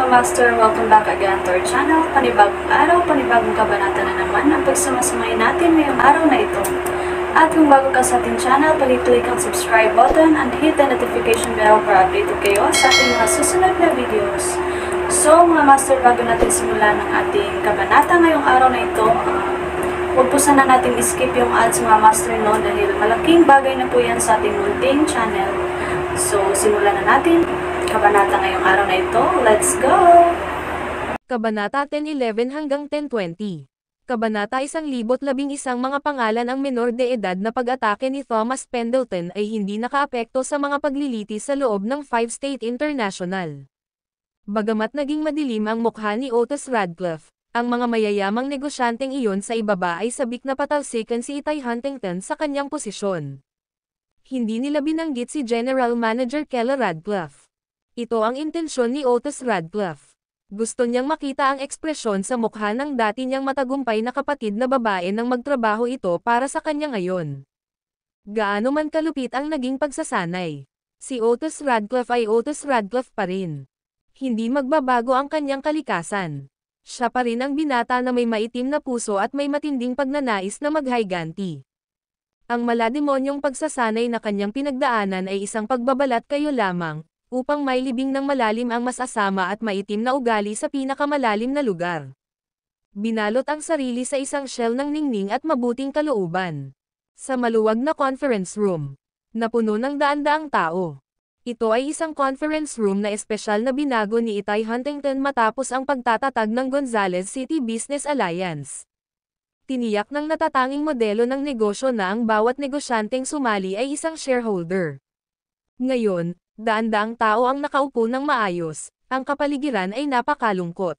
mga master, welcome back again to our channel. Panibagong araw, panibagong kabanata na naman ang pagsamasamayin natin ngayong araw na ito. At kung bago ka sa ating channel, pag-click ang subscribe button and hit the notification bell para update kayo sa ating mga susunod na videos. So mga master, bago natin simulan ang ating kabanata ngayong araw na ito, huwag po sana natin skip yung ads mga master, no, dahil malaking bagay na po yan sa ating munting channel. So simulan na natin kabanata ngayong araw na ito. Let's go! Kabanata 10:11 hanggang 10:20. Kabanata 1011 mga pangalan. Ang menor de edad na pag-atake ni Thomas Pendleton ay hindi nakaapekto sa mga paglilitis sa loob ng 5-state international. Bagamat naging madilim ang mukha ni Otis Radcliffe, ang mga mayayamang negosyanteng iyon sa ibaba ay sabik na patalsikan si Itay Huntington sa kanyang posisyon. Hindi nila binanggit si General Manager Keller Radcliffe. Ito ang intensyon ni Otis Radcliffe. Gusto niyang makita ang ekspresyon sa mukha ng dati niyang matagumpay na kapatid na babae nang magtrabaho ito para sa kanya ngayon. Gaano man kalupit ang naging pagsasanay, si Otis Radcliffe ay Otis Radcliffe pa rin. Hindi magbabago ang kanyang kalikasan. Siya pa rin ang binata na may maitim na puso at may matinding pagnanais na maghayganti. Ang malademonyong pagsasanay na kanyang pinagdaanan ay isang pagbabalat kayo lamang, upang mailibing ng malalim ang masasama at maitim na ugali sa pinakamalalim na lugar. Binalot ang sarili sa isang shell ng ningning at mabuting kalooban. Sa maluwag na conference room, na puno ng daan-daang tao. Ito ay isang conference room na espesyal na binago ni Itay Huntington matapos ang pagtatatag ng Gonzales City Business Alliance. Tiniyak ng natatanging modelo ng negosyo na ang bawat negosyanteng sumali ay isang shareholder. Ngayon, daan-daang tao ang nakaupo ng maayos, ang kapaligiran ay napakalungkot.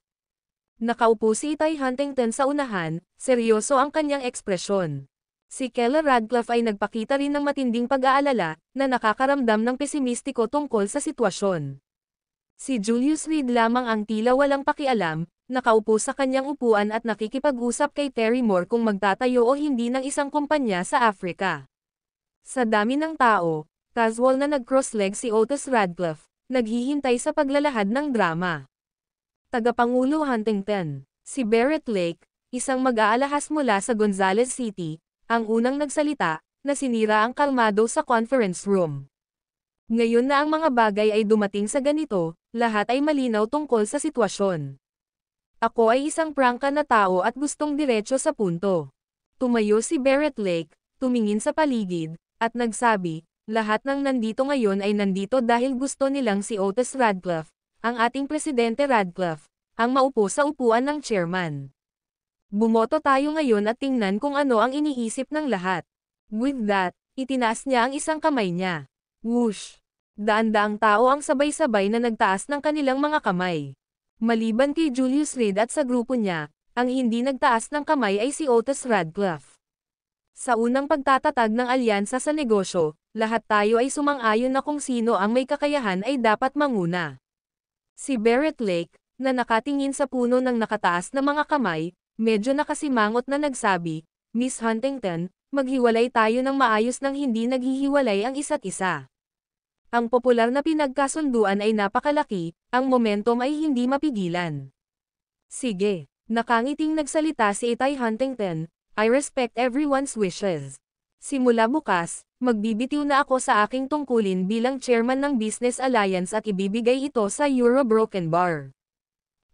Nakaupo si Itay Huntington sa unahan, seryoso ang kanyang ekspresyon. Si Keller Radcliffe ay nagpakita rin ng matinding pag-aalala, na nakakaramdam ng pesimistiko tungkol sa sitwasyon. Si Julius Reed lamang ang tila walang pakialam, nakaupo sa kanyang upuan at nakikipag-usap kay Terry Moore kung magtatayo o hindi ng isang kumpanya sa Africa. Sa dami ng tao, casual na nag-cross-leg si Otis Radcliffe, naghihintay sa paglalahad ng drama. Tagapangulo Huntington, si Barrett Lake, isang mag-aalahas mula sa Gonzales City, ang unang nagsalita, na sinira ang kalmado sa conference room. Ngayon na ang mga bagay ay dumating sa ganito, lahat ay malinaw tungkol sa sitwasyon. Ako ay isang prangka na tao at gustong diretso sa punto. Tumayo si Barrett Lake, tumingin sa paligid, at nagsabi, lahat ng nandito ngayon ay nandito dahil gusto nilang si Otis Radcliffe, ang ating Presidente Radcliffe, ang maupo sa upuan ng chairman. Bumoto tayo ngayon at tingnan kung ano ang iniisip ng lahat. With that, itinaas niya ang isang kamay niya. Whoosh! Daan-daang tao ang sabay-sabay na nagtaas ng kanilang mga kamay. Maliban kay Julius Reed at sa grupo niya, ang hindi nagtaas ng kamay ay si Otis Radcliffe. Sa unang pagtatatag ng alyansa sa negosyo, lahat tayo ay sumang-ayon na kung sino ang may kakayahan ay dapat manguna. Si Barrett Lake, na nakatingin sa puno ng nakataas na mga kamay, medyo nakasimangot na nagsabi, Miss Huntington, maghiwalay tayo ng maayos nang hindi naghihiwalay ang isa't isa. Ang popular na pinagkasunduan ay napakalaki, ang momentum ay hindi mapigilan. Sige, nakangiting nagsalita si Itay Huntington, I respect everyone's wishes. Simula bukas, magbibitiw na ako sa aking tungkulin bilang chairman ng Business Alliance at ibibigay ito sa Euro Broken Bar.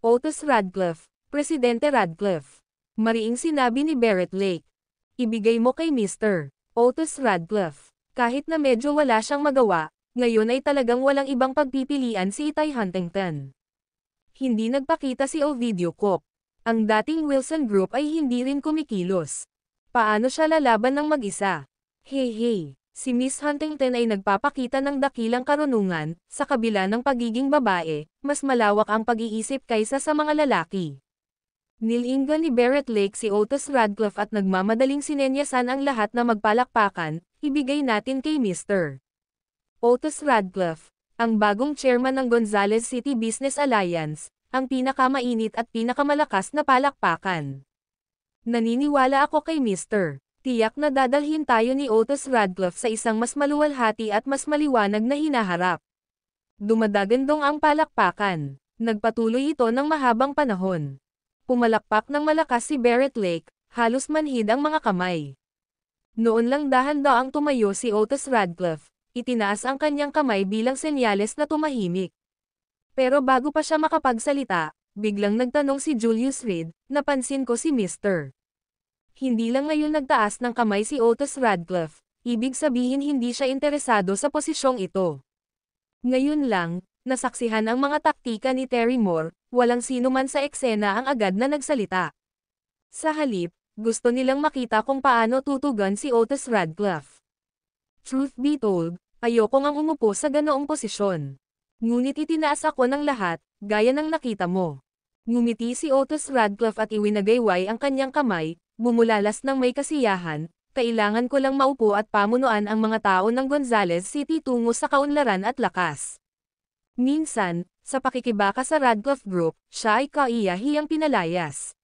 Otis Radcliffe, Presidente Radcliffe. Mariing sinabi ni Barrett Lake. Ibigay mo kay Mr. Otis Radcliffe. Kahit na medyo wala siyang magawa, ngayon ay talagang walang ibang pagpipilian si Itay Huntington. Hindi nagpakita si Ovidio Cook. Ang dating Wilson Group ay hindi rin kumikilos. Paano siya lalaban ng mag-isa? Hey, si Miss Huntington ay nagpapakita ng dakilang karunungan, sa kabila ng pagiging babae, mas malawak ang pag-iisip kaysa sa mga lalaki. Nilinggan ni Barrett Lake si Otis Radcliffe at nagmamadaling sinenyasan ang lahat na magpalakpakan, ibigay natin kay Mr. Otis Radcliffe, ang bagong chairman ng Gonzales City Business Alliance, ang pinakamainit at pinakamalakas na palakpakan. Naniniwala ako kay Mr. Tiyak na dadalhin tayo ni Otis Radcliffe sa isang mas maluwalhati at mas maliwanag na hinaharap. Dumadagandong ang palakpakan. Nagpatuloy ito ng mahabang panahon. Pumalakpak ng malakas si Barrett Lake, halos manhid ang mga kamay. Noon lang dahan-daang tumayo si Otis Radcliffe, itinaas ang kanyang kamay bilang senyales na tumahimik. Pero bago pa siya makapagsalita, biglang nagtanong si Julius Reed, napansin ko si Mr. Hindi lang ngayon nagtaas ng kamay si Otis Radcliffe, ibig sabihin hindi siya interesado sa posisyong ito. Ngayon lang, nasaksihan ang mga taktika ni Terry Moore, walang sino man sa eksena ang agad na nagsalita. Sa halip, gusto nilang makita kung paano tutugan si Otis Radcliffe. Truth be told, ayoko ngang umupo sa ganoong posisyon. Ngunit itinaas ako ng lahat, gaya ng nakita mo. Ngumiti si Otis Radcliffe at iwinagayway ang kanyang kamay, bumulalas ng may kasiyahan, kailangan ko lang maupo at pamunuan ang mga tao ng Gonzales City tungo sa kaunlaran at lakas. Minsan, sa pakikibaka sa Radcliffe Group, siya ay kaiyahiyang pinalayas.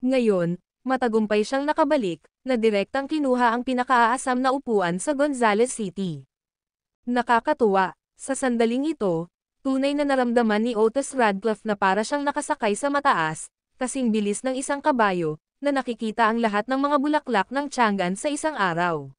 Ngayon, matagumpay siyang nakabalik, na direktang kinuha ang pinakaaasam na upuan sa Gonzales City. Nakakatuwa, sa sandaling ito, tunay na naramdaman ni Otis Radcliffe na para siyang nakasakay sa mataas, kasing bilis ng isang kabayo, na nakikita ang lahat ng mga bulaklak ng Tianggan sa isang araw.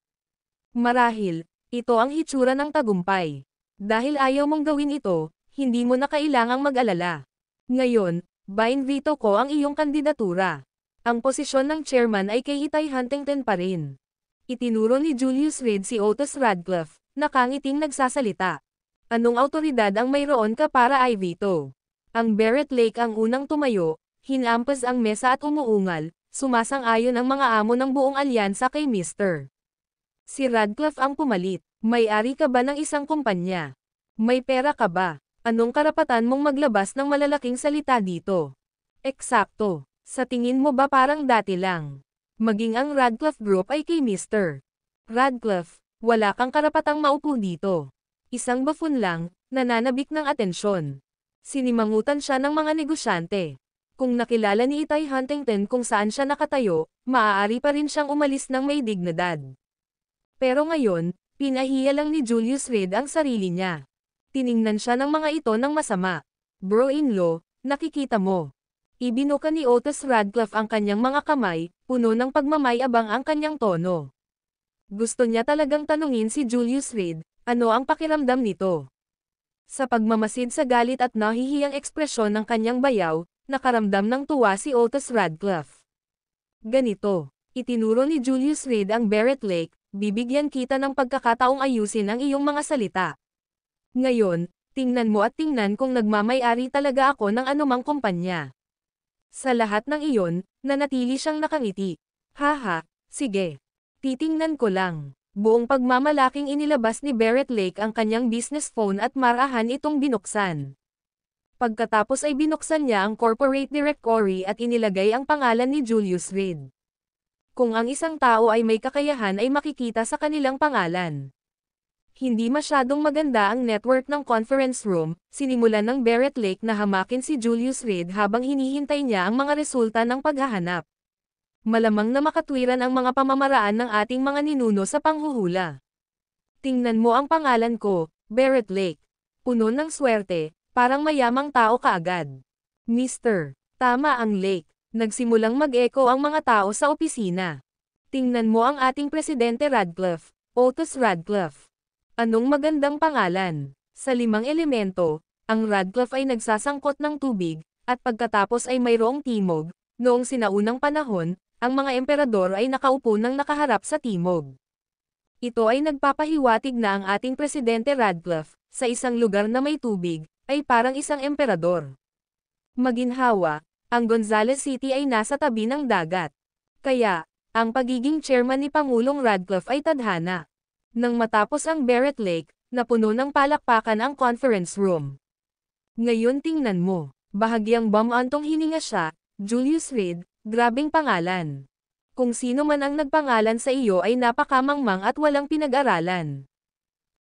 Marahil, ito ang hitsura ng tagumpay. Dahil ayaw mong gawin ito, hindi mo na kailangang mag-alala. Ngayon, bainvito ko ang iyong kandidatura. Ang posisyon ng chairman ay kay Itay Huntington pa rin. Itinuro ni Julius Reed si Otis Radcliffe, nakangiting nagsasalita. Anong awtoridad ang mayroon ka para i-veto? Ang Barrett Lake ang unang tumayo, hinampas ang mesa at umuungal, sumasang-ayon ang mga amo ng buong alyansa kay Mr. Si Radcliffe ang pumalit. May-ari ka ba ng isang kumpanya? May pera ka ba? Anong karapatan mong maglabas ng malalaking salita dito? Eksakto. Sa tingin mo ba parang dati lang? Maging ang Radcliffe Group ay kay Mr. Radcliffe, wala kang karapatang maupo dito. Isang buffoon lang, nananabik ng atensyon. Sinimangutan siya ng mga negosyante. Kung nakilala ni Itay Huntington kung saan siya nakatayo, maaari pa rin siyang umalis ng may dignidad. Pero ngayon, pinahiya lang ni Julius Reed ang sarili niya. Tiningnan siya ng mga ito ng masama. Bro-in-law, nakikita mo. Ibinuka ni Otis Radcliffe ang kanyang mga kamay, puno ng pagmamayabang ang kanyang tono. Gusto niya talagang tanungin si Julius Reed, ano ang pakiramdam nito? Sa pagmamasid sa galit at nahihiyang ekspresyon ng kanyang bayaw, nakaramdam ng tuwa si Otis Radcliffe. Ganito, itinuro ni Julius Reed ang Barrett Lake, bibigyan kita ng pagkakataong ayusin ang iyong mga salita. Ngayon, tingnan mo at tingnan kung nagmamay-ari talaga ako ng anumang kumpanya. Sa lahat ng iyon, nanatili siyang nakangiti. Haha, sige. Titingnan ko lang. Buong pagmamalaking inilabas ni Barrett Lake ang kanyang business phone at marahan itong binuksan. Pagkatapos ay binuksan niya ang corporate directory at inilagay ang pangalan ni Julius Reed. Kung ang isang tao ay may kakayahan ay makikita sa kanilang pangalan. Hindi masyadong maganda ang network ng conference room, sinimulan ng Barrett Lake na hamakin si Julius Reed habang hinihintay niya ang mga resulta ng paghahanap. Malamang na makatwiran ang mga pamamaraan ng ating mga ninuno sa panghuhula. Tingnan mo ang pangalan ko, Barrett Lake. Puno ng swerte, parang mayamang tao kaagad. Mr. Tama ang Lake. Nagsimulang mag-echo ang mga tao sa opisina. Tingnan mo ang ating Presidente Radcliffe, Otis Radcliffe. Anong magandang pangalan? Sa 5 elemento, ang Radcliffe ay nagsasangkot ng tubig, at pagkatapos ay mayroong timog. Noong sinaunang panahon, ang mga emperador ay nakaupo ng nakaharap sa timog. Ito ay nagpapahiwatig na ang ating Presidente Radcliffe, sa isang lugar na may tubig, ay parang isang emperador. Maginhawa, ang Gonzales City ay nasa tabi ng dagat. Kaya, ang pagiging chairman ni Pangulong Radcliffe ay tadhana. Nang matapos ang Barrett Lake, napuno ng palakpakan ang conference room. Ngayon tingnan mo, bahagyang bumantong hininga siya, Julius Reed, grabing pangalan. Kung sino man ang nagpangalan sa iyo ay napakamangmang at walang pinag-aralan.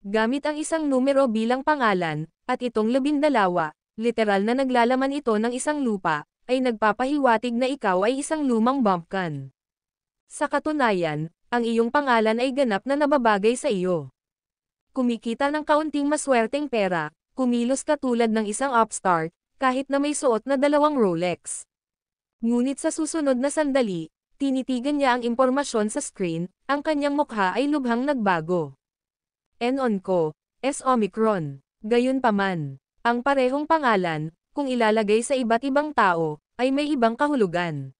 Gamit ang isang numero bilang pangalan, at itong 12, literal na naglalaman ito ng isang lupa, ay nagpapahiwatig na ikaw ay isang lumang bumpkin. Sa katunayan, ang iyong pangalan ay ganap na nababagay sa iyo. Kumikita ng kaunting maswerteng pera, kumilos ka tulad ng isang upstart, kahit na may suot na 2 Rolex. Ngunit sa susunod na sandali, tinitigan niya ang impormasyon sa screen, ang kanyang mukha ay lubhang nagbago. N-on ko, S Omicron. Gayunpaman, ang parehong pangalan, kung ilalagay sa iba't ibang tao, ay may ibang kahulugan.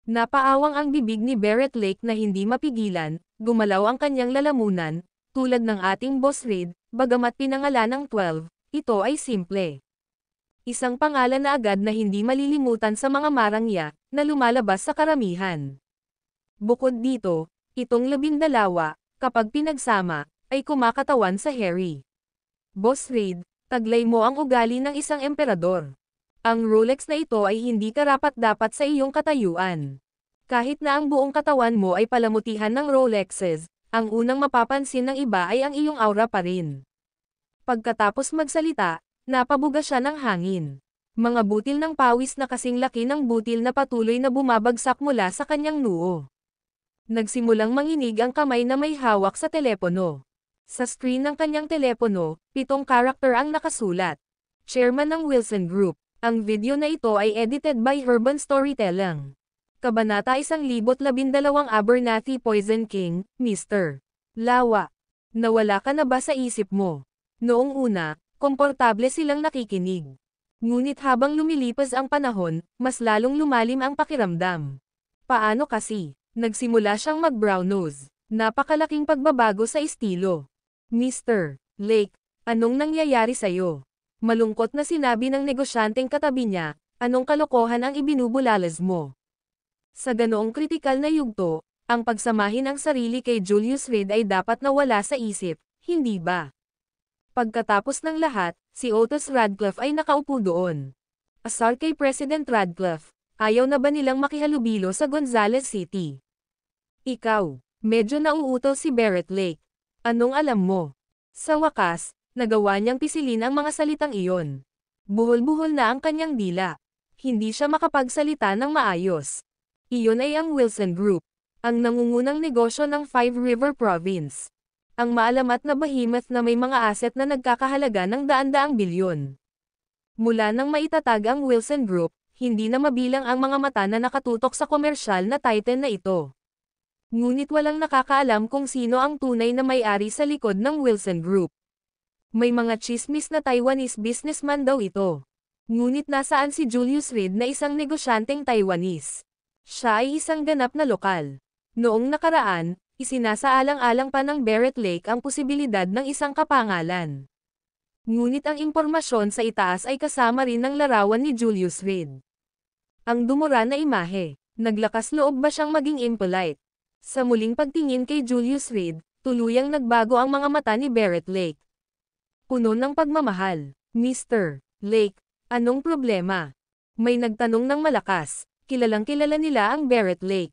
Napaawang ang bibig ni Barrett Lake na hindi mapigilan, gumalaw ang kanyang lalamunan, tulad ng ating Boss Reed, bagamat pinangalan ng 12, ito ay simple. Isang pangalan na agad na hindi malilimutan sa mga marangya, na lumalabas sa karamihan. Bukod dito, itong 12, kapag pinagsama, ay kumakatawan sa Harry. Boss Reed, taglay mo ang ugali ng isang emperador. Ang Rolex na ito ay hindi karapat-dapat sa iyong katayuan. Kahit na ang buong katawan mo ay palamutihan ng Rolexes, ang unang mapapansin ng iba ay ang iyong aura pa rin. Pagkatapos magsalita, napabuga siya ng hangin. Mga butil ng pawis na kasing laki ng butil na patuloy na bumabagsak mula sa kanyang noo. Nagsimulang manginig ang kamay na may hawak sa telepono. Sa screen ng kanyang telepono, 7 karakter ang nakasulat. Chairman ng Wilson Group. Ang video na ito ay edited by Urban Storytelling. Kabanata 1012 Abernathy Poison King, Mr. Lawa. Nawala ka na ba sa isip mo? Noong una, komportable silang nakikinig. Ngunit habang lumilipas ang panahon, mas lalong lumalim ang pakiramdam. Paano kasi? Nagsimula siyang mag-brown nose. Napakalaking pagbabago sa estilo. Mr. Lake, anong nangyayari sa'yo? Malungkot na sinabi ng negosyanteng katabi niya, anong kalokohan ang ibinubulalas mo? Sa ganoong kritikal na yugto, ang pagsamahin ang sarili kay Julius Reed ay dapat nawala sa isip, hindi ba? Pagkatapos ng lahat, si Otis Radcliffe ay nakaupo doon. Asar kay President Radcliffe, ayaw na ba nilang makihalubilo sa Gonzales City? Ikaw, medyo nauutal si Barrett Lake. Anong alam mo? Sa wakas, nagawa niyang pisilin ang mga salitang iyon. Buhol-buhol na ang kanyang dila. Hindi siya makapagsalita ng maayos. Iyon ay ang Wilson Group, ang nangungunang negosyo ng Five River Province. Ang maalamat na behemoth na may mga asset na nagkakahalaga ng daan-daang bilyon. Mula nang maitatag ang Wilson Group, hindi na mabilang ang mga mata na nakatutok sa komersyal na titan na ito. Ngunit walang nakakaalam kung sino ang tunay na may-ari sa likod ng Wilson Group. May mga chismis na Taiwanese businessman daw ito. Ngunit nasaan si Julius Reed na isang negosyanteng Taiwanese? Siya ay isang ganap na lokal. Noong nakaraan, isinasaalang-alang pa ng Barrett Lake ang posibilidad ng isang kapangalan. Ngunit ang impormasyon sa itaas ay kasama rin ng larawan ni Julius Reed. Ang dumura na imahe, naglakas loob ba siyang maging impolite? Sa muling pagtingin kay Julius Reed, tuluyang nagbago ang mga mata ni Barrett Lake. Puno ng pagmamahal. Mr. Lake, anong problema? May nagtanong ng malakas, kilalang-kilala nila ang Barrett Lake.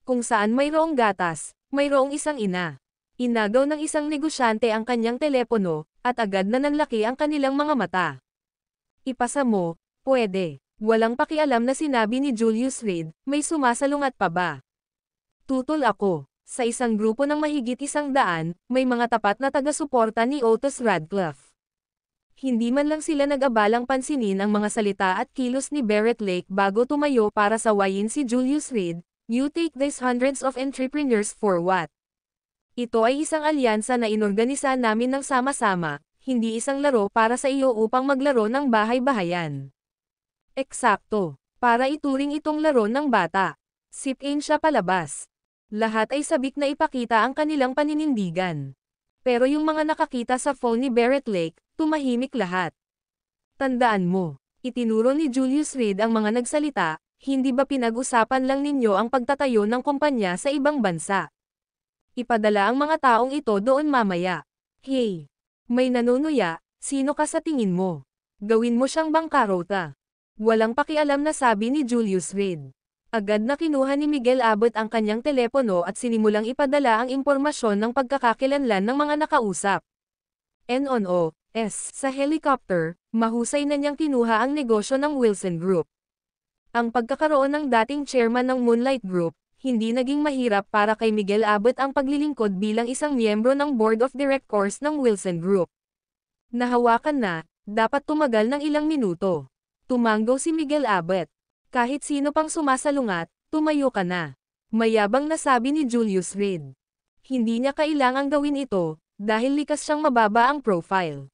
Kung saan mayroong gatas, mayroong isang ina. Inagaw ng isang negosyante ang kanyang telepono, at agad na nanlaki ang kanilang mga mata. Ipasa mo, pwede. Walang pakialam na sinabi ni Julius Reed, may sumasalungat pa ba? Tutol ako. Sa isang grupo ng mahigit 100, may mga tapat na taga-suporta ni Otis Radcliffe. Hindi man lang sila nag-abalang pansinin ang mga salita at kilos ni Barrett Lake bago tumayo para sawayin si Julius Reed. You take these hundreds of entrepreneurs for what? Ito ay isang alyansa na inorganisa namin ng sama-sama, hindi isang laro para sa iyo upang maglaro ng bahay-bahayan. Eksakto. Para ituring itong laro ng bata. Sip-in siya palabas. Lahat ay sabik na ipakita ang kanilang paninindigan. Pero yung mga nakakita sa phone ni Barrett Lake, tumahimik lahat. Tandaan mo, itinuro ni Julius Reed ang mga nagsalita, hindi ba pinag-usapan lang ninyo ang pagtatayo ng kumpanya sa ibang bansa? Ipadala ang mga taong ito doon mamaya. Hey! May nanunuya, sino ka sa tingin mo? Gawin mo siyang bangkarota. Walang pakialam na sabi ni Julius Reed. Agad na kinuha ni Miguel Abbott ang kanyang telepono at sinimulang ipadala ang impormasyon ng pagkakakilanlan ng mga nakausap. NOS. Sa helicopter, mahusay na niyang kinuha ang negosyo ng Wilson Group. Ang pagkakaroon ng dating chairman ng Moonlight Group, hindi naging mahirap para kay Miguel Abbott ang paglilingkod bilang isang miyembro ng Board of Directors ng Wilson Group. Nahawakan na, dapat tumagal ng ilang minuto. Tumango si Miguel Abet. Kahit sino pang sumasalungat, tumayo ka na. Mayabang na sabi ni Julius Reed. Hindi niya kailangang gawin ito, dahil likas siyang mababa ang profile.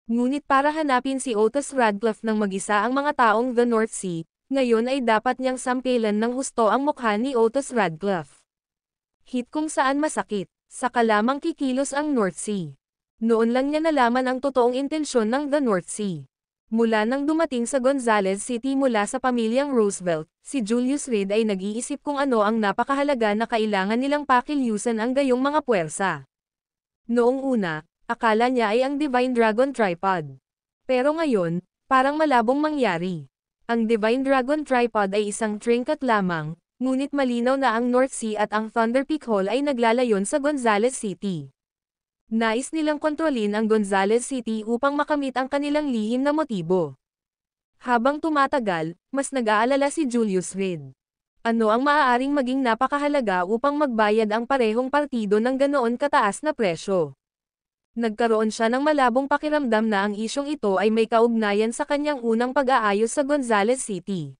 Ngunit para hanapin si Otis Radcliffe ng mag-isa ang mga taong The North Sea, ngayon ay dapat niyang sampilan ng husto ang mukha ni Otis Radcliffe. Hit kung saan masakit, saka lamang kikilos ang North Sea. Noon lang niya nalaman ang totoong intensyon ng The North Sea. Mula nang dumating sa Gonzales City mula sa pamilyang Roosevelt, si Julius Reed ay nag-iisip kung ano ang napakahalaga na kailangan nilang pakilyusan ang gayong mga puwersa. Noong una, akala niya ay ang Divine Dragon Tripod. Pero ngayon, parang malabong mangyari. Ang Divine Dragon Tripod ay isang trinket lamang, ngunit malinaw na ang North Sea at ang Thunder Peak Hall ay naglalayon sa Gonzales City. Nais nilang kontrolin ang Gonzales City upang makamit ang kanilang lihim na motibo. Habang tumatagal, mas nag-aalala si Julius Reed. Ano ang maaaring maging napakahalaga upang magbayad ang parehong partido ng ganoon kataas na presyo? Nagkaroon siya ng malabong pakiramdam na ang isyong ito ay may kaugnayan sa kanyang unang pag-aayos sa Gonzales City.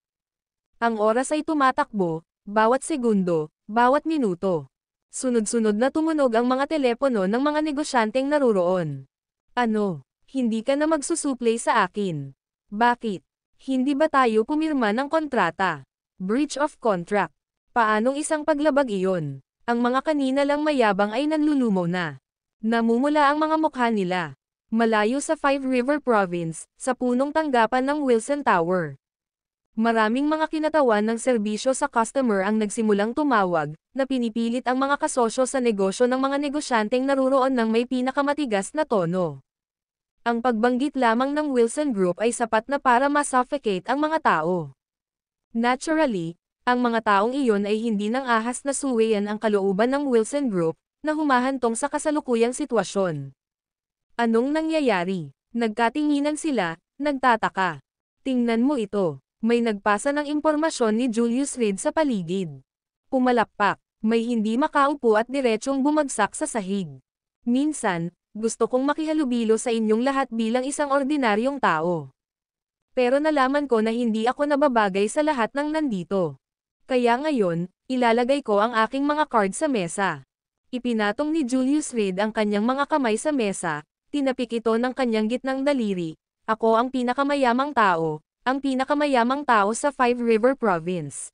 Ang oras ay tumatakbo, bawat segundo, bawat minuto. Sunod-sunod na tumunog ang mga telepono ng mga negosyanteng naruroon. Ano? Hindi ka na magsusuplay sa akin. Bakit? Hindi ba tayo pumirma ng kontrata? Breach of contract. Paanong isang paglabag iyon? Ang mga kanina lang mayabang ay nanlulumo na. Namumula ang mga mukha nila. Malayo sa Five River Province, sa punong tanggapan ng Wilson Tower. Maraming mga kinatawan ng serbisyo sa customer ang nagsimulang tumawag, na pinipilit ang mga kasosyo sa negosyo ng mga negosyanteng naruroon ng may pinakamatigas na tono. Ang pagbanggit lamang ng Wilson Group ay sapat na para ma-suffocate ang mga tao. Naturally, ang mga taong iyon ay hindi nang ahas na suwayan ang kalooban ng Wilson Group, na humahantong sa kasalukuyang sitwasyon. Anong nangyayari? Nagkatinginan sila, nagtataka. Tingnan mo ito. May nagpasa ng impormasyon ni Julius Reed sa paligid. Pumalakpak, may hindi makaupo at diretsong bumagsak sa sahig. Minsan, gusto kong makihalubilo sa inyong lahat bilang isang ordinaryong tao. Pero nalaman ko na hindi ako nababagay sa lahat ng nandito. Kaya ngayon, ilalagay ko ang aking mga card sa mesa. Ipinatong ni Julius Reed ang kanyang mga kamay sa mesa, tinapik ito ng kanyang gitnang daliri. Ako ang pinakamayamang tao. Ang pinakamayamang tao sa Five River Province.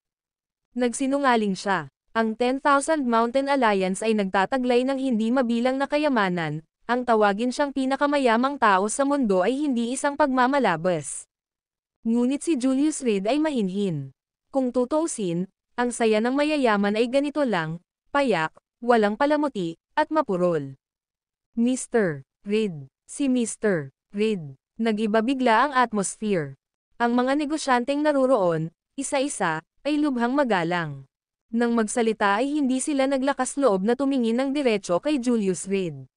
Nagsinungaling siya. Ang 10,000 Mountain Alliance ay nagtataglay ng hindi mabilang na kayamanan, ang tawagin siyang pinakamayamang tao sa mundo ay hindi isang pagmamalabas. Ngunit si Julius Reed ay mahinhin. Kung tutuusin, ang saya ng mayayaman ay ganito lang, payak, walang palamuti, at mapurol. Mr. Reed, si Mr. Reed, nag-iba bigla ang atmosphere. Ang mga negosyanteng naruroon, isa-isa, ay lubhang magalang. Nang magsalita ay hindi sila naglakas loob na tumingin ng diretso kay Julius Reed.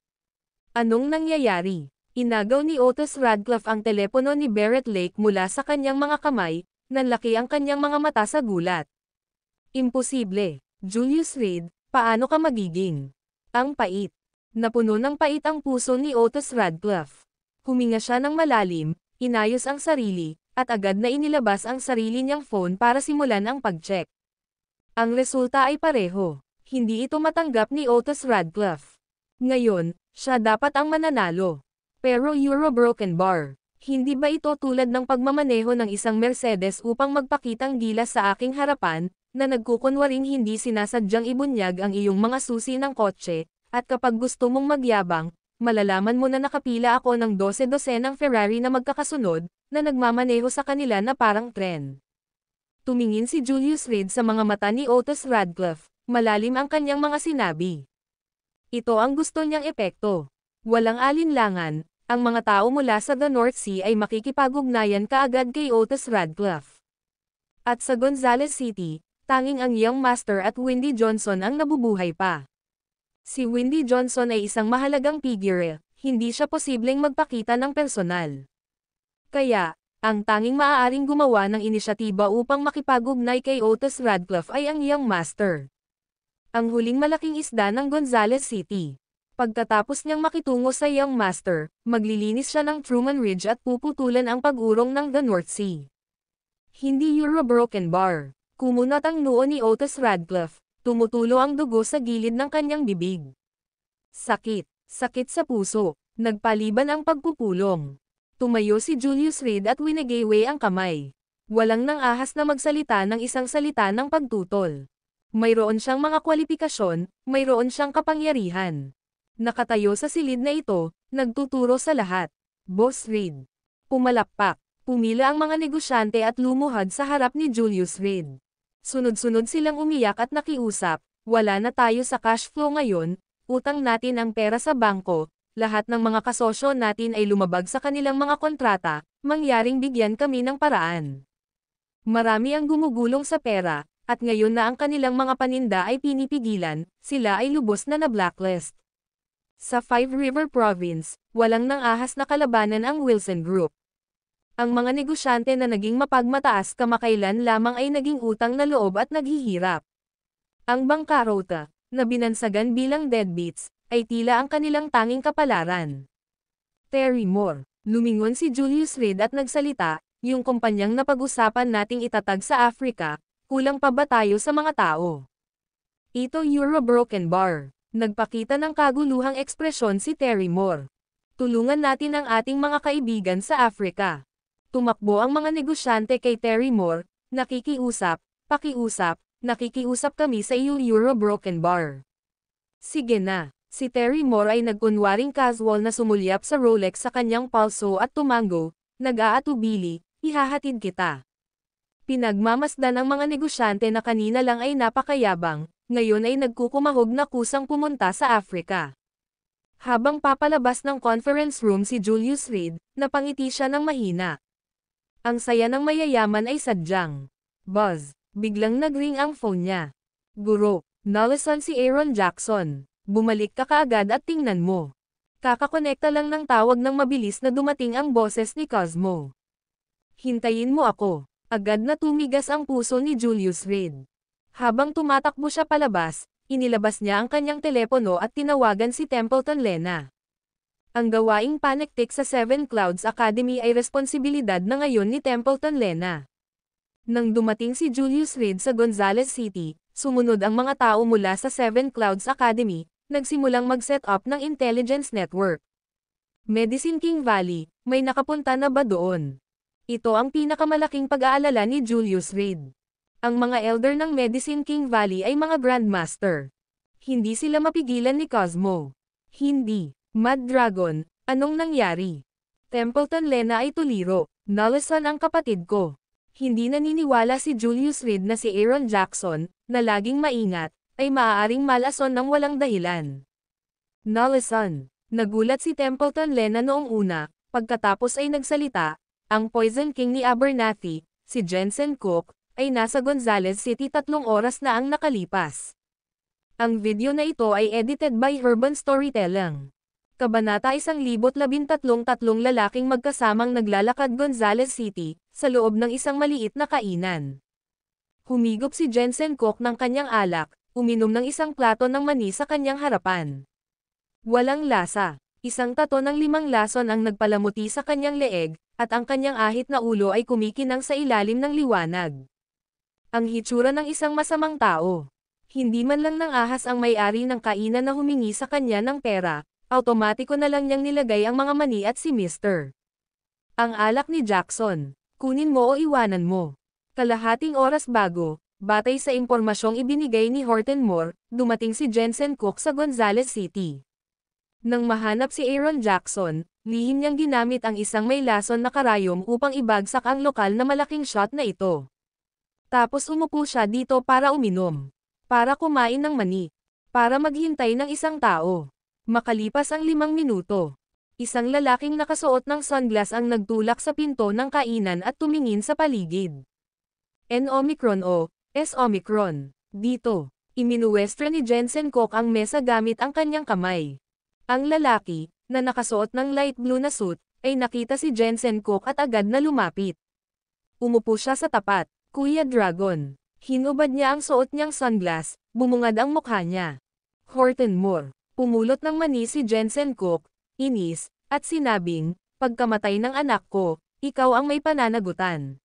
Anong nangyayari? Inagaw ni Otis Radcliffe ang telepono ni Barrett Lake mula sa kanyang mga kamay, nanlaki ang kanyang mga mata sa gulat. Imposible. Julius Reed, paano ka magiging? Ang pait. Napuno ng pait ang puso ni Otis Radcliffe. Huminga siya ng malalim, inayos ang sarili, at agad na inilabas ang sarili niyang phone para simulan ang pag-check. Ang resulta ay pareho. Hindi ito matanggap ni Otis Radcliffe. Ngayon, siya dapat ang mananalo. Pero Euro broken bar. Hindi ba ito tulad ng pagmamaneho ng isang Mercedes upang magpakitang gilas sa aking harapan, na nagkukunwaring hindi sinasadyang ibunyag ang iyong mga susi ng kotse, at kapag gusto mong magyabang, malalaman mo na nakapila ako ng 12-dosenang Ferrari na magkakasunod, na nagmamaneho sa kanila na parang tren. Tumingin si Julius Reed sa mga mata ni Otis Radcliffe, malalim ang kanyang mga sinabi. Ito ang gusto niyang epekto. Walang alinlangan, ang mga tao mula sa The North Sea ay makikipag-ugnayan kaagad kay Otis Radcliffe. At sa Gonzales City, tanging ang Young Master at Windy Johnson ang nabubuhay pa. Si Windy Johnson ay isang mahalagang figure, hindi siya posibleng magpakita ng personal. Kaya, ang tanging maaaring gumawa ng inisyatiba upang makipag-ugnay kay Otis Radcliffe ay ang Young Master. Ang huling malaking isda ng Gonzales City. Pagkatapos niyang makitungo sa Young Master, maglilinis siya ng Truman Ridge at puputulan ang pag-urong ng the North Sea. Hindi Euro broken bar. Kumunat ang noo ni Otis Radcliffe, tumutulo ang dugo sa gilid ng kanyang bibig. Sakit, sakit sa puso, nagpaliban ang pagpupulong. Tumayo si Julius Reed at winagaway ang kamay. Walang nang ahas na magsalita ng isang salita ng pagtutol. Mayroon siyang mga kwalipikasyon, mayroon siyang kapangyarihan. Nakatayo sa silid na ito, nagtuturo sa lahat. Boss Reed. Pumalakpak. Pumila ang mga negosyante at lumuhad sa harap ni Julius Reed. Sunod-sunod silang umiyak at nakiusap, wala na tayo sa cash flow ngayon, utang natin ang pera sa bangko, lahat ng mga kasosyo natin ay lumabag sa kanilang mga kontrata, mangyaring bigyan kami ng paraan. Marami ang gumugulong sa pera, at ngayon na ang kanilang mga paninda ay pinipigilan, sila ay lubos na na-blacklist. Sa Five River Province, walang nang ahas na kalabanan ang Wilson Group. Ang mga negosyante na naging mapagmataas kamakailan lamang ay naging utang na loob at naghihirap. Ang bangkarota, na binansagan bilang deadbeats, ay tila ang kanilang tanging kapalaran. Terry Moore. Lumingon si Julius Reed at nagsalita, yung kumpanyang napag-usapan nating itatag sa Africa, kulang pa ba tayo sa mga tao? Ito Euro broken bar. Nagpakita ng kaguluhang ekspresyon si Terry Moore. Tulungan natin ang ating mga kaibigan sa Africa. Tumakbo ang mga negosyante kay Terry Moore, nakikiusap, pakiusap, nakikiusap kami sa iyo Euro broken bar. Sige na, si Terry Moore ay nagkunwaring casual na sumulyap sa Rolex sa kanyang palso at tumango, nag-aatubili, ihahatid kita. Pinagmamasdan ang mga negosyante na kanina lang ay napakayabang, ngayon ay nagkukumahog na kusang pumunta sa Africa. Habang papalabas ng conference room si Julius Reed, napangiti siya ng mahina. Ang saya ng mayayaman ay sadyang. Buzz, biglang nagring ang phone niya. Guro, nalasan si Aaron Jackson. Bumalik ka kaagad at tingnan mo. Kakakonekta lang ng tawag ng mabilis na dumating ang boses ni Cosmo. Hintayin mo ako. Agad na tumigas ang puso ni Julius Reed. Habang tumatakbo siya palabas, inilabas niya ang kanyang telepono at tinawagan si Templeton Lena. Ang gawaing panektik sa Seven Clouds Academy ay responsibilidad na ngayon ni Templeton Lena. Nang dumating si Julius Reed sa Gonzales City, sumunod ang mga tao mula sa Seven Clouds Academy, nagsimulang mag-set up ng intelligence network. Medicine King Valley, may nakapunta na ba doon? Ito ang pinakamalaking pag-aalala ni Julius Reed. Ang mga elder ng Medicine King Valley ay mga Grandmaster. Hindi sila mapigilan ni Cosmo. Hindi. Mad Dragon, anong nangyari? Templeton Lena ay tuliro, nalasan ang kapatid ko. Hindi naniniwala si Julius Reed na si Aaron Jackson, na laging maingat, ay maaaring malason ng walang dahilan. Nalasan. Nagulat si Templeton Lena noong una, pagkatapos ay nagsalita, ang Poison King ni Abernathy, si Jensen Cook, ay nasa Gonzales City 3 oras na ang nakalipas. Ang video na ito ay edited by Urban Storytelling. Kabanata 1013 tatlong lalaking magkasamang naglalakad Gonzales City, sa loob ng isang maliit na kainan. Humigop si Jensen Cook ng kanyang alak, uminom ng isang plato ng mani sa kanyang harapan. Walang lasa. Isang tato ng 5 lason ang nagpalamuti sa kanyang leeg, at ang kanyang ahit na ulo ay kumikinang sa ilalim ng liwanag. Ang hitsura ng isang masamang tao. Hindi man lang nang ahas ang may-ari ng kainan na humingi sa kanya ng pera, automatiko na lang niyang nilagay ang mga mani at si Mr. Ang alak ni Jackson. Kunin mo o iwanan mo. Kalahating oras bago, batay sa impormasyong ibinigay ni Horton Moore, dumating si Jensen Cook sa Gonzales City. Nang mahanap si Aaron Jackson, lihim niyang ginamit ang isang may lason na karayom upang ibagsak ang lokal na malaking shot na ito. Tapos umupo siya dito para uminom. Para kumain ng mani. Para maghintay ng isang tao. Makalipas ang 5 minuto. Isang lalaking nakasuot ng sunglass ang nagtulak sa pinto ng kainan at tumingin sa paligid. N-Omicron o S-Omicron. Dito. Iminuwestra ni Jensen Cook ang mesa gamit ang kanyang kamay. Ang lalaki, na nakasuot ng light blue na suit, ay nakita si Jensen Cook at agad na lumapit. Umupo siya sa tapat. Kuya Dragon. Hinubad niya ang suot niyang sunglass, bumungad ang mukha niya. Horton Moore. Pumulot ng mani si Jensen Cook, inis, at sinabing, pagkamatay ng anak ko, ikaw ang may pananagutan.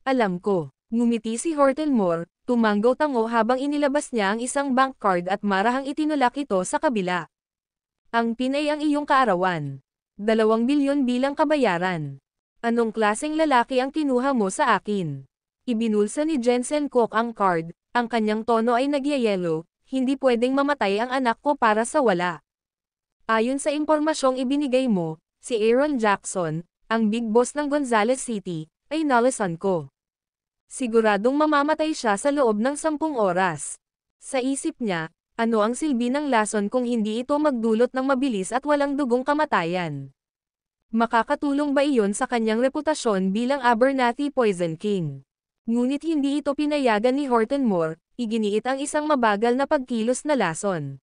Alam ko, ngumiti si Horton-Moore, tumanggaw-tango habang inilabas niya ang isang bank card at marahang itinulak ito sa kabila. Ang PIN ay ang iyong kaarawan. 2 bilyon bilang kabayaran. Anong klaseng lalaki ang kinuha mo sa akin? Ibinulsa ni Jensen Cook ang card, ang kanyang tono ay nagyayelo, hindi pwedeng mamatay ang anak ko para sa wala. Ayon sa impormasyong ibinigay mo, si Aaron Jackson, ang big boss ng Gonzales City, ay nalasan ko. Siguradong mamamatay siya sa loob ng 10 oras. Sa isip niya, ano ang silbi ng lason kung hindi ito magdulot ng mabilis at walang dugong kamatayan? Makakatulong ba iyon sa kanyang reputasyon bilang Abernathy Poison King? Ngunit hindi ito pinayagan ni Horton-Moore, iginiit ang isang mabagal na pagkilos na lason.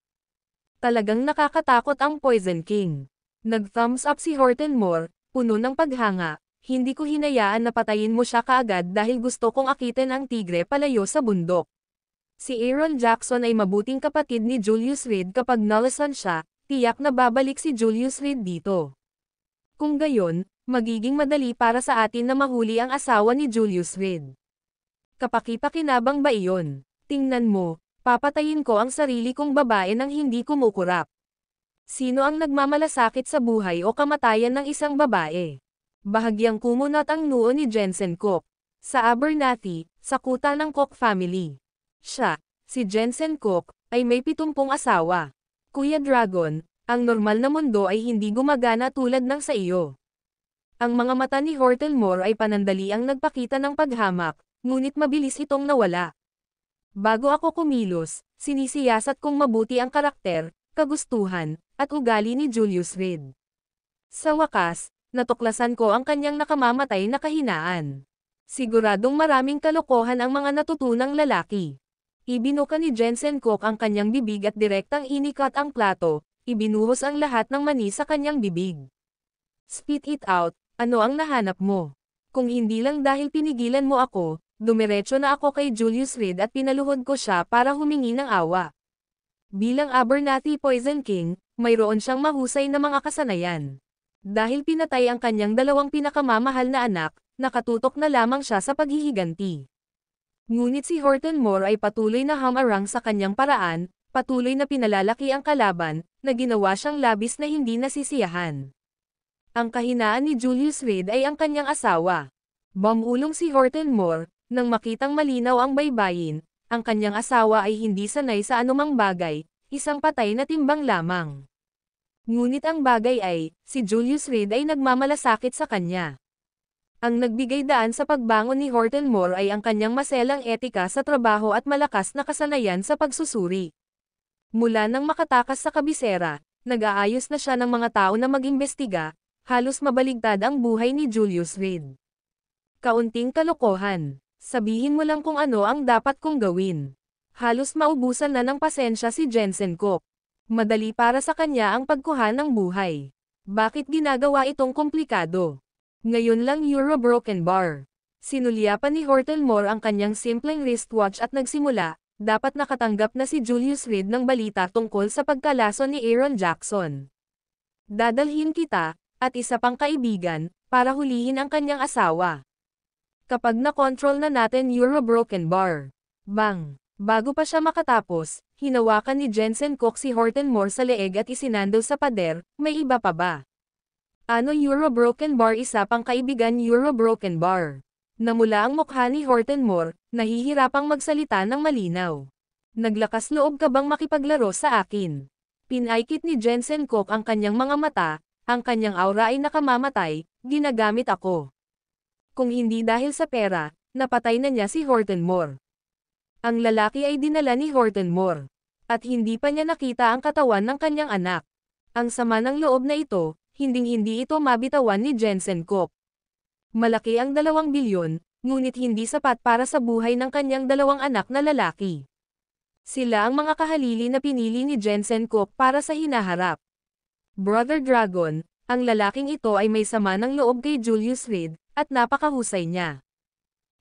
Talagang nakakatakot ang Poison King. Nag-thumbs up si Horton-Moore, puno ng paghanga, hindi ko hinayaan na patayin mo siya kaagad dahil gusto kong akitin ang tigre palayo sa bundok. Si Aaron Jackson ay mabuting kapatid ni Julius Reed kapag nalasan siya, tiyak na babalik si Julius Reed dito. Kung gayon, magiging madali para sa atin na mahuli ang asawa ni Julius Reed. Kapaki-pakinabang ba iyon? Tingnan mo, papatayin ko ang sarili kong babae nang hindi kumukurap. Sino ang nagmamalasakit sa buhay o kamatayan ng isang babae? Bahagyang kumunat ang noo ni Jensen Cook. Sa Abernathy, sa kuta ng Cook family. Siya, si Jensen Cook, ay may 70 asawa. Kuya Dragon, ang normal na mundo ay hindi gumagana tulad ng sa iyo. Ang mga mata ni Horton-Moore ay panandaliang nagpakita ng paghamak, ngunit mabilis itong nawala. Bago ako kumilos, sinisiyasat kong mabuti ang karakter, kagustuhan, at ugali ni Julius Reed. Sa wakas, natuklasan ko ang kanyang nakamamatay na kahinaan. Siguradong maraming kalokohan ang mga natutunang lalaki. Ibinuka ni Jensen Cook ang kanyang bibig at direktang inikat ang plato, ibinuhos ang lahat ng mani sa kanyang bibig. Spit it out, ano ang nahanap mo? Kung hindi lang dahil pinigilan mo ako, dumiretso na ako kay Julius Reed at pinaluhod ko siya para humingi ng awa. Bilang Abernathy Poison King, mayroon siyang mahusay na mga kasanayan. Dahil pinatay ang kanyang 2 pinakamamahal na anak, nakatutok na lamang siya sa paghihiganti. Ngunit si Horton-Moore ay patuloy na humarang sa kanyang paraan, patuloy na pinalalaki ang kalaban, na ginawa siyang labis na hindi nasisiyahan. Ang kahinaan ni Julius Reed ay ang kanyang asawa. Bumulong si Horton-Moore, nang makitang malinaw ang baybayin, ang kanyang asawa ay hindi sanay sa anumang bagay, isang patay na timbang lamang. Ngunit ang bagay ay, si Julius Reed ay nagmamalasakit sa kanya. Ang nagbigay daan sa pagbangon ni Horton-Moore ay ang kanyang maselang etika sa trabaho at malakas na kasanayan sa pagsusuri. Mula nang makatakas sa kabisera, nag-aayos na siya ng mga tao na mag-imbestiga, halos mabaligtad ang buhay ni Julius Reed. Kaunting kalokohan. Sabihin mo lang kung ano ang dapat kong gawin. Halos maubusan na ng pasensya si Jensen Cook. Madali para sa kanya ang pagkuha ng buhay. Bakit ginagawa itong komplikado? Ngayon lang Euro Broken Bar. Sinulyapan ni Horton-Moore ang kanyang simpleng wristwatch at nagsimula, dapat nakatanggap na si Julius Reed ng balita tungkol sa pagkalason ni Aaron Jackson. Dadalhin kita, at isa pang kaibigan, para hulihin ang kanyang asawa. Kapag na-control na natin Euro Broken Bar. Bang! Bago pa siya makatapos, hinawakan ni Jensen Cook si Horton-Moore sa leeg at isinandal sa pader, may iba pa ba? Ano Euro Broken Bar? Isa pang kaibigan Euro Broken Bar. Namula ang mukha ni Horton-Moore, nahihirapang magsalita ng malinaw. Naglakas loob ka bang makipaglaro sa akin? Pinaikit ni Jensen Cook ang kanyang mga mata, ang kanyang aura ay nakamamatay, ginagamit ako. Kung hindi dahil sa pera, napatay na niya si Horton-Moore. Ang lalaki ay dinala ni Horton-Moore. At hindi pa niya nakita ang katawan ng kanyang anak. Ang sama ng loob na ito, hinding-hindi ito mabitawan ni Jensen Cook. Malaki ang 2 bilyon, ngunit hindi sapat para sa buhay ng kanyang 2 anak na lalaki. Sila ang mga kahalili na pinili ni Jensen Cook para sa hinaharap. Brother Dragon, ang lalaking ito ay may sama ng loob kay Julius Reed, at napakahusay niya.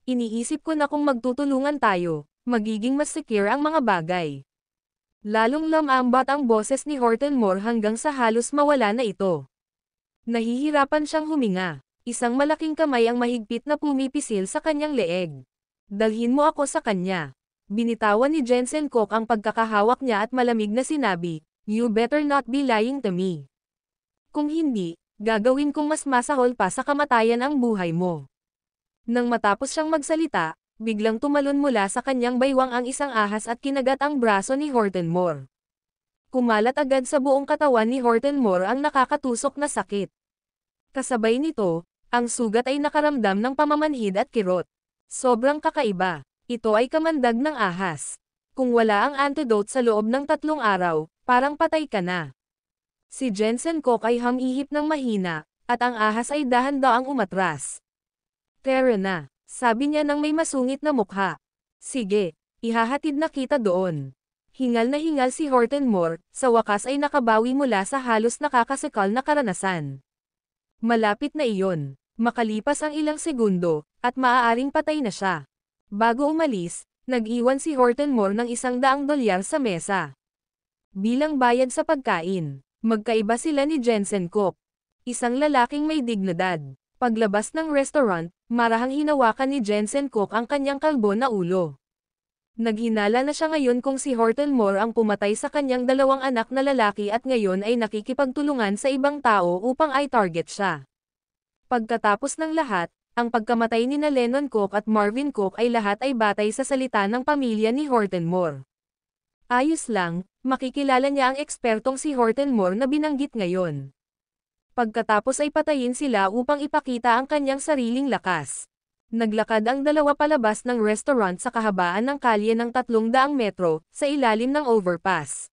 Iniisip ko na kung magtutulungan tayo, magiging mas secure ang mga bagay. Lalong lumambat ang boses ni Hortonmore hanggang sa halos mawala na ito. Nahihirapan siyang huminga. Isang malaking kamay ang mahigpit na pumipisil sa kanyang leeg. Dalhin mo ako sa kanya. Binitawan ni Jensen Kook ang pagkakahawak niya at malamig na sinabi, "You better not be lying to me. Kung hindi, gagawin kong mas masahol pa sa kamatayan ang buhay mo." Nang matapos siyang magsalita, biglang tumalon mula sa kanyang baywang ang isang ahas at kinagat ang braso ni Hortonmore. Kumalat agad sa buong katawan ni Hortonmore ang nakakatusok na sakit. Kasabay nito, ang sugat ay nakaramdam ng pamamanhid at kirot. Sobrang kakaiba. Ito ay kamandag ng ahas. Kung wala ang antidote sa loob ng 3 araw, parang patay ka na. Si Jensen Kook ay humihip ng mahina, at ang ahas ay dahan-daang umatras. "Tara na," sabi niya nang may masungit na mukha. "Sige, ihahatid na kita doon." Hingal na hingal si Hortonmore, sa wakas ay nakabawi mula sa halos nakakasakal na karanasan. Malapit na iyon. Makalipas ang ilang segundo, at maaaring patay na siya. Bago umalis, nag-iwan si Hortonmore ng $100 sa mesa. Bilang bayad sa pagkain, magkaiba sila ni Jensen Kook. Isang lalaking may dignidad. Paglabas ng restaurant, marahang hinawakan ni Jensen Kook ang kanyang kalbo na ulo. Naghinala na siya ngayon kung si Hortonmore ang pumatay sa kanyang 2 anak na lalaki at ngayon ay nakikipagtulungan sa ibang tao upang i-target siya. Pagkatapos ng lahat, ang pagkamatay ni Lennon Kook at Marvin Kook ay lahat ay batay sa salita ng pamilya ni Hortonmore. Ayos lang, makikilala niya ang ekspertong si Hortonmore na binanggit ngayon. Pagkatapos ay patayin sila upang ipakita ang kanyang sariling lakas. Naglakad ang dalawa palabas ng restaurant sa kahabaan ng kalye ng 300 metro, sa ilalim ng overpass.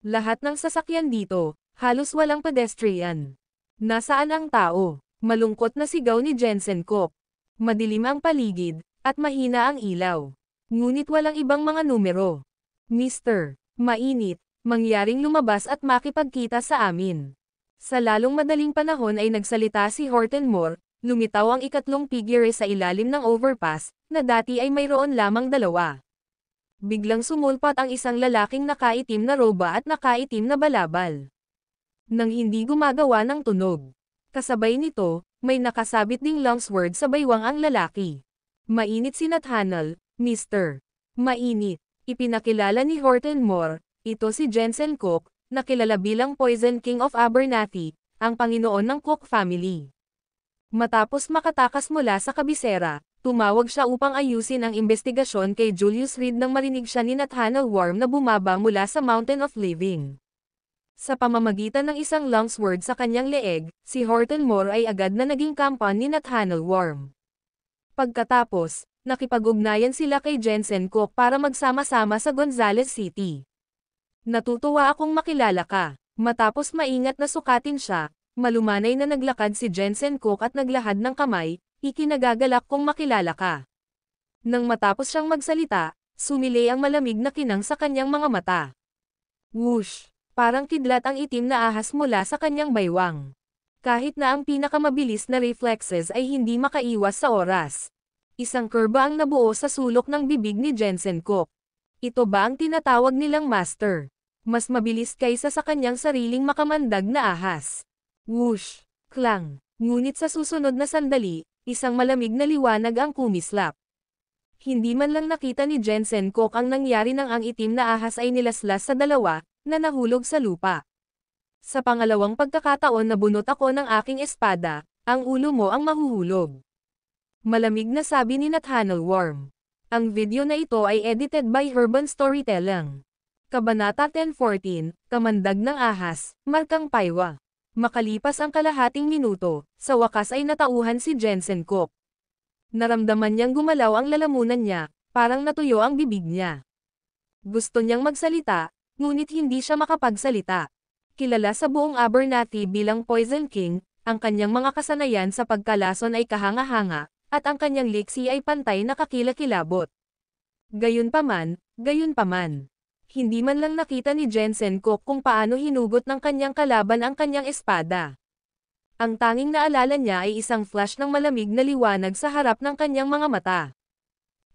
Lahat ng sasakyan dito, halos walang pedestrian. Nasaan ang tao? Malungkot na sigaw ni Jensen Kook. Madilim ang paligid, at mahina ang ilaw. Ngunit walang ibang mga numero. "Mister, mainit, mangyaring lumabas at makipagkita sa amin." Sa lalong madaling panahon ay nagsalita si Hortonmore. Lumitaw ang ikatlong figure sa ilalim ng overpass, na dati ay mayroon lamang 2. Biglang sumulpat ang isang lalaking nakaitim na roba at nakaitim na balabal. Nang hindi gumagawa ng tunog. Kasabay nito, may nakasabit ding longsword sa baywang ang lalaki. "Mainit si Nathaniel, Mr. Mainit." Ipinakilala ni Hortonmore, ito si Jensen Kook, na kilala bilang Poison King of Abernathy, ang Panginoon ng Kook family. Matapos makatakas mula sa kabisera, tumawag siya upang ayusin ang investigasyon kay Julius Reed nang marinig siya ni Nathaniel Worm na bumaba mula sa Mountain of Living. Sa pamamagitan ng isang longsword sa kanyang leeg, si Hortonmore ay agad na naging kampan ni Nathaniel Worm. Pagkatapos, nakipag-ugnayan sila kay Jensen Kook para magsama-sama sa Gonzales City. "Natutuwa akong makilala ka." Matapos maingat na sukatin siya, malumanay na naglakad si Jensen Kook at naglahad ng kamay, "Ikinagagalak kong makilala ka." Nang matapos siyang magsalita, sumilay ang malamig na kinang sa kanyang mga mata. Whoosh! Parang kidlat ang itim na ahas mula sa kanyang baywang. Kahit na ang pinakamabilis na reflexes ay hindi makaiwas sa oras. Isang kurba ang nabuo sa sulok ng bibig ni Jensen Kook. Ito ba ang tinatawag nilang master? Mas mabilis kaysa sa kanyang sariling makamandag na ahas. Whoosh! Klang! Ngunit sa susunod na sandali, isang malamig na liwanag ang kumislap. Hindi man lang nakita ni Jensen Kook ang nangyari nang ang itim na ahas ay nilaslas sa dalawa, na nahulog sa lupa. "Sa pangalawang pagkakataon na bunot ako ng aking espada, ang ulo mo ang mahuhulog." Malamig na sabi ni Nathaniel Worm. Ang video na ito ay edited by Urban Storytelling. Kabanata 10:14, Kamandag ng Ahas, Markang Paywa. Makalipas ang kalahating minuto, sa wakas ay natauhan si Jensen Kook. Naramdaman niyang gumalaw ang lalamunan niya, parang natuyo ang bibig niya. Gusto niyang magsalita, ngunit hindi siya makapagsalita. Kilala sa buong Abernathy bilang Poison King, ang kanyang mga kasanayan sa pagkalason ay kahanga-hanga, at ang kanyang liksi ay pantay na kakilakilabot. Gayunpaman, hindi man lang nakita ni Jensen Kook kung paano hinugot ng kanyang kalaban ang kanyang espada. Ang tanging naalala niya ay isang flash ng malamig na liwanag sa harap ng kanyang mga mata.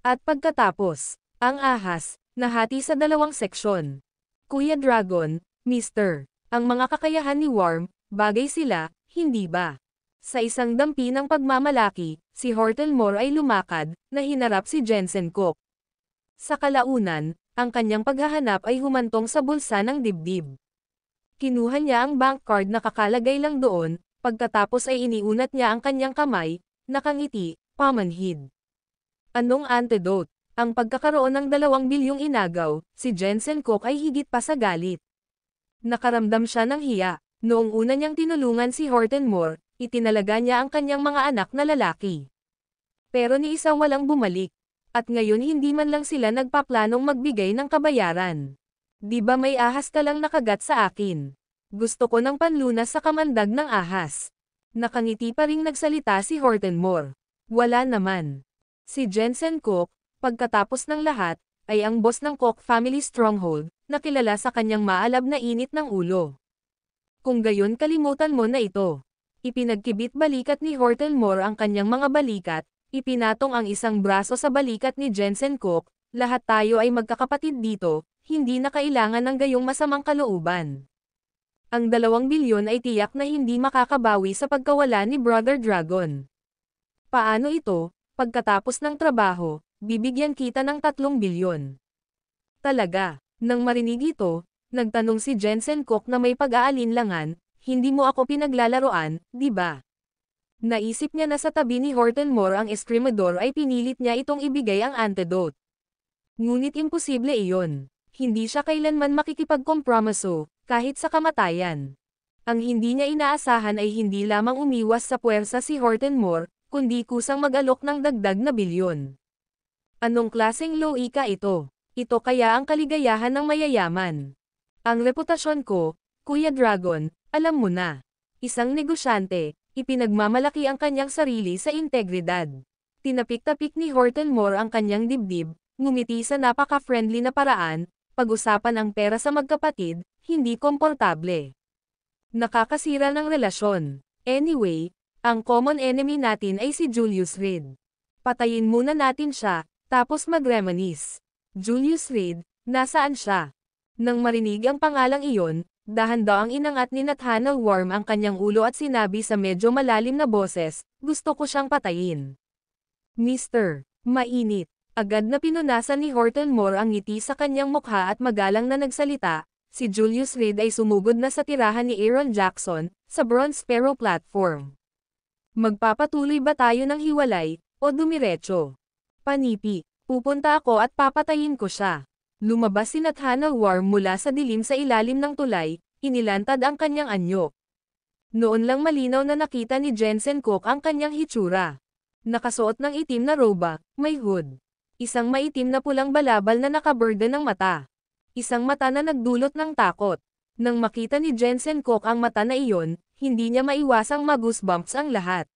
At pagkatapos, ang ahas, nahati sa dalawang seksyon. Kuya Dragon, Mr. Ang mga kakayahan ni Worm, bagay sila, hindi ba? Sa isang dampi ng pagmamalaki, si Hortonmore ay lumakad, na hinarap si Jensen Cook. Sa kalaunan, ang kanyang paghahanap ay humantong sa bulsa ng dibdib. Kinuha niya ang bank card na kakalagay lang doon, pagkatapos ay iniunat niya ang kanyang kamay, nakangiti, pamanhid. Anong antidote? Ang pagkakaroon ng 2 bilyong inagaw, si Jensen Cook ay higit pa sa galit. Nakaramdam siya ng hiya. Noong una niyang tinulungan si Hortonmore, itinalaga niya ang kanyang mga anak na lalaki. Pero ni isang walang bumalik. At ngayon hindi man lang sila nagpaplanong magbigay ng kabayaran. Di ba may ahas ka lang nakagat sa akin? Gusto ko ng panlunas sa kamandag ng ahas. Nakangiti pa ring nagsalita si Hortonmore. Wala naman. Si Jensen Cook, pagkatapos ng lahat, ay ang boss ng Cook Family Stronghold, na kilala sa kanyang maalab na init ng ulo. Kung gayon kalimutan mo na ito. Ipinagkibit balikat ni Hortonmore ang kanyang mga balikat, ipinatong ang isang braso sa balikat ni Jensen Cook, lahat tayo ay magkakapatid dito, hindi na kailangan ng gayong masamang kalooban. Ang 2 bilyon ay tiyak na hindi makakabawi sa pagkawala ni Brother Dragon. Paano ito? Pagkatapos ng trabaho, bibigyan kita ng 3 bilyon. Talaga, nang marinig ito, nagtanong si Jensen Cook na may pag-aalinlangan, hindi mo ako pinaglalaroan, di ba? Naisip niya na sa tabi ni Hortonmore ang eskrimador ay pinilit niya itong ibigay ang antidote. Ngunit imposible iyon. Hindi siya kailanman makikipagkompromiso, kahit sa kamatayan. Ang hindi niya inaasahan ay hindi lamang umiwas sa puwersa si Hortonmore, kundi kusang mag-alok ng dagdag na bilyon. Anong klaseng loika ito? Ito kaya ang kaligayahan ng mayayaman. Ang reputasyon ko, Kuya Dragon, alam mo na. Isang negosyante, ipinagmamalaki ang kanyang sarili sa integridad. Tinapik-tapik ni Hortonmore ang kanyang dibdib, ngumiti sa napaka-friendly na paraan, pag-usapan ang pera sa magkapatid, hindi komportable. Nakakasira ng relasyon. Anyway, ang common enemy natin ay si Julius Reed. Patayin muna natin siya, tapos mag-reminisce. Julius Reed, nasaan siya? Nang marinig ang pangalang iyon, dahan-daang inangat ni Nathaniel Worm ang kanyang ulo at sinabi sa medyo malalim na boses, gusto ko siyang patayin. Mr. Mainit. Agad na pinunasan ni Hortonmore ang ngiti sa kanyang mukha at magalang na nagsalita, si Julius Reed ay sumugod na sa tirahan ni Aaron Jackson, sa Bronze Sparrow platform. Magpapatuloy ba tayo ng hiwalay, o dumiretso? Panipi, pupunta ako at papatayin ko siya. Lumabas si Nathaniel Worm mula sa dilim sa ilalim ng tulay, inilantad ang kanyang anyo. Noon lang malinaw na nakita ni Jensen Cook ang kanyang hitsura. Nakasuot ng itim na roba, may hood. Isang maitim na pulang balabal na nakaburden ng mata. Isang mata na nagdulot ng takot. Nang makita ni Jensen Cook ang mata na iyon, hindi niya maiwasang mag-goosebumps ang lahat.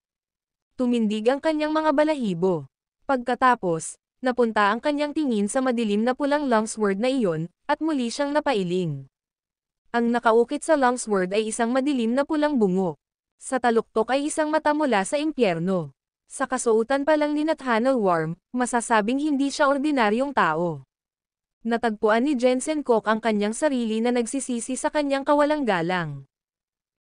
Tumindig ang kanyang mga balahibo. Pagkatapos, napunta ang kanyang tingin sa madilim na pulang longsword na iyon, at muli siyang napailing. Ang nakaukit sa longsword ay isang madilim na pulang bungo. Sa taluktok ay isang mata mula sa impyerno. Sa kasuotan pa lang ni Nathaniel Worm, masasabing hindi siya ordinaryong tao. Natagpuan ni Jensen Cook ang kanyang sarili na nagsisisi sa kanyang kawalang galang.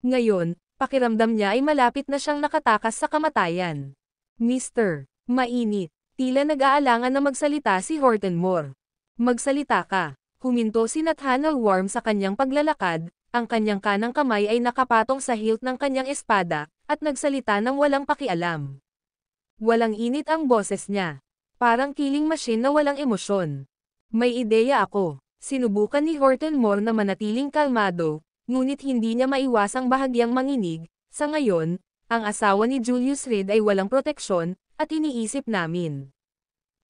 Ngayon, pakiramdam niya ay malapit na siyang nakatakas sa kamatayan. Mr. Mainit. Tila nag-aalangan na magsalita si Hortonmore. Magsalita ka. Huminto si Nathaniel Worm sa kanyang paglalakad, ang kanyang kanang kamay ay nakapatong sa hilt ng kanyang espada, at nagsalita ng walang pakialam. Walang init ang boses niya. Parang killing machine na walang emosyon. May ideya ako. Sinubukan ni Hortonmore na manatiling kalmado, ngunit hindi niya maiwasang bahagyang manginig. Sa ngayon, ang asawa ni Julius Reed ay walang proteksyon, at iniisip namin.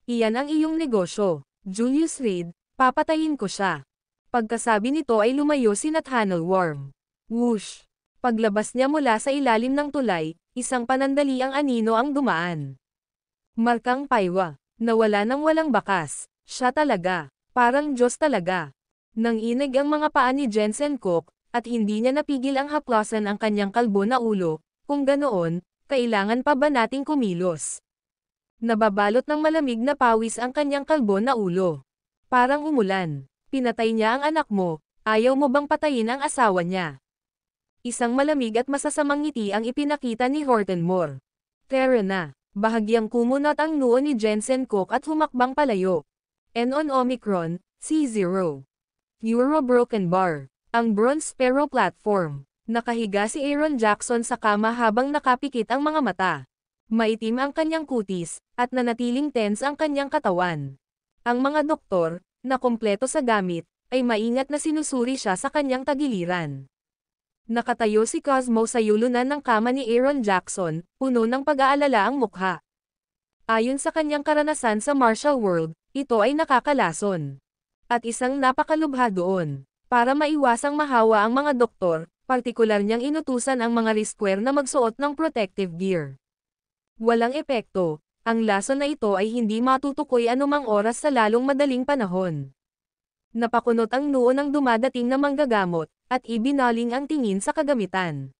Iyan ang iyong negosyo, Julius Reed, papatayin ko siya. Pagkasabi nito ay lumayo si Nathaniel Worm. Whoosh! Paglabas niya mula sa ilalim ng tulay, isang panandaliang anino ang dumaan. Markang paywa, nawala nang walang bakas. Siya talaga, parang Diyos talaga. Nang inig ang mga paa ni Jensen Cook, at hindi niya napigil ang haplasan ang kanyang kalbo na ulo, kung ganoon, kailangan pa ba nating kumilos? Nababalot ng malamig na pawis ang kanyang kalbo na ulo. Parang umulan. Pinatay niya ang anak mo, Ayaw mo bang patayin ang asawa niya? Isang malamig at masasamang ngiti ang ipinakita ni Horton Moore. Tara na. Bahagyang kumunot ang noo ni Jensen Cook at humakbang palayo. And on Omicron, C0. Euro Broken Bar. Ang Bronze Sparrow platform. Nakahiga si Aaron Jackson sa kama habang nakapikit ang mga mata. Maitim ang kanyang kutis, at nanatiling tense ang kanyang katawan. Ang mga doktor, na kompleto sa gamit, ay maingat na sinusuri siya sa kanyang tagiliran. Nakatayo si Cosmo sa yulunan ng kama ni Aaron Jackson, puno ng pag-aalala ang mukha. Ayon sa kanyang karanasan sa martial world, ito ay nakakalason. At isang napakalubha doon. Para maiwasang mahawa ang mga doktor, partikular niyang inutusan ang mga rescuer na magsuot ng protective gear. Walang epekto, ang lason na ito ay hindi matutukoy anumang oras sa lalong madaling panahon. Napakunot ang noo ng dumadating na manggagamot, at ibinaling ang tingin sa kagamitan.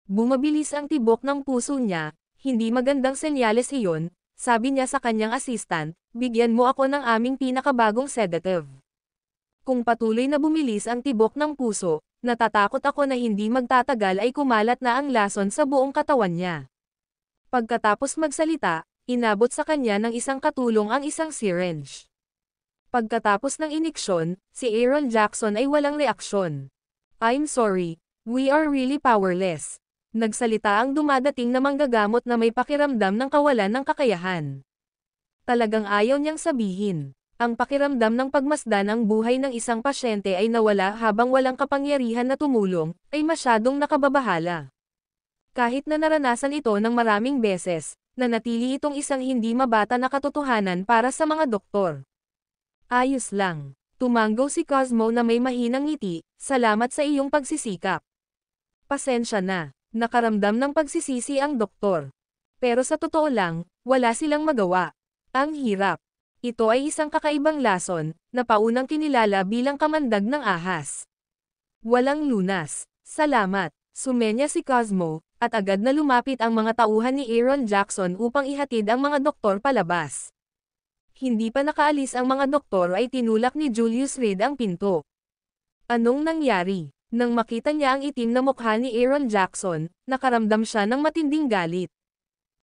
Bumabilis ang tibok ng puso niya, hindi magandang senyales iyon, sabi niya sa kanyang assistant, bigyan mo ako ng aming pinakabagong sedative. Kung patuloy na bumilis ang tibok ng puso, natatakot ako na hindi magtatagal ay kumalat na ang lason sa buong katawan niya. Pagkatapos magsalita, inabot sa kanya ng isang katulong ang isang syringe. Pagkatapos ng iniksyon, si Aaron Jackson ay walang reaksyon. I'm sorry, we are really powerless. Nagsalita ang dumadating na manggagamot na may pakiramdam ng kawalan ng kakayahan. Talagang ayaw niyang sabihin. Ang pakiramdam ng pagmasdan ang buhay ng isang pasyente ay nawala habang walang kapangyarihan na tumulong, ay masyadong nakababahala. Kahit na naranasan ito ng maraming beses, nanatili itong isang hindi mabata na katotohanan para sa mga doktor. Ayos lang. Tumanggaw si Cosmo na may mahinang ngiti, salamat sa iyong pagsisikap. Pasensya na, nakaramdam ng pagsisisi ang doktor. Pero sa totoo lang, wala silang magawa. Ang hirap. Ito ay isang kakaibang lason, na paunang kinilala bilang kamandag ng ahas. Walang lunas. Salamat. Sumenya si Cosmo, at agad na lumapit ang mga tauhan ni Aaron Jackson upang ihatid ang mga doktor palabas. Hindi pa nakaalis ang mga doktor ay tinulak ni Julius Reed ang pinto. Anong nangyari? Nang makita niya ang itim na mukha ni Aaron Jackson, nakaramdam siya ng matinding galit.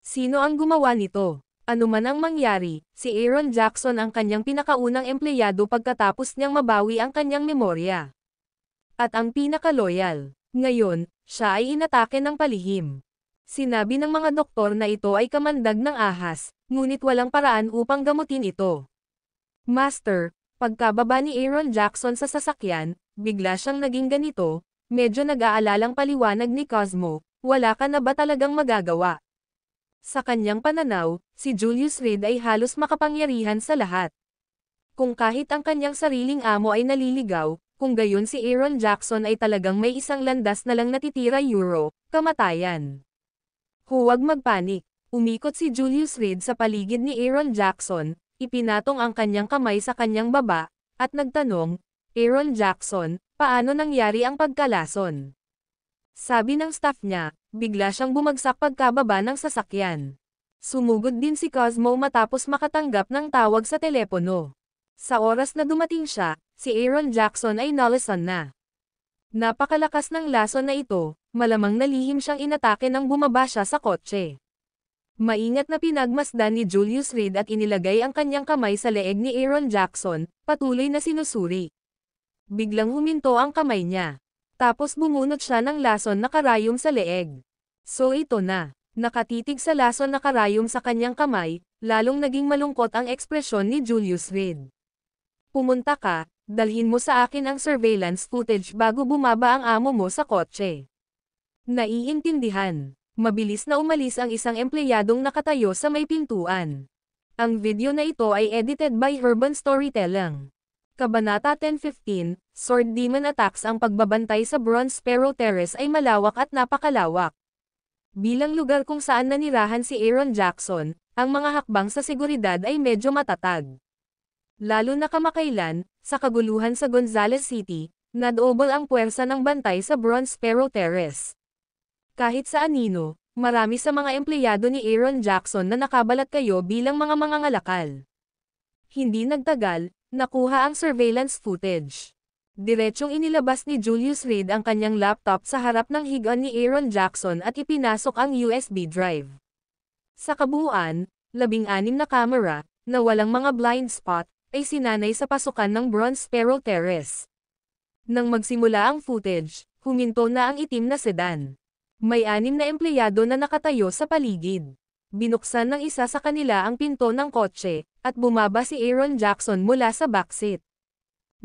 Sino ang gumawa nito? Ano man ang mangyari, si Aaron Jackson ang kanyang pinakaunang empleyado pagkatapos niyang mabawi ang kanyang memorya. At ang pinaka-loyal. Ngayon, siya ay inatake ng palihim. Sinabi ng mga doktor na ito ay kamandag ng ahas, ngunit walang paraan upang gamutin ito. Master, pagkababa ni Aaron Jackson sa sasakyan, bigla siyang naging ganito, medyo nag-aalalang paliwanag ni Cosmo, wala ka na ba talagang magagawa? Sa kanyang pananaw, si Julius Reed ay halos makapangyarihan sa lahat. Kung kahit ang kanyang sariling amo ay naliligaw, kung gayon si Aaron Jackson ay talagang may isang landas na lang natitira euro, kamatayan. Huwag magpanik. Umikot si Julius Reed sa paligid ni Aaron Jackson, ipinatong ang kanyang kamay sa kanyang baba, at nagtanong, Aaron Jackson, paano nangyari ang pagkalason? Sabi ng staff niya, bigla siyang bumagsak pagkababa ng sasakyan. Sumugod din si Cosmo matapos makatanggap ng tawag sa telepono. Sa oras na dumating siya, si Aaron Jackson ay nalason na. Napakalakas ng lason na ito, malamang nalihim siyang inatake nang bumaba siya sa kotse. Maingat na pinagmasdan ni Julius Reed at inilagay ang kanyang kamay sa leeg ni Aaron Jackson, patuloy na sinusuri. Biglang huminto ang kamay niya. Tapos bumunot siya ng lason na karayom sa leeg. So ito na, nakatitig sa lason na karayom sa kanyang kamay, lalong naging malungkot ang ekspresyon ni Julius Reed. Pumunta ka, dalhin mo sa akin ang surveillance footage bago bumaba ang amo mo sa kotse. Naiintindihan. Mabilis na umalis ang isang empleyadong nakatayo sa may pintuan. Ang video na ito ay edited by Urban Storytelling. Kabanata 10:15, Sword Demon Attacks. Ang pagbabantay sa Bronze Sparrow Terrace ay malawak at napakalawak. Bilang lugar kung saan nanirahan si Aaron Jackson, ang mga hakbang sa seguridad ay medyo matatag. Lalo na kamakailan, sa kaguluhan sa Gonzales City, nadobol ang puwersa ng bantay sa Bronze Sparrow Terrace. Kahit sa anino, marami sa mga empleyado ni Aaron Jackson na nakabalat kayo bilang mga mangangalakal. Hindi nagtagal, nakuha ang surveillance footage. Diretsong inilabas ni Julius Reed ang kanyang laptop sa harap ng higaan ni Aaron Jackson at ipinasok ang USB drive. Sa kabuuan, 16 na kamera, na walang mga blind spot, ay sinanay sa pasukan ng Bronze Sparrow Terrace. Nang magsimula ang footage, huminto na ang itim na sedan. May 6 na empleyado na nakatayo sa paligid. Binuksan ng isa sa kanila ang pinto ng kotse, at bumaba si Aaron Jackson mula sa backseat.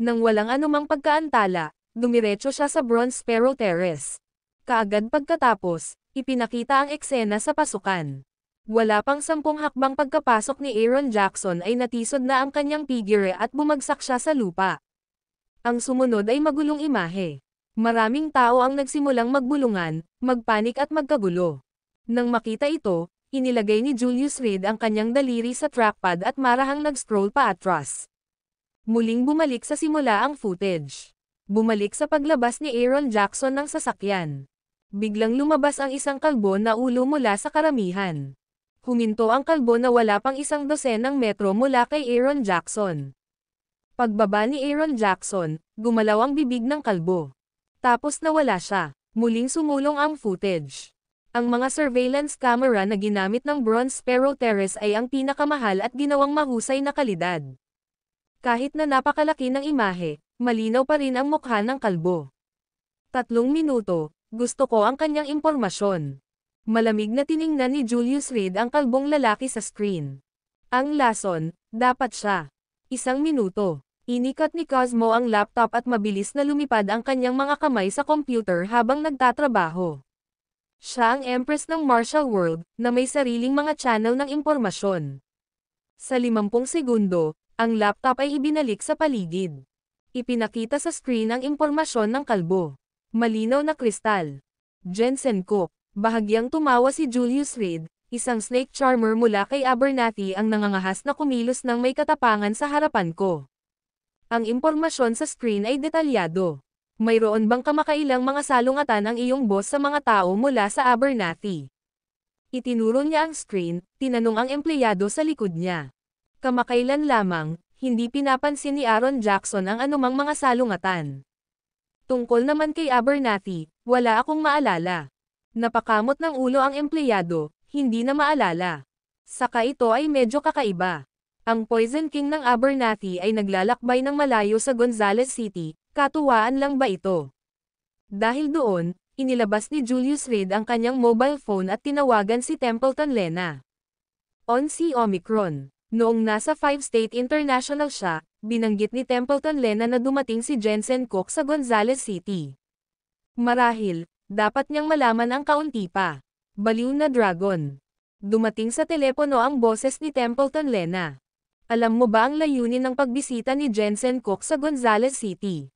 Nang walang anumang pagkaantala, dumiretso siya sa Bronze Sparrow Terrace. Kaagad pagkatapos, ipinakita ang eksena sa pasukan. Wala pang 10 hakbang pagkapasok ni Aaron Jackson ay natisod na ang kanyang figure at bumagsak siya sa lupa. Ang sumunod ay magulong imahe. Maraming tao ang nagsimulang magbulungan, magpanik at magkagulo. Nang makita ito, inilagay ni Julius Reed ang kanyang daliri sa trackpad at marahang nag-scroll paatras. Muling bumalik sa simula ang footage. Bumalik sa paglabas ni Aaron Jackson ng sasakyan. Biglang lumabas ang isang kalbo na ulo mula sa karamihan. Huminto ang kalbo na wala pang 12 metro mula kay Aaron Jackson. Pagbaba ni Aaron Jackson, gumalaw ang bibig ng kalbo. Tapos nawala siya. Muling sumulong ang footage. Ang mga surveillance camera na ginamit ng Bronze Sparrow Terrace ay ang pinakamahal at ginawang mahusay na kalidad. Kahit na napakalaki ng imahe, malinaw pa rin ang mukha ng kalbo. 3 minuto, gusto ko ang kanyang impormasyon. Malamig na tiningnan ni Julius Reed ang kalbong lalaki sa screen. Ang lason, dapat siya. 1 minuto. Inikat ni Cosmo ang laptop at mabilis na lumipad ang kanyang mga kamay sa computer habang nagtatrabaho. Siya ang Empress ng Martial World, na may sariling mga channel ng impormasyon. Sa 50 segundo, ang laptop ay ibinalik sa paligid. Ipinakita sa screen ang impormasyon ng kalbo. Malinaw na kristal. Jensen Cook. Bahagyang tumawa si Julius Reed, isang snake charmer mula kay Abernathy ang nangangahas na kumilos ng may katapangan sa harapan ko. Ang impormasyon sa screen ay detalyado. Mayroon bang kamakailang mga salungatan ang iyong boss sa mga tao mula sa Abernathy? Itinuro niya ang screen, tinanong ang empleyado sa likod niya. Kamakailan lamang, hindi pinapansin ni Aaron Jackson ang anumang mga salungatan. Tungkol naman kay Abernathy, wala akong maalala. Napakamot ng ulo ang empleyado, hindi na maalala. Saka ito ay medyo kakaiba. Ang Poison King ng Abernathy ay naglalakbay ng malayo sa Gonzales City, katuwaan lang ba ito? Dahil doon, inilabas ni Julius Reed ang kanyang mobile phone at tinawagan si Templeton Lena. On si Omicron. Noong nasa 5-state international siya, binanggit ni Templeton Lena na dumating si Jensen Cook sa Gonzales City. Marahil, dapat niyang malaman ang kaunti pa. Baliw na dragon. Dumating sa telepono ang boses ni Templeton Lena. Alam mo ba ang layunin ng pagbisita ni Jensen Cook sa Gonzales City?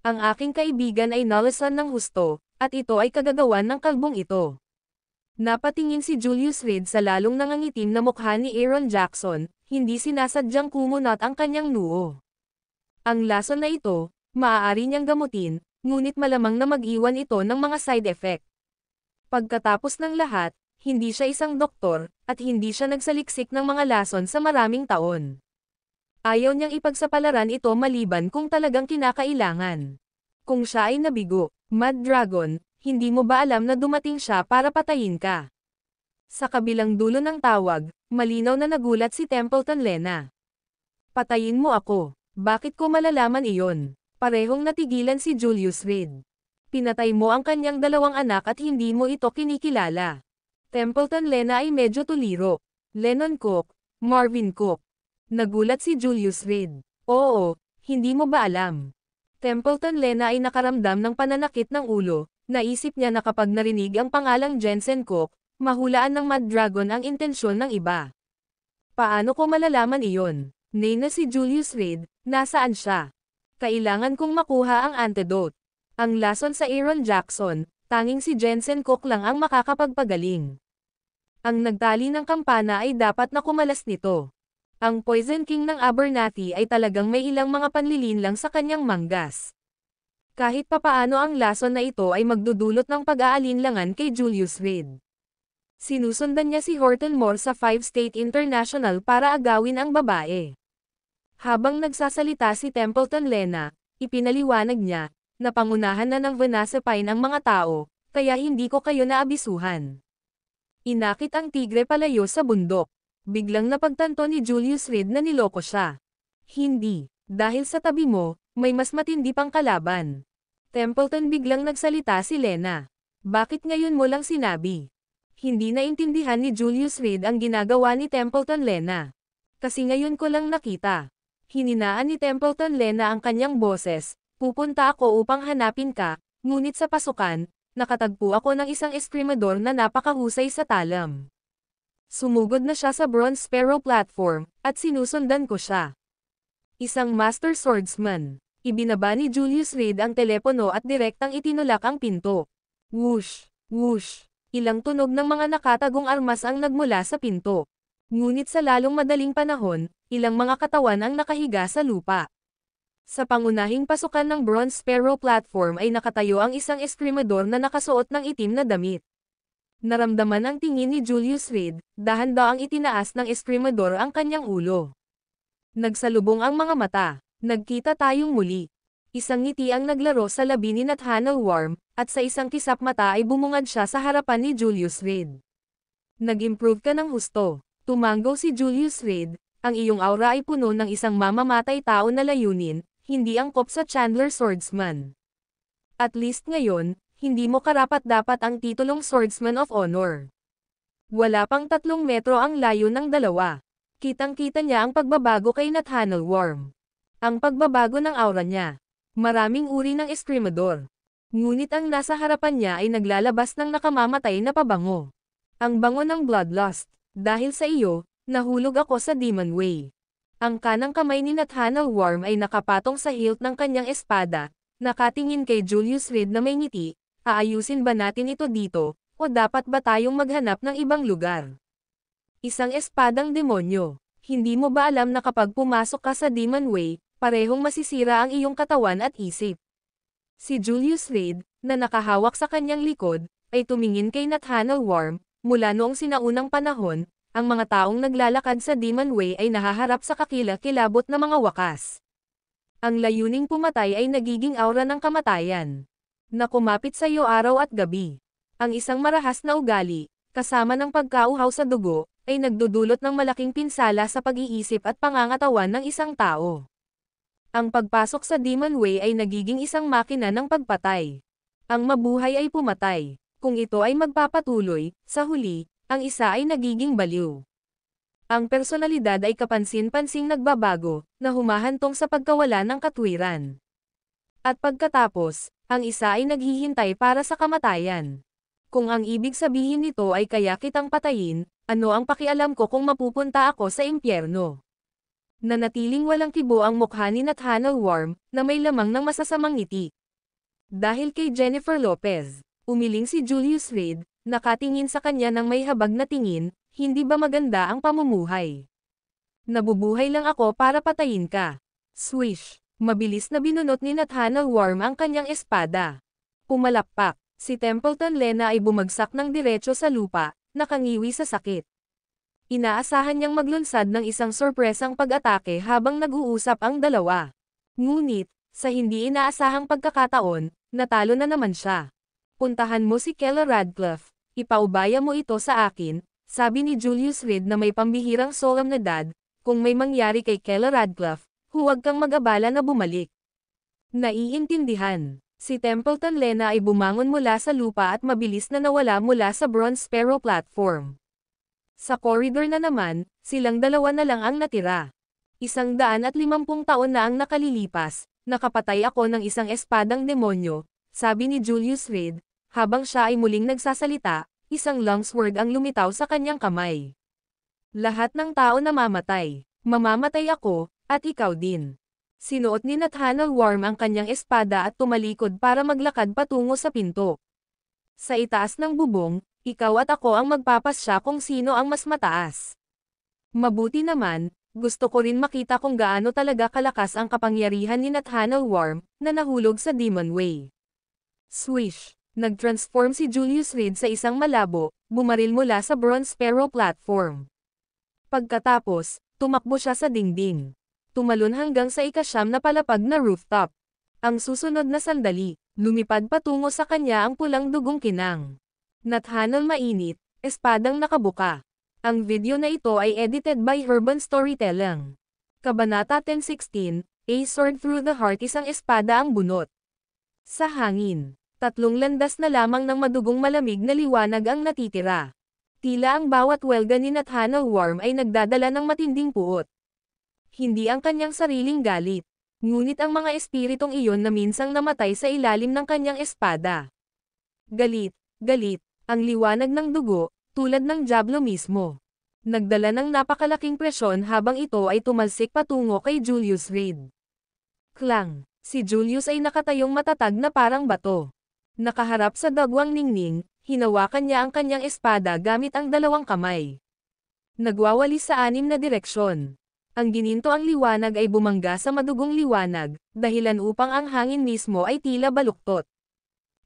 Ang aking kaibigan ay nalasan ng husto, at ito ay kagagawan ng kalbong ito. Napatingin si Julius Reed sa lalong nangangitim na mukha ni Aaron Jackson, hindi sinasadyang kumunat ang kanyang noo. Ang lason na ito, maaari niyang gamutin, ngunit malamang na mag-iwan ito ng mga side effect. Pagkatapos ng lahat, hindi siya isang doktor, at hindi siya nagsaliksik ng mga lason sa maraming taon. Ayaw niyang ipagsapalaran ito maliban kung talagang kinakailangan. Kung siya ay nabigo, Mad Dragon, hindi mo ba alam na dumating siya para patayin ka? Sa kabilang dulo ng tawag, malinaw na nagulat si Templeton Lena. Patayin mo ako. Bakit ko malalaman iyon? Parehong natigilan si Julius Reed. Pinatay mo ang kanyang 2 anak at hindi mo ito kinikilala. Templeton Lena ay medyo tuliro. Lennon Cook, Marvin Cook. Nagulat si Julius Reed. Oo, hindi mo ba alam? Templeton Lena ay nakaramdam ng pananakit ng ulo. Naisip niya na kapag narinig ang pangalang Jensen Cook, mahulaan ng Mad Dragon ang intensyon ng iba. Paano ko malalaman iyon? Nena si Julius Reed, nasaan siya? Kailangan kong makuha ang antidote. Ang lason sa Aaron Jackson, tanging si Jensen Cook lang ang makakapagpagaling. Ang nagtali ng kampana ay dapat na kumalas nito. Ang Poison King ng Abernathy ay talagang may ilang mga panlilinlang sa kanyang manggas. Kahit papaano ang lason na ito ay magdudulot ng pag-aalinlangan kay Julius Reed. Sinusundan niya si Horton Moore sa 5-state international para agawin ang babae. Habang nagsasalita si Templeton Lena, Ipinaliwanag niya, na pangunahan na ng Venasipine ang mga tao, kaya hindi ko kayo naabisuhan. Inakit ang tigre palayo sa bundok. Biglang napagtanto ni Julius Reed na niloko siya. Hindi, dahil sa tabi mo, may mas matindi pang kalaban. Templeton, biglang nagsalita si Lena. Bakit ngayon mo lang sinabi? Hindi naintindihan ni Julius Reed ang ginagawa ni Templeton. Lena. Kasi ngayon ko lang nakita. Hininaan ni Templeton. Lena ang kanyang boses, pupunta ako upang hanapin ka, ngunit sa pasukan, nakatagpo ako ng isang eskrimador na napakahusay sa talam. Sumugod na siya sa Bronze Sparrow platform, at sinusundan ko siya. Isang master swordsman. Ibinaba ni Julius Reed ang telepono at direktang itinulak ang pinto. Whoosh! Whoosh! Ilang tunog ng mga nakatagong armas ang nagmula sa pinto. Ngunit sa lalong madaling panahon, ilang mga katawan ang nakahiga sa lupa. Sa pangunahing pasukan ng Bronze Sparrow platform ay nakatayo ang isang eskrimador na nakasuot ng itim na damit. Naramdaman ang tingin ni Julius Reed, dahan-dahang itinaas ng eskrimador ang kanyang ulo. Nagsalubong ang mga mata. Nagkita tayong muli. Isang ngiti ang naglaro sa labi ni Nathaniel Worm, at sa isang kisap mata ay bumungad siya sa harapan ni Julius Reed. Nag-improve ka ng husto. Tumango si Julius Reed, ang iyong aura ay puno ng isang mamamatay tao na layunin, hindi angkop sa Chandler Swordsman. At least ngayon, hindi mo karapat-dapat ang titulong Swordsman of Honor. Wala pang 3 metro ang layo ng dalawa. Kitang-kita niya ang pagbabago kay Nathaniel Worm. Ang pagbabago ng aura niya. Maraming uri ng eskrimador. Ngunit ang nasa harapan niya ay naglalabas ng nakamamatay na pabango. Ang bango ng bloodlust. Dahil sa iyo, nahulog ako sa Demon Way. Ang kanang kamay ni Nathaniel Worm ay nakapatong sa hilt ng kanyang espada, nakatingin kay Julius Reed na may ngiti. Aayusin ba natin ito dito, o dapat ba tayong maghanap ng ibang lugar? Isang espadang demonyo. Hindi mo ba alam na kapag pumasok ka sa Demon Way, parehong masisira ang iyong katawan at isip? Si Julius Reed, na nakahawak sa kanyang likod, ay tumingin kay Nathaniel Worm. Mula noong sinaunang panahon, ang mga taong naglalakad sa Demon Way ay nahaharap sa kakilakilabot na mga wakas. Ang layuning pumatay ay nagiging aura ng kamatayan. Na kumapit sa iyo araw at gabi. Ang isang marahas na ugali, kasama ng pagkauhaw sa dugo, ay nagdudulot ng malaking pinsala sa pag-iisip at pangangatawan ng isang tao. Ang pagpasok sa Demon Way ay nagiging isang makina ng pagpatay. Ang mabuhay ay pumatay. Kung ito ay magpapatuloy, sa huli, ang isa ay nagiging baliw. Ang personalidad ay kapansin-pansing nagbabago, na humahantong sa pagkawala ng katwiran. At pagkatapos, ang isa ay naghihintay para sa kamatayan. Kung ang ibig sabihin nito ay kaya kitang patayin, ano ang pakialam ko kung mapupunta ako sa impyerno? Nanatiling walang kibo ang mukha ni Nathaniel Worm, na may lamang ng masasamang ngiti. Dahil kay Jennifer Lopez. Umiling si Julius Reed, nakatingin sa kanya ng may habag na tingin, hindi ba maganda ang pamumuhay? Nabubuhay lang ako para patayin ka. Swish! Mabilis na binunot ni Nathaniel Worm ang kanyang espada. Pumalakpak, si Templeton. Lena ay bumagsak ng diretso sa lupa, nakangiwi sa sakit. Inaasahan niyang maglunsad ng isang sorpresang pag-atake habang nag-uusap ang dalawa. Ngunit, sa hindi inaasahang pagkakataon, natalo na naman siya. Puntahan mo si Keller Radcliffe, ipaubaya mo ito sa akin, sabi ni Julius Reed na may pambihirang solemnidad. Kung may mangyari kay Keller Radcliffe, huwag kang mag-abala na bumalik. Naiintindihan. Si Templeton. Lena ay bumangon mula sa lupa at mabilis na nawala mula sa Bronze Sparrow platform. Sa corridor na naman, silang dalawa na lang ang natira. 150 taon na ang nakalilipas, nakapatay ako ng isang espadang demonyo, sabi ni Julius Reed. Habang siya ay muling nagsasalita, isang longsword ang lumitaw sa kanyang kamay. Lahat ng tao namamatay. Mamamatay ako, at ikaw din. Sinuot ni Nathaniel Worm ang kanyang espada at tumalikod para maglakad patungo sa pinto. Sa itaas ng bubong, ikaw at ako ang magpapasya kung sino ang mas mataas. Mabuti naman, gusto ko rin makita kung gaano talaga kalakas ang kapangyarihan ni Nathaniel Worm, na nahulog sa Demon Way. Swish! Nag-transform si Julius Reed sa isang malabo, bumaril mula sa Bronze Sparrow platform. Pagkatapos, tumakbo siya sa dingding. Tumalon hanggang sa ika-9 na palapag na rooftop. Ang susunod na sandali, lumipad patungo sa kanya ang pulang dugong kinang. Nathanol mainit, espadang nakabuka. Ang video na ito ay edited by Urban Storytelling. Kabanata 10:16, A sword through the heart, isang espada ang bunot. Sa hangin, 3 landas na lamang ng madugong malamig na liwanag ang natitira. Tila ang bawat welga ni Nathaniel Worm ay nagdadala ng matinding puot. Hindi ang kanyang sariling galit, ngunit ang mga espiritong iyon na minsang namatay sa ilalim ng kanyang espada. Galit, galit, ang liwanag ng dugo, tulad ng Diablo mismo. Nagdala ng napakalaking presyon habang ito ay tumalsik patungo kay Julius Reed. Klang! Si Julius ay nakatayong matatag na parang bato. Nakaharap sa dagwang ningning, hinawakan niya ang kanyang espada gamit ang 2 kamay. Nagwawalis sa 6 na direksyon. Ang gininto ang liwanag ay bumangga sa madugong liwanag, dahilan upang ang hangin mismo ay tila baluktot.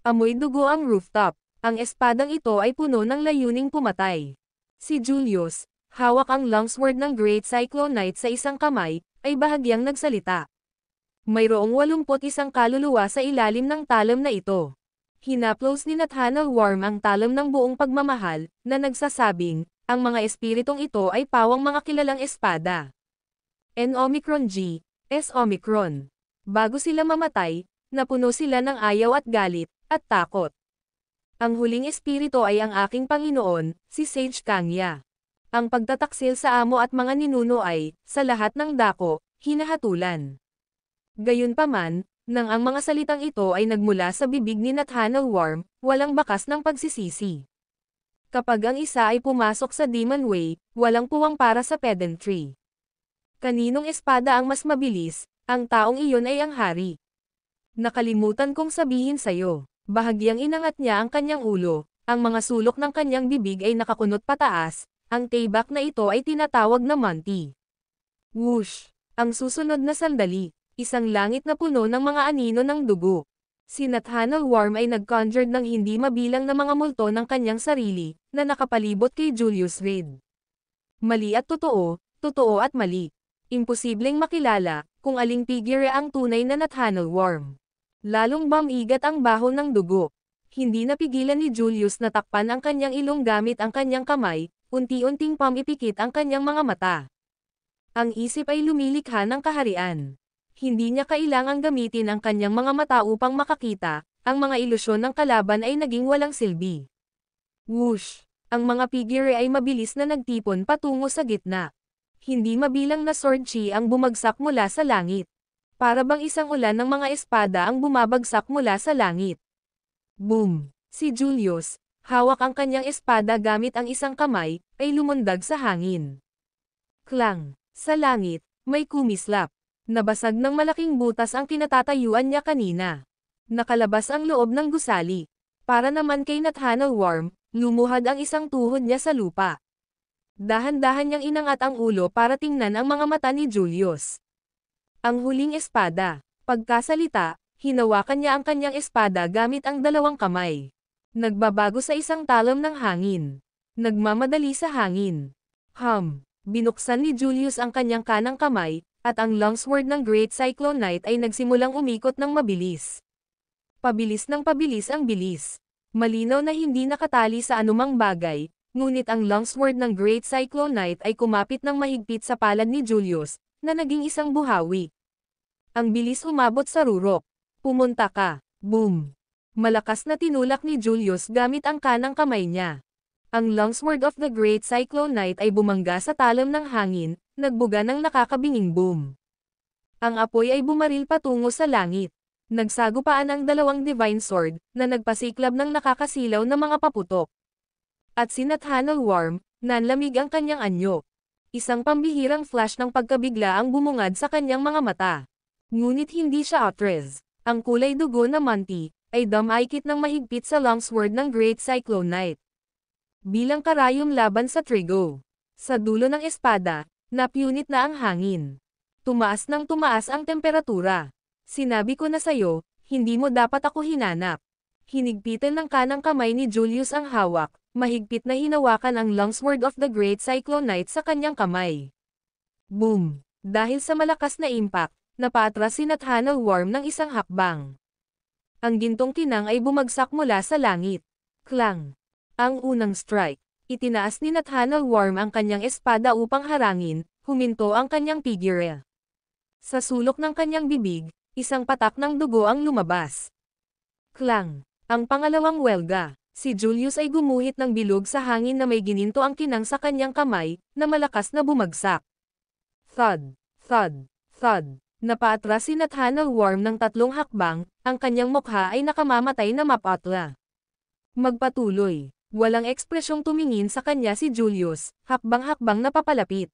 Amoy dugo ang rooftop. Ang espadang ito ay puno ng layuning pumatay. Si Julius, hawak ang longsword ng Great Cyclone Knight sa isang kamay, ay bahagyang nagsalita. Mayroong 81 kaluluwa sa ilalim ng talom na ito. Hinaplos ni Nathaniel Worm ang talom ng buong pagmamahal, na nagsasabing, ang mga espiritong ito ay pawang mga kilalang espada. N-Omicron G, S-Omicron. Bago sila mamatay, napuno sila ng ayaw at galit, at takot. Ang huling espiritu ay ang aking Panginoon, si Sage Kangya. Ang pagtataksil sa amo at mga ninuno ay, sa lahat ng dako, hinahatulan. Gayunpaman, nang ang mga salitang ito ay nagmula sa bibig ni Nathaniel Worm, walang bakas ng pagsisisi. Kapag ang isa ay pumasok sa Demon Way, walang puwang para sa pedantry. Kaninong espada ang mas mabilis, ang taong iyon ay ang hari. Nakalimutan kong sabihin sa'yo, bahagyang inangat niya ang kanyang ulo, ang mga sulok ng kanyang bibig ay nakakunot pataas, ang tailback na ito ay tinatawag na Monty. Whoosh! Ang susunod na sandali. Isang langit na puno ng mga anino ng dugo. Si Nathaniel Worm ay nag-conjured ng hindi mabilang na mga multo ng kanyang sarili, na nakapalibot kay Julius Reed. Mali at totoo, totoo at mali. Imposibleng makilala, kung aling figure ang tunay na Nathaniel Worm. Lalong bumigat ang baho ng dugo. Hindi napigilan ni Julius na takpan ang kanyang ilong gamit ang kanyang kamay, unti-unting pamipikit ang kanyang mga mata. Ang isip ay lumilikha ng kaharian. Hindi niya kailangang gamitin ang kanyang mga mata upang makakita, ang mga ilusyon ng kalaban ay naging walang silbi. Whoosh! Ang mga figure ay mabilis na nagtipon patungo sa gitna. Hindi mabilang na sword chi ang bumagsak mula sa langit. Para bang isang ulan ng mga espada ang bumabagsak mula sa langit. Boom! Si Julius, hawak ang kanyang espada gamit ang isang kamay, ay lumundag sa hangin. Klang! Sa langit, may kumislap. Nabasag ng malaking butas ang kinatatayuan niya kanina. Nakalabas ang loob ng gusali. Para naman kay Nathaniel Worm, lumuhad ang isang tuhod niya sa lupa. Dahan-dahan niyang inangat ang ulo para tingnan ang mga mata ni Julius. Ang huling espada. Pagkasalita, hinawakan niya ang kanyang espada gamit ang 2 kamay. Nagbabago sa isang talom ng hangin. Nagmamadali sa hangin. Binuksan ni Julius ang kanyang kanang kamay, at ang longsword ng Great Cyclone Knight ay nagsimulang umikot ng mabilis. Pabilis ng pabilis ang bilis. Malinaw na hindi nakatali sa anumang bagay, ngunit ang longsword ng Great Cyclone Knight ay kumapit ng mahigpit sa palad ni Julius, na naging isang buhawi. Ang bilis umabot sa rurok. Pumunta ka. Boom! Malakas na tinulak ni Julius gamit ang kanang kamay niya. Ang longsword of the Great Cyclone Knight ay bumangga sa talom ng hangin, nagbuga ng nakakabinging boom. Ang apoy ay bumaril patungo sa langit. Nagsagupaan ang 2 divine sword, na nagpasiklab ng nakakasilaw na mga paputok. At si Nathaniel Worm, nanlamig ang kanyang anyo. Isang pambihirang flash ng pagkabigla ang bumungad sa kanyang mga mata. Ngunit hindi siya outrez. Ang kulay dugo na Monty, ay dumaikit ng mahigpit sa longsword ng Great Cyclone Knight. Bilang karayom laban sa trigo. Sa dulo ng espada, napunit na ang hangin. Tumaas ng tumaas ang temperatura. Sinabi ko na sayo, hindi mo dapat ako hinanap. Hinigpitan ng kanang kamay ni Julius ang hawak, mahigpit na hinawakan ang longsword of the Great Cyclone Knight sa kanyang kamay. Boom! Dahil sa malakas na impact, Napaatras si Nathaniel Worm ng isang hakbang. Ang gintong kinang ay bumagsak mula sa langit. Klang! Ang unang strike. Itinaas ni Nathaniel Worm ang kanyang espada upang harangin, huminto ang kanyang figure. Sa sulok ng kanyang bibig, isang patak ng dugo ang lumabas. Klang! Ang pangalawang welga. Si Julius ay gumuhit ng bilog sa hangin na may gininto ang kinang sa kanyang kamay, na malakas na bumagsak. Thud! Thud! Thud! Napaatras si Nathaniel Worm ng 3 hakbang, ang kanyang mukha ay nakamamatay na mapatla. Magpatuloy. Walang ekspresyong tumingin sa kanya si Julius, hakbang-hakbang na papalapit.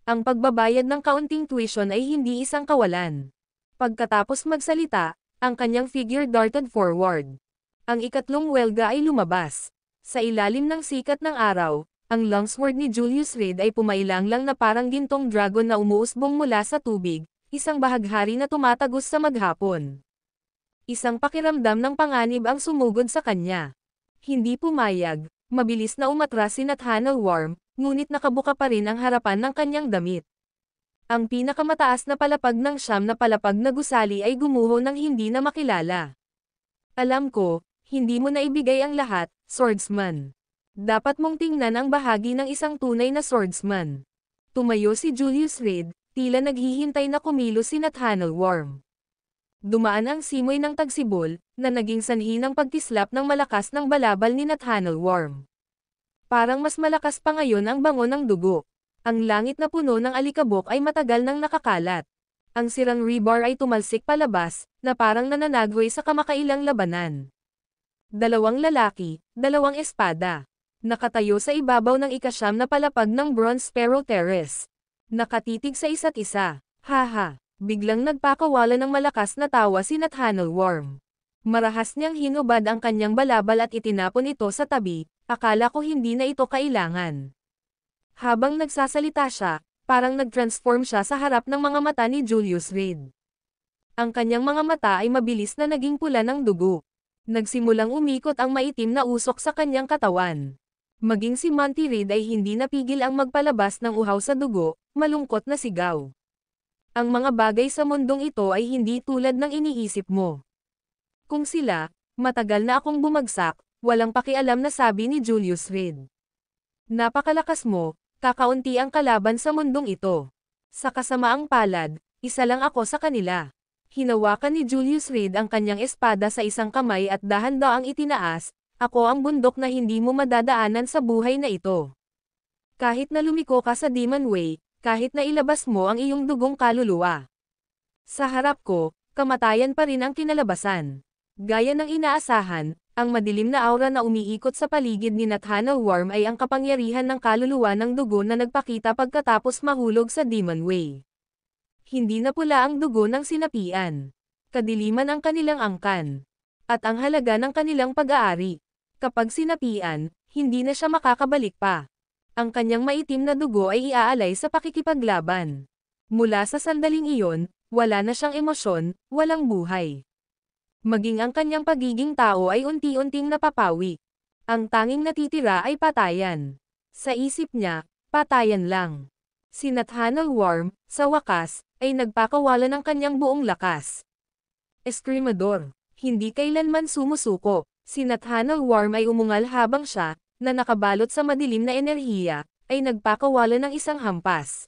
Ang pagbabayad ng kaunting tuition ay hindi isang kawalan. Pagkatapos magsalita, ang kanyang figure darted forward. Ang ikatlong welga ay lumabas. Sa ilalim ng sikat ng araw, ang longsword ni Julius Reed ay pumailanglang na parang gintong dragon na umuusbong mula sa tubig, isang bahaghari na tumatagos sa maghapon. Isang pakiramdam ng panganib ang sumugod sa kanya. Hindi pumayag, mabilis na umatras si Nathaniel Worm, ngunit nakabuka pa rin ang harapan ng kanyang damit. Ang pinakamataas na palapag ng 9 na palapag na gusali ay gumuho ng hindi na makilala. Alam ko, hindi mo na ibigay ang lahat, swordsman. Dapat mong tingnan ang bahagi ng isang tunay na swordsman. Tumayo si Julius Reed, tila naghihintay na kumilos si Nathaniel Worm. Dumaan ang simoy ng tagsibol, na naging sanhi ng pagkislap ng malakas ng balabal ni Nathaniel Worm. Parang mas malakas pa ngayon ang bango ng dugo. Ang langit na puno ng alikabok ay matagal nang nakakalat. Ang sirang rebar ay tumalsik palabas, na parang nananaghoy sa kamakailang labanan. 2 lalaki, 2 espada. Nakatayo sa ibabaw ng ika-9 na palapag ng Bronze Sparrow Terrace. Nakatitig sa isa't isa. Haha! Biglang nagpakawala ng malakas na tawa si Nathaniel Worm. Marahas niyang hinubad ang kanyang balabal at itinapon ito sa tabi, akala ko hindi na ito kailangan. Habang nagsasalita siya, parang nag-transform siya sa harap ng mga mata ni Julius Reed. Ang kanyang mga mata ay mabilis na naging pula ng dugo. Nagsimulang umikot ang maitim na usok sa kanyang katawan. Maging si Monty Reed ay hindi napigil ang magpalabas ng uhaw sa dugo, malungkot na sigaw. Ang mga bagay sa mundong ito ay hindi tulad ng iniisip mo. Kung sila, matagal na akong bumagsak, walang pakialam na sabi ni Julius Reed. Napakalakas mo, kakaunti ang kalaban sa mundong ito. Sa kasamaang palad, isa lang ako sa kanila. Hinawakan ni Julius Reed ang kanyang espada sa isang kamay at dahan-daang itinaas, ako ang bundok na hindi mo madadaanan sa buhay na ito. Kahit na lumiko ka sa Demon Way, kahit na ilabas mo ang iyong dugong kaluluwa. Sa harap ko, kamatayan pa rin ang kinalabasan. Gaya ng inaasahan, ang madilim na aura na umiikot sa paligid ni Nathaniel Worm ay ang kapangyarihan ng kaluluwa ng dugo na nagpakita pagkatapos mahulog sa Demon Way. Hindi na pula ang dugo ng sinapian. Kadiliman ang kanilang angkan. At ang halaga ng kanilang pag-aari. Kapag sinapian, hindi na siya makakabalik pa. Ang kanyang maitim na dugo ay iaalay sa pakikipaglaban. Mula sa sandaling iyon, wala na siyang emosyon, walang buhay. Maging ang kanyang pagiging tao ay unti-unting napapawi. Ang tanging natitira ay patayan. Sa isip niya, patayan lang. Si Nathaniel Worm, sa wakas, ay nagpakawala ng kanyang buong lakas. Eskrimador. Hindi kailanman sumusuko. Si Nathaniel Worm ay umungal habang siya, na nakabalot sa madilim na enerhiya, ay nagpakawala ng isang hampas.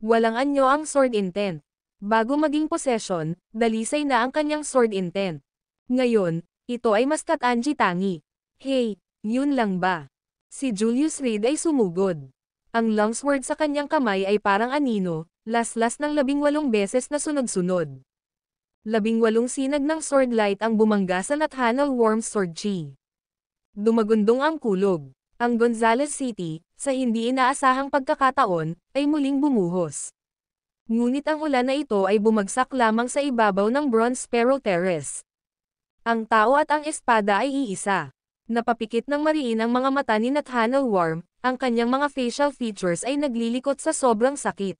Walang anyo ang sword intent. Bago maging possession, dalisay na ang kanyang sword intent. Ngayon, ito ay mas katangi tangi. Hey, yun lang ba? Si Julius Reed ay sumugod. Ang longsword sa kanyang kamay ay parang anino, laslas ng 18 beses na sunod-sunod. 18 sinag ng sword light ang bumangga sa Nathaniel Worm's sword chi. Dumagundong ang kulog. Ang Gonzales City, sa hindi inaasahang pagkakataon, ay muling bumuhos. Ngunit ang ulan na ito ay bumagsak lamang sa ibabaw ng Bronze Sparrow Terrace. Ang tao at ang espada ay iisa. Napapikit ng mariin ang mga mata ni Nathaniel Worm, ang kanyang mga facial features ay naglilikot sa sobrang sakit.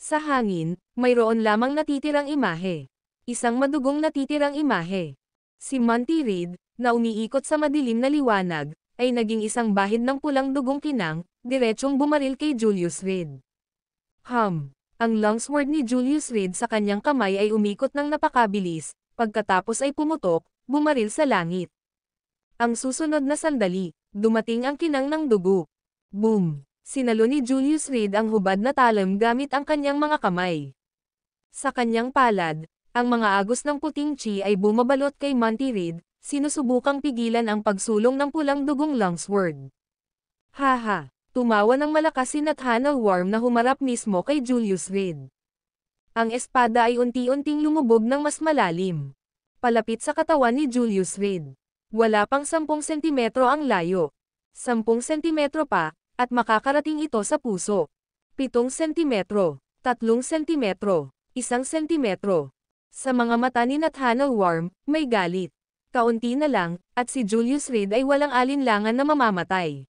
Sa hangin, mayroon lamang natitirang imahe. Isang madugong natitirang imahe. Si Monty Reed, na umiikot sa madilim na liwanag, ay naging isang bahid ng pulang dugong kinang, diretsong bumaril kay Julius Reed. Ang longsword ni Julius Reed sa kanyang kamay ay umikot ng napakabilis, pagkatapos ay pumutok, bumaril sa langit. Ang susunod na sandali, dumating ang kinang ng dugo. Boom! Sinalo ni Julius Reed ang hubad na talam gamit ang kanyang mga kamay. Sa kanyang palad, ang mga agos ng puting chi ay bumabalot kay Monty Reed, sinusubukang pigilan ang pagsulong ng pulang dugong longsword. Haha! Tumawa ng malakas si Nathaniel Worm na humarap mismo kay Julius Reed. Ang espada ay unti-unting lumubog ng mas malalim. Palapit sa katawan ni Julius Reed. Wala pang 10 sentimetro ang layo. 10 sentimetro pa, at makakarating ito sa puso. 7 sentimetro, 3 sentimetro, 1 sentimetro. Sa mga mata ni Nathaniel Worm, may galit. Kaunti na lang, at si Julius Reed ay walang alinlangan na mamamatay.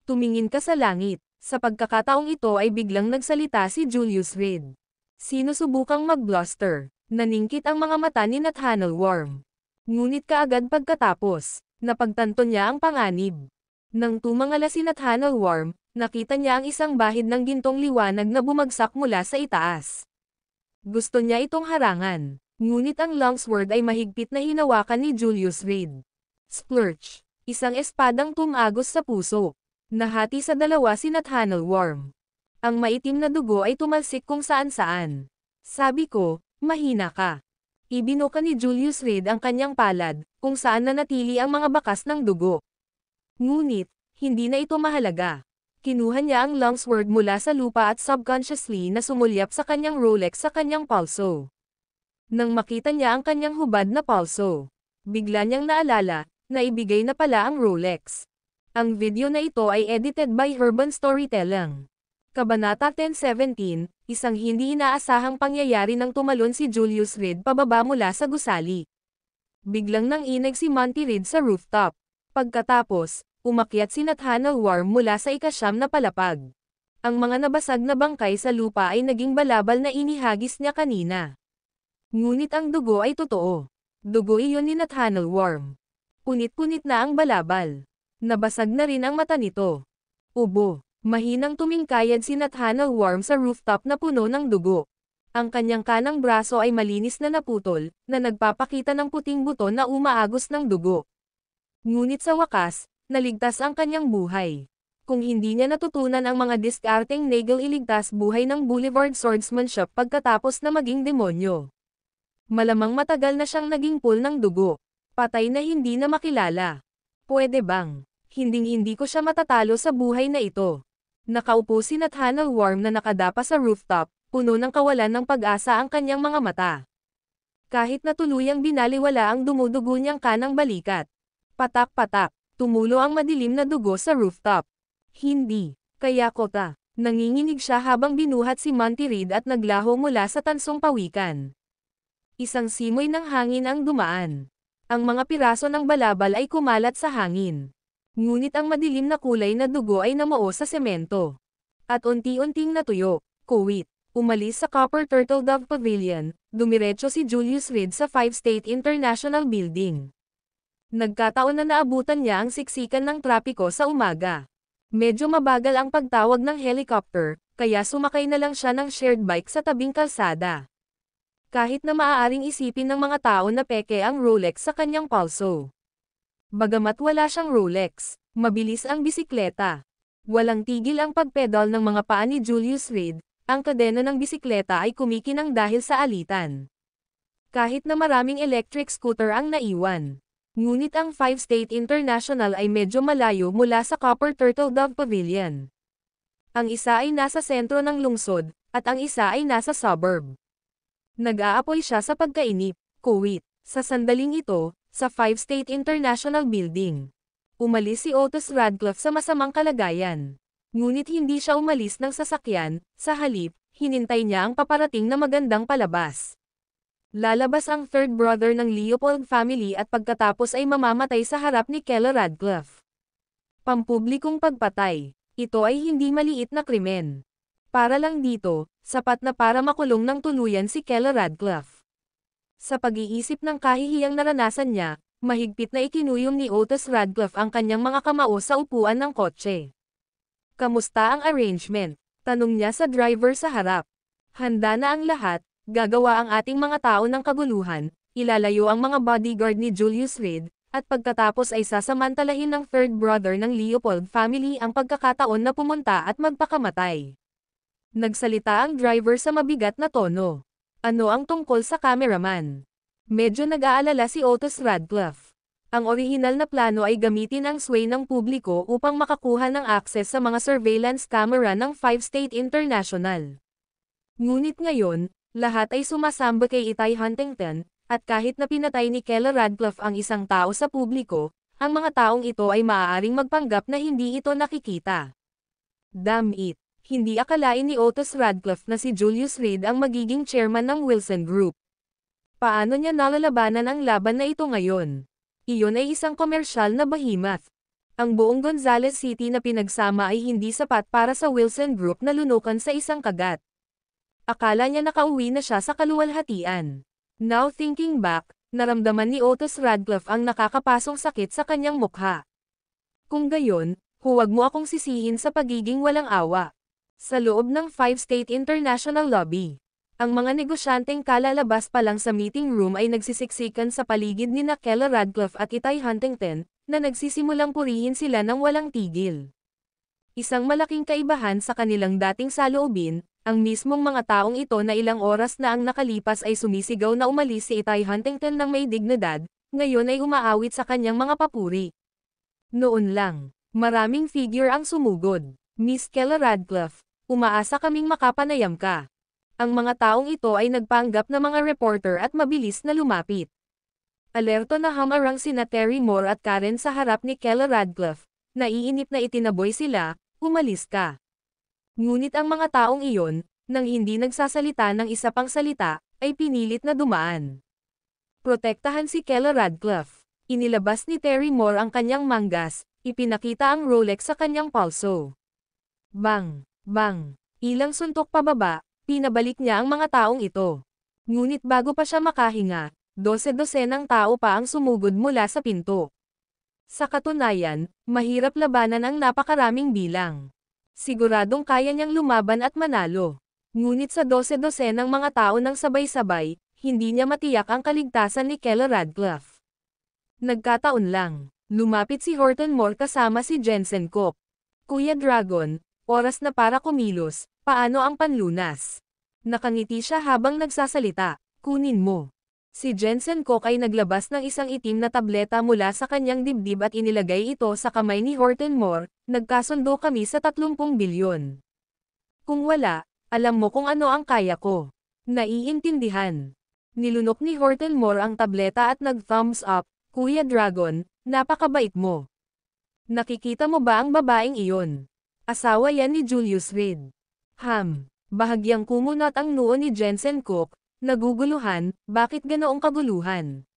Tumingin ka sa langit. Sa pagkakataong ito ay biglang nagsalita si Julius Reed. Sinusubukang mag-bluster. Naningkit ang mga mata ni Nathaniel Worm. Ngunit kaagad pagkatapos, napagtanto niya ang panganib. Nang tumangala si Nathaniel Worm, nakita niya ang isang bahid ng gintong liwanag na bumagsak mula sa itaas. Gusto niya itong harangan. Ngunit ang longsword ay mahigpit na hinawakan ni Julius Reed. Splurge! Isang espadang tumagos sa puso. Nahati sa dalawa si Nathaniel Worm. Ang maitim na dugo ay tumalsik kung saan-saan. Sabi ko, mahina ka. Ibinuka ni Julius Reed ang kanyang palad, kung saan nanatili ang mga bakas ng dugo. Ngunit, hindi na ito mahalaga. Kinuha niya ang longsword mula sa lupa at subconsciously na sumulyap sa kanyang Rolex sa kanyang palso. Nang makita niya ang kanyang hubad na palso, bigla niyang naalala, na ibigay na pala ang Rolex. Ang video na ito ay edited by Urban Storytelling. Kabanata 10:17, isang hindi inaasahang pangyayari nang tumalon si Julius Reed pababa mula sa gusali. Biglang nanginig si Monty Reed sa rooftop. Pagkatapos, umakyat si Nathaniel Worm mula sa ikasyam na palapag. Ang mga nabasag na bangkay sa lupa ay naging balabal na inihagis niya kanina. Ngunit ang dugo ay totoo. Dugo iyon ni Nathaniel Worm. Punit-punit na ang balabal. Nabasag na rin ang mata nito. Ubo. Mahinang tumingkayad si Nathaniel Worm sa rooftop na puno ng dugo. Ang kanyang kanang braso ay malinis na naputol, na nagpapakita ng puting buto na umaagos ng dugo. Ngunit sa wakas, naligtas ang kanyang buhay. Kung hindi niya natutunan ang mga diskarteng Nagel iligtas buhay ng Boulevard Swordsmanship pagkatapos na maging demonyo. Malamang matagal na siyang naging pool ng dugo. Patay na hindi na makilala. Pwede bang? Hinding-hindi ko siya matatalo sa buhay na ito. Nakaupo si Nathaniel Worm na nakadapa sa rooftop, puno ng kawalan ng pag-asa ang kanyang mga mata. Kahit na tuluyang binaliwala ang dumudugo niyang kanang balikat. Patak-patak, tumulo ang madilim na dugo sa rooftop. Hindi, kaya kota. Nanginginig siya habang binuhat si Monty Reed at naglaho mula sa tansong pawikan. Isang simoy ng hangin ang dumaan. Ang mga piraso ng balabal ay kumalat sa hangin. Ngunit ang madilim na kulay na dugo ay namuo sa semento. At unti-unting natuyo. Kuwit. Umalis sa Copper Turtle Dove Pavilion, dumiretso si Julius Reed sa 5 State International Building. Nagkataon na naabutan niya ang siksikan ng trapiko sa umaga. Medyo mabagal ang pagtawag ng helicopter, kaya sumakay na lang siya ng shared bike sa tabing kalsada. Kahit na maaaring isipin ng mga tao na peke ang Rolex sa kanyang palso. Bagamat wala siyang Rolex, mabilis ang bisikleta. Walang tigil ang pagpedal ng mga paa ni Julius Reed, ang kadena ng bisikleta ay kumikinang dahil sa alitan. Kahit na maraming electric scooter ang naiwan. Ngunit ang 5 State International ay medyo malayo mula sa Copper Turtle Dove Pavilion. Ang isa ay nasa sentro ng lungsod, at ang isa ay nasa suburb. Nag-aapoy siya sa pagkainip, kuwit. Sa sandaling ito, sa 5 State International Building. Umalis si Otis Radcliffe sa masamang kalagayan. Ngunit hindi siya umalis ng sasakyan, sa halip, hinintay niya ang paparating na magandang palabas. Lalabas ang third brother ng Leopold family at pagkatapos ay mamamatay sa harap ni Keller Radcliffe. Pampublikong pagpatay. Ito ay hindi maliit na krimen. Para lang dito, sapat na para makulong ng tuluyan si Keller Radcliffe. Sa pag-iisip ng kahihiyang naranasan niya, mahigpit na ikinuyom ni Otis Radcliffe ang kanyang mga kamao sa upuan ng kotse. Kamusta ang arrangement? Tanong niya sa driver sa harap. Handa na ang lahat, gagawa ang ating mga tao ng kaguluhan, ilalayo ang mga bodyguard ni Julius Reed, at pagkatapos ay sasamantalahin ng third brother ng Leopold family ang pagkakataon na pumunta at magpakamatay. Nagsalita ang driver sa mabigat na tono. Ano ang tungkol sa cameraman? Medyo nag-aalala si Otis Radcliffe. Ang orihinal na plano ay gamitin ang sway ng publiko upang makakuha ng access sa mga surveillance camera ng 5-State International. Ngunit ngayon, lahat ay sumasamba kay Itay Huntington, at kahit na pinatay ni Kela Radcliffe ang isang tao sa publiko, ang mga taong ito ay maaaring magpanggap na hindi ito nakikita. Damn it! Hindi akalain ni Otis Radcliffe na si Julius Reed ang magiging chairman ng Wilson Group. Paano niya nalalabanan ang laban na ito ngayon? Iyon ay isang komersyal na behemoth. Ang buong Gonzales City na pinagsama ay hindi sapat para sa Wilson Group na lunukan sa isang kagat. Akala niya nakauwi na siya sa kaluwalhatian. Now thinking back, naramdaman ni Otis Radcliffe ang nakakapasong sakit sa kanyang mukha. Kung gayon, huwag mo akong sisihin sa pagiging walang awa. Sa loob ng 5-State International Lobby, ang mga negosyanteng kalalabas pa lang sa meeting room ay nagsisiksikan sa paligid ni Kela Radcliffe at Itay Huntington, na nagsisimulang purihin sila ng walang tigil. Isang malaking kaibahan sa kanilang dating saloobin, ang mismong mga taong ito na ilang oras na ang nakalipas ay sumisigaw na umalis si Itay Huntington ng may dignidad, ngayon ay umaawit sa kanyang mga papuri. Noon lang, maraming figure ang sumugod. Miss Kela Radcliffe, umaasa kaming makapanayam ka. Ang mga taong ito ay nagpanggap na mga reporter at mabilis na lumapit. Alerto na hamarang sina Terry Moore at Karen sa harap ni Kela Radcliffe, naiinip na itinaboy sila, umalis ka. Ngunit ang mga taong iyon, nang hindi nagsasalita ng isa pang salita, ay pinilit na dumaan. Protektahan si Kela Radcliffe. Inilabas ni Terry Moore ang kanyang manggas, ipinakita ang Rolex sa kanyang palso. Bang! Bang! Ilang suntok pababa, pinabalik niya ang mga taong ito. Ngunit bago pa siya makahinga, 12-dosenang tao pa ang sumugod mula sa pinto. Sa katunayan, mahirap labanan ang napakaraming bilang. Siguradong kaya niyang lumaban at manalo. Ngunit sa 12-dosenang mga tao ng sabay-sabay, hindi niya matiyak ang kaligtasan ni Kela Radcliffe. Nagkataon lang, lumapit si Horton Moore kasama si Jensen Koch. Kuya Dragon, oras na para kumilos, paano ang panlunas? Nakangiti siya habang nagsasalita, kunin mo. Si Jensen Koch ay naglabas ng isang itim na tableta mula sa kanyang dibdib at inilagay ito sa kamay ni Horton Moore, nagkasundo kami sa 30 bilyon. Kung wala, alam mo kung ano ang kaya ko. Naiintindihan. Nilunok ni Horton Moore ang tableta at nag-thumbs up, Kuya Dragon, napakabait mo. Nakikita mo ba ang babaeng iyon? Asawa yan ni Julius Reed. Bahagyang kumunot ang noo ni Jensen Koch, naguguluhan, bakit ganoong kaguluhan?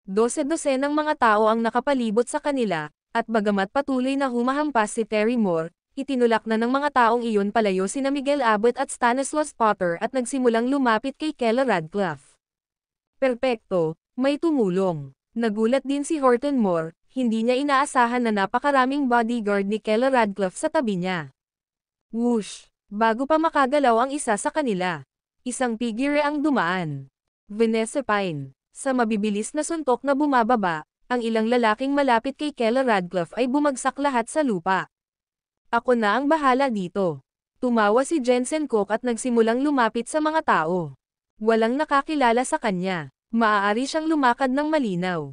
12-dosenang mga tao ang nakapalibot sa kanila, at bagamat patuloy na humahampas si Terry Moore, itinulak na ng mga taong iyon palayo sina Miguel Abbott at Stanislaus Potter at nagsimulang lumapit kay Kela Radcliffe. Perpekto, may tumulong. Nagulat din si Horton Moore, hindi niya inaasahan na napakaraming bodyguard ni Kela Radcliffe sa tabi niya. Whoosh! Bago pa makagalaw ang isa sa kanila, isang figure ang dumaan. Vanessa Pine. Sa mabibilis na suntok na bumababa, ang ilang lalaking malapit kay Kela Radcliffe ay bumagsak lahat sa lupa. Ako na ang bahala dito. Tumawa si Jensen Koch at nagsimulang lumapit sa mga tao. Walang nakakilala sa kanya, maaari siyang lumakad ng malinaw.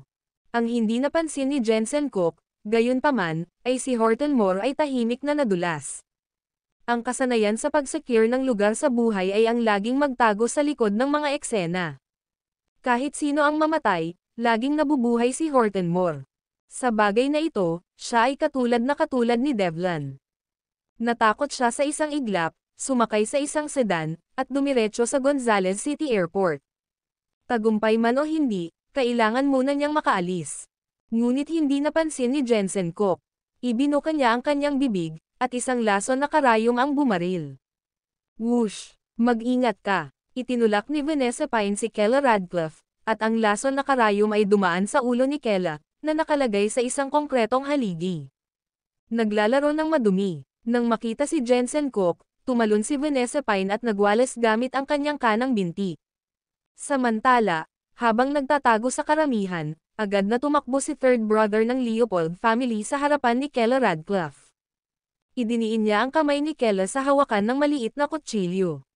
Ang hindi napansin ni Jensen Koch, gayunpaman, ay si Horton Moore ay tahimik na nadulas. Ang kasanayan sa pag-secure ng lugar sa buhay ay ang laging magtago sa likod ng mga eksena. Kahit sino ang mamatay, laging nabubuhay si Horton Moore. Sa bagay na ito, siya ay katulad ni Devlin. Natakot siya sa isang iglap, sumakay sa isang sedan, at dumiretso sa Gonzales City Airport. Tagumpay man o hindi, kailangan muna niyang makaalis. Ngunit hindi napansin ni Jensen Koch. Ibinuka niya ang kanyang bibig, at isang lason na karayom ang bumaril. Whoosh! Mag-ingat ka! Itinulak ni Vanessa Pine si Kela Radcliffe, at ang lason na karayom ay dumaan sa ulo ni Kela, na nakalagay sa isang konkretong haligi. Naglalaro ng madumi. Nang makita si Jensen Koch, tumalon si Vanessa Pine at nagwalas gamit ang kanyang kanang binti. Samantala, habang nagtatago sa karamihan, agad na tumakbo si third brother ng Leopold family sa harapan ni Kela Radcliffe. Idiniin niya ang kamay ni Kela sa hawakan ng maliit na kutsilyo.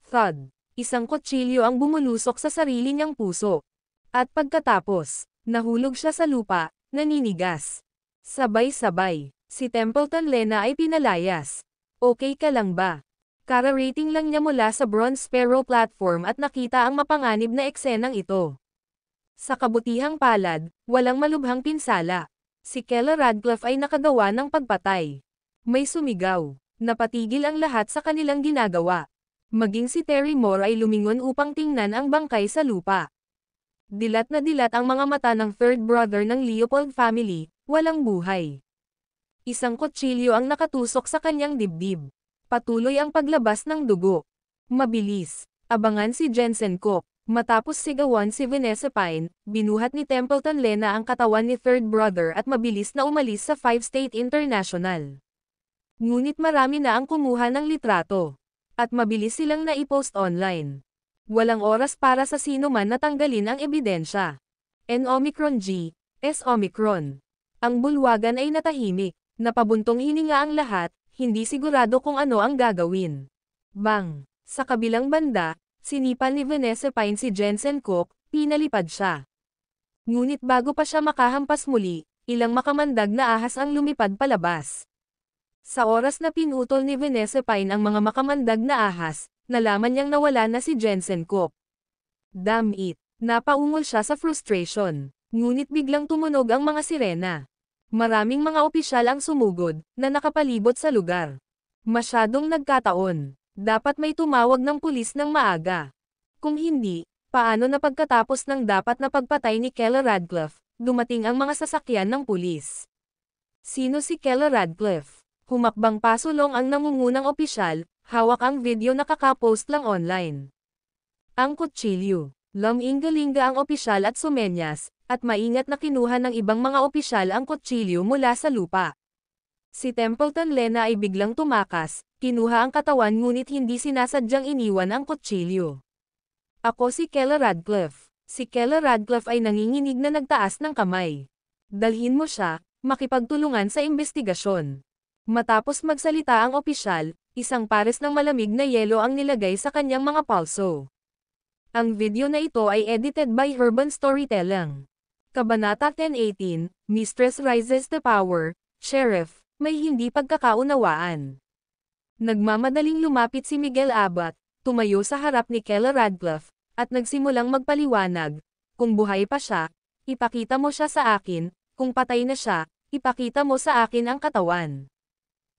Thud! Isang kutsilyo ang bumulusok sa sarili niyang puso. At pagkatapos, nahulog siya sa lupa, naninigas. Sabay-sabay, si Templeton Lena ay pinalayas. Okay ka lang ba? Kara-rating lang niya mula sa Bronze Sparrow platform at nakita ang mapanganib na eksenang ito. Sa kabutihang palad, walang malubhang pinsala. Si Kela Radcliffe ay nakagawa ng pagpatay. May sumigaw. Napatigil ang lahat sa kanilang ginagawa. Maging si Terry Moore ay lumingon upang tingnan ang bangkay sa lupa. Dilat na dilat ang mga mata ng third brother ng Leopold family, walang buhay. Isang kutsilyo ang nakatusok sa kanyang dibdib. Patuloy ang paglabas ng dugo. Mabilis, abangan si Jensen Cook. Matapos sigawan si Vanessa Pine, binuhat ni Templeton Lena ang katawan ni third brother at mabilis na umalis sa 5-State International. Ngunit marami na ang kumuha ng litrato. At mabilis silang naipost online. Walang oras para sa sino man na tanggalin ang ebidensya. N-Omicron G, S-Omicron. Ang bulwagan ay natahimik. Napabuntong hininga ang lahat, hindi sigurado kung ano ang gagawin. Bang! Sa kabilang banda, sinipan ni Vanessa Pine si Jensen Cook, pinalipad siya. Ngunit bago pa siya makahampas muli, ilang makamandag na ahas ang lumipad palabas. Sa oras na pinutol ni Vanessa Pine ang mga makamandag na ahas, nalaman niyang nawala na si Jensen Cook. Damn it! Napaungol siya sa frustration. Ngunit biglang tumunog ang mga sirena. Maraming mga opisyal ang sumugod, na nakapalibot sa lugar. Masyadong nagkataon. Dapat may tumawag ng pulis ng maaga. Kung hindi, paano na pagkatapos ng dapat na pagpatay ni Kela Radcliffe, dumating ang mga sasakyan ng pulis? Sino si Kela Radcliffe? Humakbang pasulong ang nangungunang opisyal, hawak ang video na kakapost lang online. Ang kutsilyo. Lumingalinga ang opisyal at sumenyas, at maingat na kinuha ng ibang mga opisyal ang kutsilyo mula sa lupa. Si Templeton Lena ay biglang tumakas, kinuha ang katawan ngunit hindi sinasadyang iniwan ang kutsilyo. Ako si Kela Radcliffe. Si Kela Radcliffe ay nanginginig na nagtaas ng kamay. Dalhin mo siya, makipagtulungan sa investigasyon. Matapos magsalita ang opisyal, isang pares ng malamig na yelo ang nilagay sa kanyang mga palso. Ang video na ito ay edited by Urban Storytelling. Kabanata 10:18, Mistress rises to power, Sheriff, may hindi pagkakaunawaan. Nagmamadaling lumapit si Miguel Abbott, tumayo sa harap ni Kela Radcliffe, at nagsimulang magpaliwanag. Kung buhay pa siya, ipakita mo siya sa akin, kung patay na siya, ipakita mo sa akin ang katawan.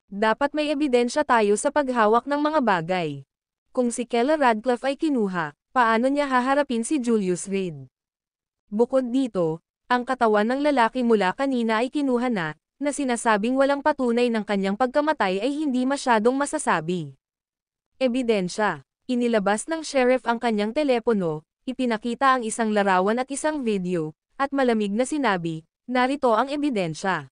Dapat may ebidensya tayo sa paghawak ng mga bagay. Kung si Kela Radcliffe ay kinuha, paano niya haharapin si Julius Reed? Bukod dito, ang katawan ng lalaki mula kanina ay kinuha na sinasabing walang patunay ng kanyang pagkamatay ay hindi masyadong masasabi. Ebidensya. Inilabas ng sheriff ang kanyang telepono, ipinakita ang isang larawan at isang video, at malamig na sinabi, narito ang ebidensya.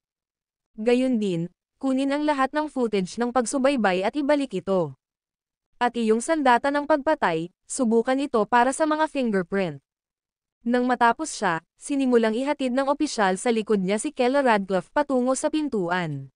Gayun din, kunin ang lahat ng footage ng pagsubaybay at ibalik ito. At iyong sandata ng pagpatay, subukan ito para sa mga fingerprint. Nang matapos siya, sinimulang ihatid ng opisyal sa likod niya si Kela Radcliffe patungo sa pintuan.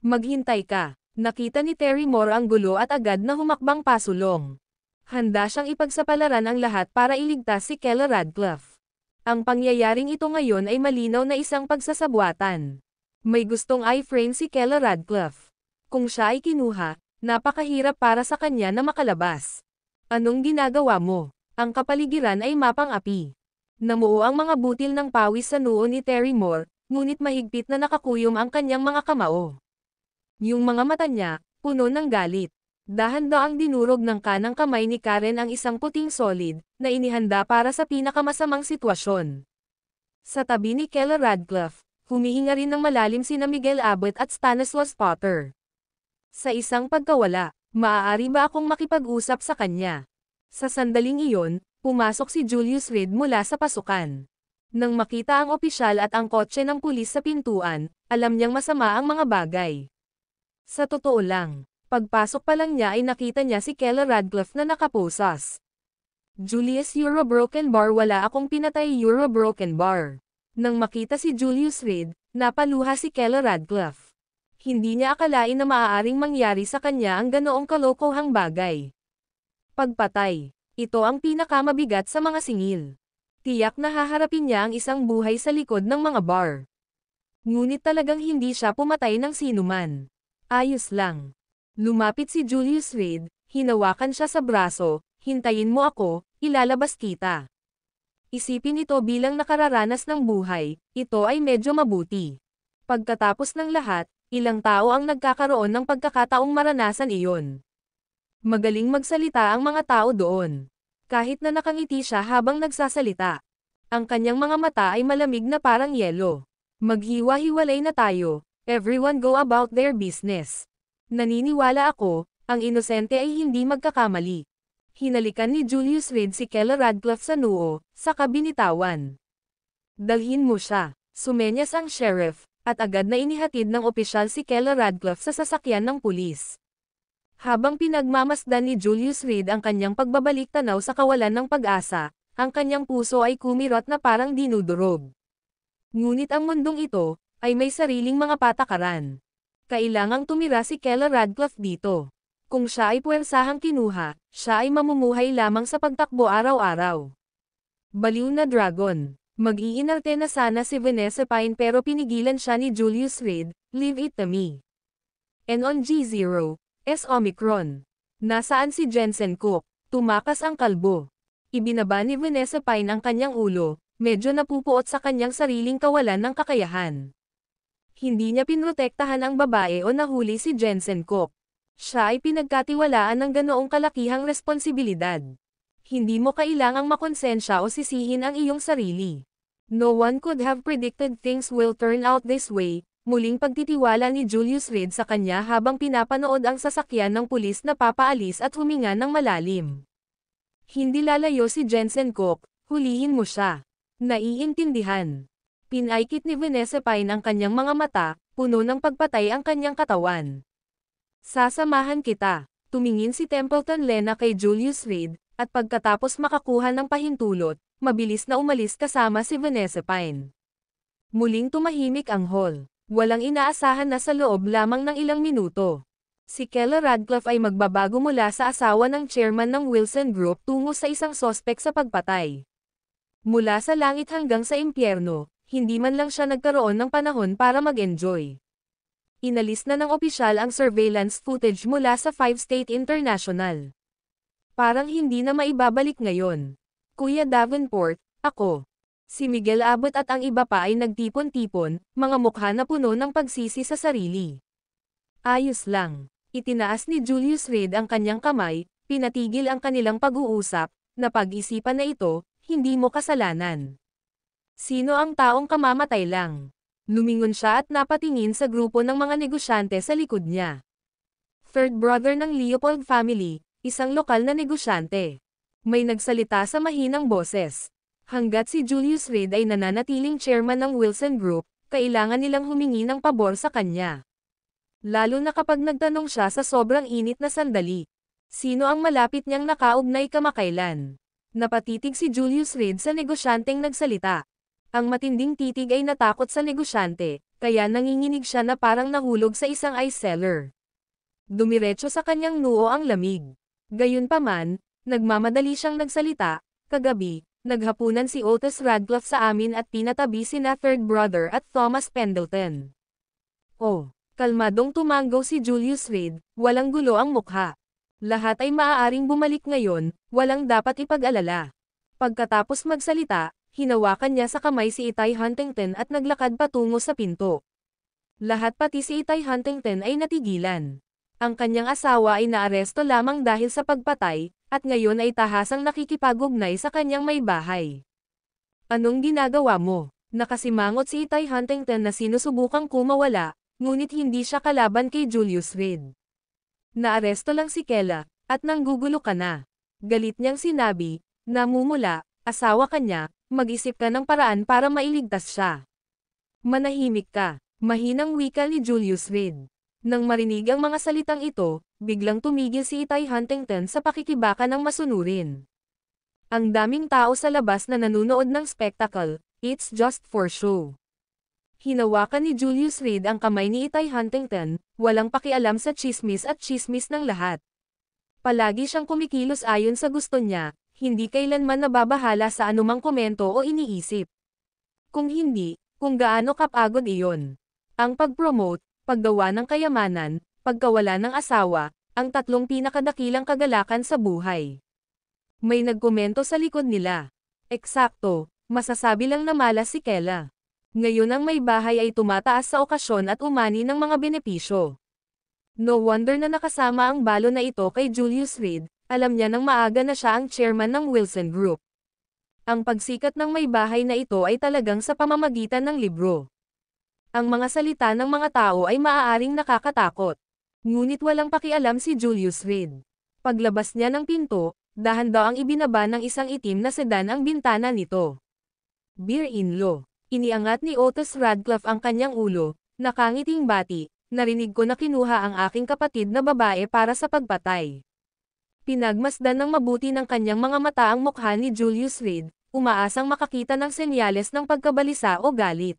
Maghintay ka. Nakita ni Terry Moore ang gulo at agad na humakbang pasulong. Handa siyang ipagsapalaran ang lahat para iligtas si Kela Radcliffe. Ang pangyayaring ito ngayon ay malinaw na isang pagsasabwatan. May gustong i-frame si Kela Radcliffe. Kung siya ay kinuha, napakahirap para sa kanya na makalabas. Anong ginagawa mo? Ang kapaligiran ay mapang-api. Namuo ang mga butil ng pawis sa noo ni Terry Moore, ngunit mahigpit na nakakuyom ang kanyang mga kamao. Yung mga mata niya, puno ng galit. Dahan-daang dinurog ng kanang kamay ni Karen ang isang puting solid, na inihanda para sa pinakamasamang sitwasyon. Sa tabi ni Kela Radcliffe, humihinga rin ng malalim sina Miguel Abbott at Stanislaus Potter. Sa isang pagkawala, maaari ba akong makipag-usap sa kanya? Sa sandaling iyon, pumasok si Julius Reed mula sa pasukan. Nang makita ang opisyal at ang kotse ng pulis sa pintuan, alam niyang masama ang mga bagay. Sa totoo lang, Pagpasok pa lang niya ay nakita niya si Kella Radcliffe na nakaposas. Julius Euro Broken Bar, wala akong pinatay Euro Broken Bar. Nang makita si Julius Reed, napaluha si Kella Radcliffe. Hindi niya akalain na maaaring mangyari sa kanya ang ganoong kalokohang bagay. Pagpatay. Ito ang pinakamabigat sa mga singil. Tiyak na haharapin niya ang isang buhay sa likod ng mga bar. Ngunit talagang hindi siya pumatay ng sinuman. Ayos lang. Lumapit si Julius Reed, hinawakan siya sa braso, hintayin mo ako, ilalabas kita. Isipin ito bilang nakararanas ng buhay, ito ay medyo mabuti. Pagkatapos ng lahat, ilang tao ang nagkakaroon ng pagkakataong maranasan iyon. Magaling magsalita ang mga tao doon. Kahit na nakangiti siya habang nagsasalita. Ang kanyang mga mata ay malamig na parang yelo. Maghiwa-hiwalay na tayo, everyone go about their business. Naniniwala ako, ang inosente ay hindi magkakamali. Hinalikan ni Julius Reed si Kella Radcliffe sa noo, saka binitawan. Dalhin mo siya. Sumenyas ang sheriff, at agad na inihatid ng opisyal si Kella Radcliffe sa sasakyan ng pulis. Habang pinagmamasdan ni Julius Reed ang kanyang pagbabalik tanaw sa kawalan ng pag-asa, ang kanyang puso ay kumirot na parang dinudurog. Ngunit ang mundong ito, ay may sariling mga patakaran. Kailangang tumira si Kella Radcliffe dito. Kung siya ay puwersahang kinuha, siya ay mamumuhay lamang sa pagtakbo araw-araw. Baliw na dragon. Mag-iinarte na sana si Vanessa Pine pero pinigilan siya ni Julius Reed, leave it to me. And on G0, S Omicron. Nasaan si Jensen Cook? Tumakas ang kalbo. Ibinaba ni Vanessa Pine ang kanyang ulo, medyo napupuot sa kanyang sariling kawalan ng kakayahan. Hindi niya pinrotektahan ang babae o nahuli si Jensen Cook. Siya ay pinagkatiwalaan ng ganoong kalakihang responsibilidad. Hindi mo kailangang makonsensya o sisihin ang iyong sarili. No one could have predicted things will turn out this way. Muling pagtitiwala ni Julius Reed sa kanya habang pinapanood ang sasakyan ng pulis na papaalis at huminga ng malalim. Hindi lalayo si Jensen Cook, hulihin mo siya. Naiintindihan. Pinaikit ni Vanessa Pine ang kanyang mga mata, puno ng pagpatay ang kanyang katawan. Sasamahan kita. Tumingin si Templeton Lena kay Julius Reed, at pagkatapos makakuha ng pahintulot, mabilis na umalis kasama si Vanessa Pine. Muling tumahimik ang hall. Walang inaasahan na sa loob lamang ng ilang minuto. Si Kella Radcliffe ay magbabago mula sa asawa ng chairman ng Wilson Group tungo sa isang sospek sa pagpatay. Mula sa langit hanggang sa impyerno, hindi man lang siya nagkaroon ng panahon para mag-enjoy. Inalis na ng opisyal ang surveillance footage mula sa 5-State International. Parang hindi na maibabalik ngayon. Kuya Davenport, ako. Si Miguel Abot at ang iba pa ay nagtipon-tipon, mga mukha na puno ng pagsisi sa sarili. Ayos lang. Itinaas ni Julius Reed ang kanyang kamay, pinatigil ang kanilang pag-uusap, na pag-isipan na ito, hindi mo kasalanan. Sino ang taong kamamatay lang? Lumingon siya at napatingin sa grupo ng mga negosyante sa likod niya. Third brother ng Leopold family, isang lokal na negosyante. May nagsalita sa mahinang boses. Hanggat si Julius Reed ay nananatiling chairman ng Wilson Group, kailangan nilang humingi ng pabor sa kanya. Lalo na kapag nagtanong siya sa sobrang init na sandali. Sino ang malapit niyang nakaugnay kamakailan? Napatitig si Julius Reed sa negosyanteng nagsalita. Ang matinding titig ay natakot sa negosyante, kaya nanginginig siya na parang nahulog sa isang ice cellar. Dumiretso sa kanyang noo ang lamig. Gayunpaman, nagmamadali siyang nagsalita, kagabi, naghapunan si Otis Radcliffe sa amin at pinatabi sina Third Brother at Thomas Pendleton. Oh, kalmadong tumanggaw si Julius Reed, walang gulo ang mukha. Lahat ay maaaring bumalik ngayon, walang dapat ipag-alala. Pagkatapos magsalita, hinawakan niya sa kamay si Itay Huntington at naglakad patungo sa pinto. Lahat pati si Itay Huntington ay natigilan. Ang kanyang asawa ay naaresto lamang dahil sa pagpatay, at ngayon ay tahasang nakikipag-ugnay sa kanyang may bahay. Anong ginagawa mo? Nakasimangot si Itay Huntington na sinusubukang kumawala, ngunit hindi siya kalaban kay Julius Reed. Naaresto lang si Kella, at nanggugulo ka na. Galit niyang sinabi, namumula, asawa ka niya, mag-isip ka ng paraan para mailigtas siya. Manahimik ka, mahinang wika ni Julius Reed. Nang marinig ang mga salitang ito, biglang tumigil si Itay Huntington sa pakikibaka ng masunurin. Ang daming tao sa labas na nanunood ng spectacle, it's just for show. Hinawakan ni Julius Reed ang kamay ni Itay Huntington, walang pakialam sa chismis at chismis ng lahat. Palagi siyang kumikilos ayon sa gusto niya, hindi kailanman nababahala sa anumang komento o iniisip. Kung hindi, kung gaano kapagod iyon. Ang pag-promote, paggawa ng kayamanan, pagkawala ng asawa, ang tatlong pinakadakilang kagalakan sa buhay. May nagkomento sa likod nila. Eksakto, masasabi lang na malas si Kela. Ngayon ang may bahay ay tumataas sa okasyon at umani ng mga benepisyo. No wonder na nakasama ang balo na ito kay Julius Reed, alam niya nang maaga na siya ang chairman ng Wilson Group. Ang pagsikat ng may bahay na ito ay talagang sa pamamagitan ng libro. Ang mga salita ng mga tao ay maaaring nakakatakot. Ngunit walang pakialam si Julius Reed. Paglabas niya ng pinto, dahan-daw ang ibinaba ng isang itim na sedan ang bintana nito. Beer-in-law. Iniangat ni Otis Radcliffe ang kanyang ulo, nakangiting bati, narinig ko na kinuha ang aking kapatid na babae para sa pagpatay. Pinagmasdan ng mabuti ng kanyang mga mata ang mukha ni Julius Reed, umaasang makakita ng senyales ng pagkabalisa o galit.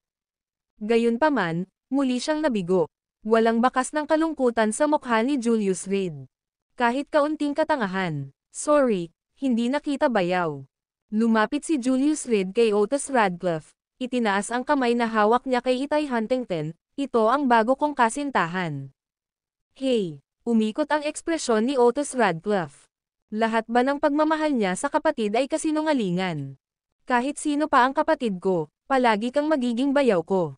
Gayunpaman, muli siyang nabigo. Walang bakas ng kalungkutan sa mukha ni Julius Reed. Kahit kaunting katangahan. Sorry, hindi nakita bayaw. Lumapit si Julius Reed kay Otis Radcliffe. Itinaas ang kamay na hawak niya kay Itay Huntington, ito ang bago kong kasintahan. Hey! Umikot ang ekspresyon ni Otis Radcliffe. Lahat ba ng pagmamahal niya sa kapatid ay kasinungalingan? Kahit sino pa ang kapatid ko, palagi kang magiging bayaw ko.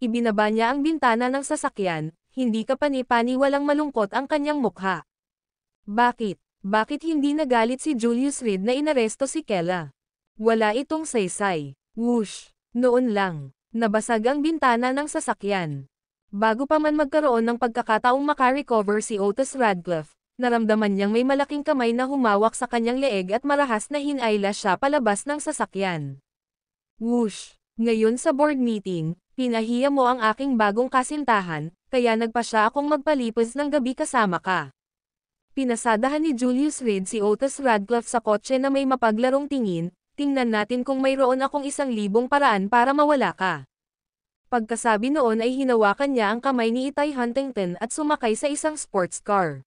Ibinaba niya ang bintana ng sasakyan, hindi kapani-pani walang malungkot ang kanyang mukha. Bakit? Bakit hindi nagalit si Julius Reed na inaresto si Kela? Wala itong saysay. Whoosh! Noon lang, nabasag ang bintana ng sasakyan. Bago pa man magkaroon ng pagkakataong makarecover si Otis Radcliffe, naramdaman niyang may malaking kamay na humawak sa kanyang leeg at marahas na hinayla siya palabas ng sasakyan. Whoosh! Ngayon sa board meeting, pinahiya mo ang aking bagong kasintahan, kaya nagpa siya akong magpalipos ng gabi kasama ka. Pinasadahan ni Julius Reed si Otis Radcliffe sa kotse na may mapaglarong tingin, tingnan natin kung mayroon akong 1,000 paraan para mawala ka. Pagkasabi noon ay hinawakan niya ang kamay ni Itay Huntington at sumakay sa isang sports car.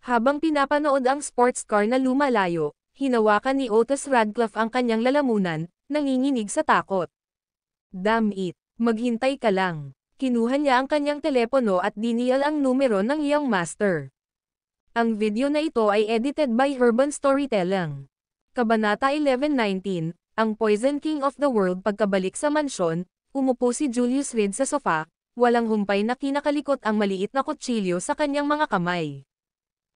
Habang pinapanood ang sports car na lumalayo, hinawakan ni Otis Radcliffe ang kanyang lalamunan, nanginginig sa takot. Damn it, maghintay ka lang. Kinuha niya ang kanyang telepono at dinial ang numero ng iyong master. Ang video na ito ay edited by Urban Storytelling. Kabanata 11:19, ang Poison King of the World. Pagkabalik sa mansyon, umupo si Julius Reed sa sofa, walang humpay na kinakalikot ang maliit na kutsilyo sa kanyang mga kamay.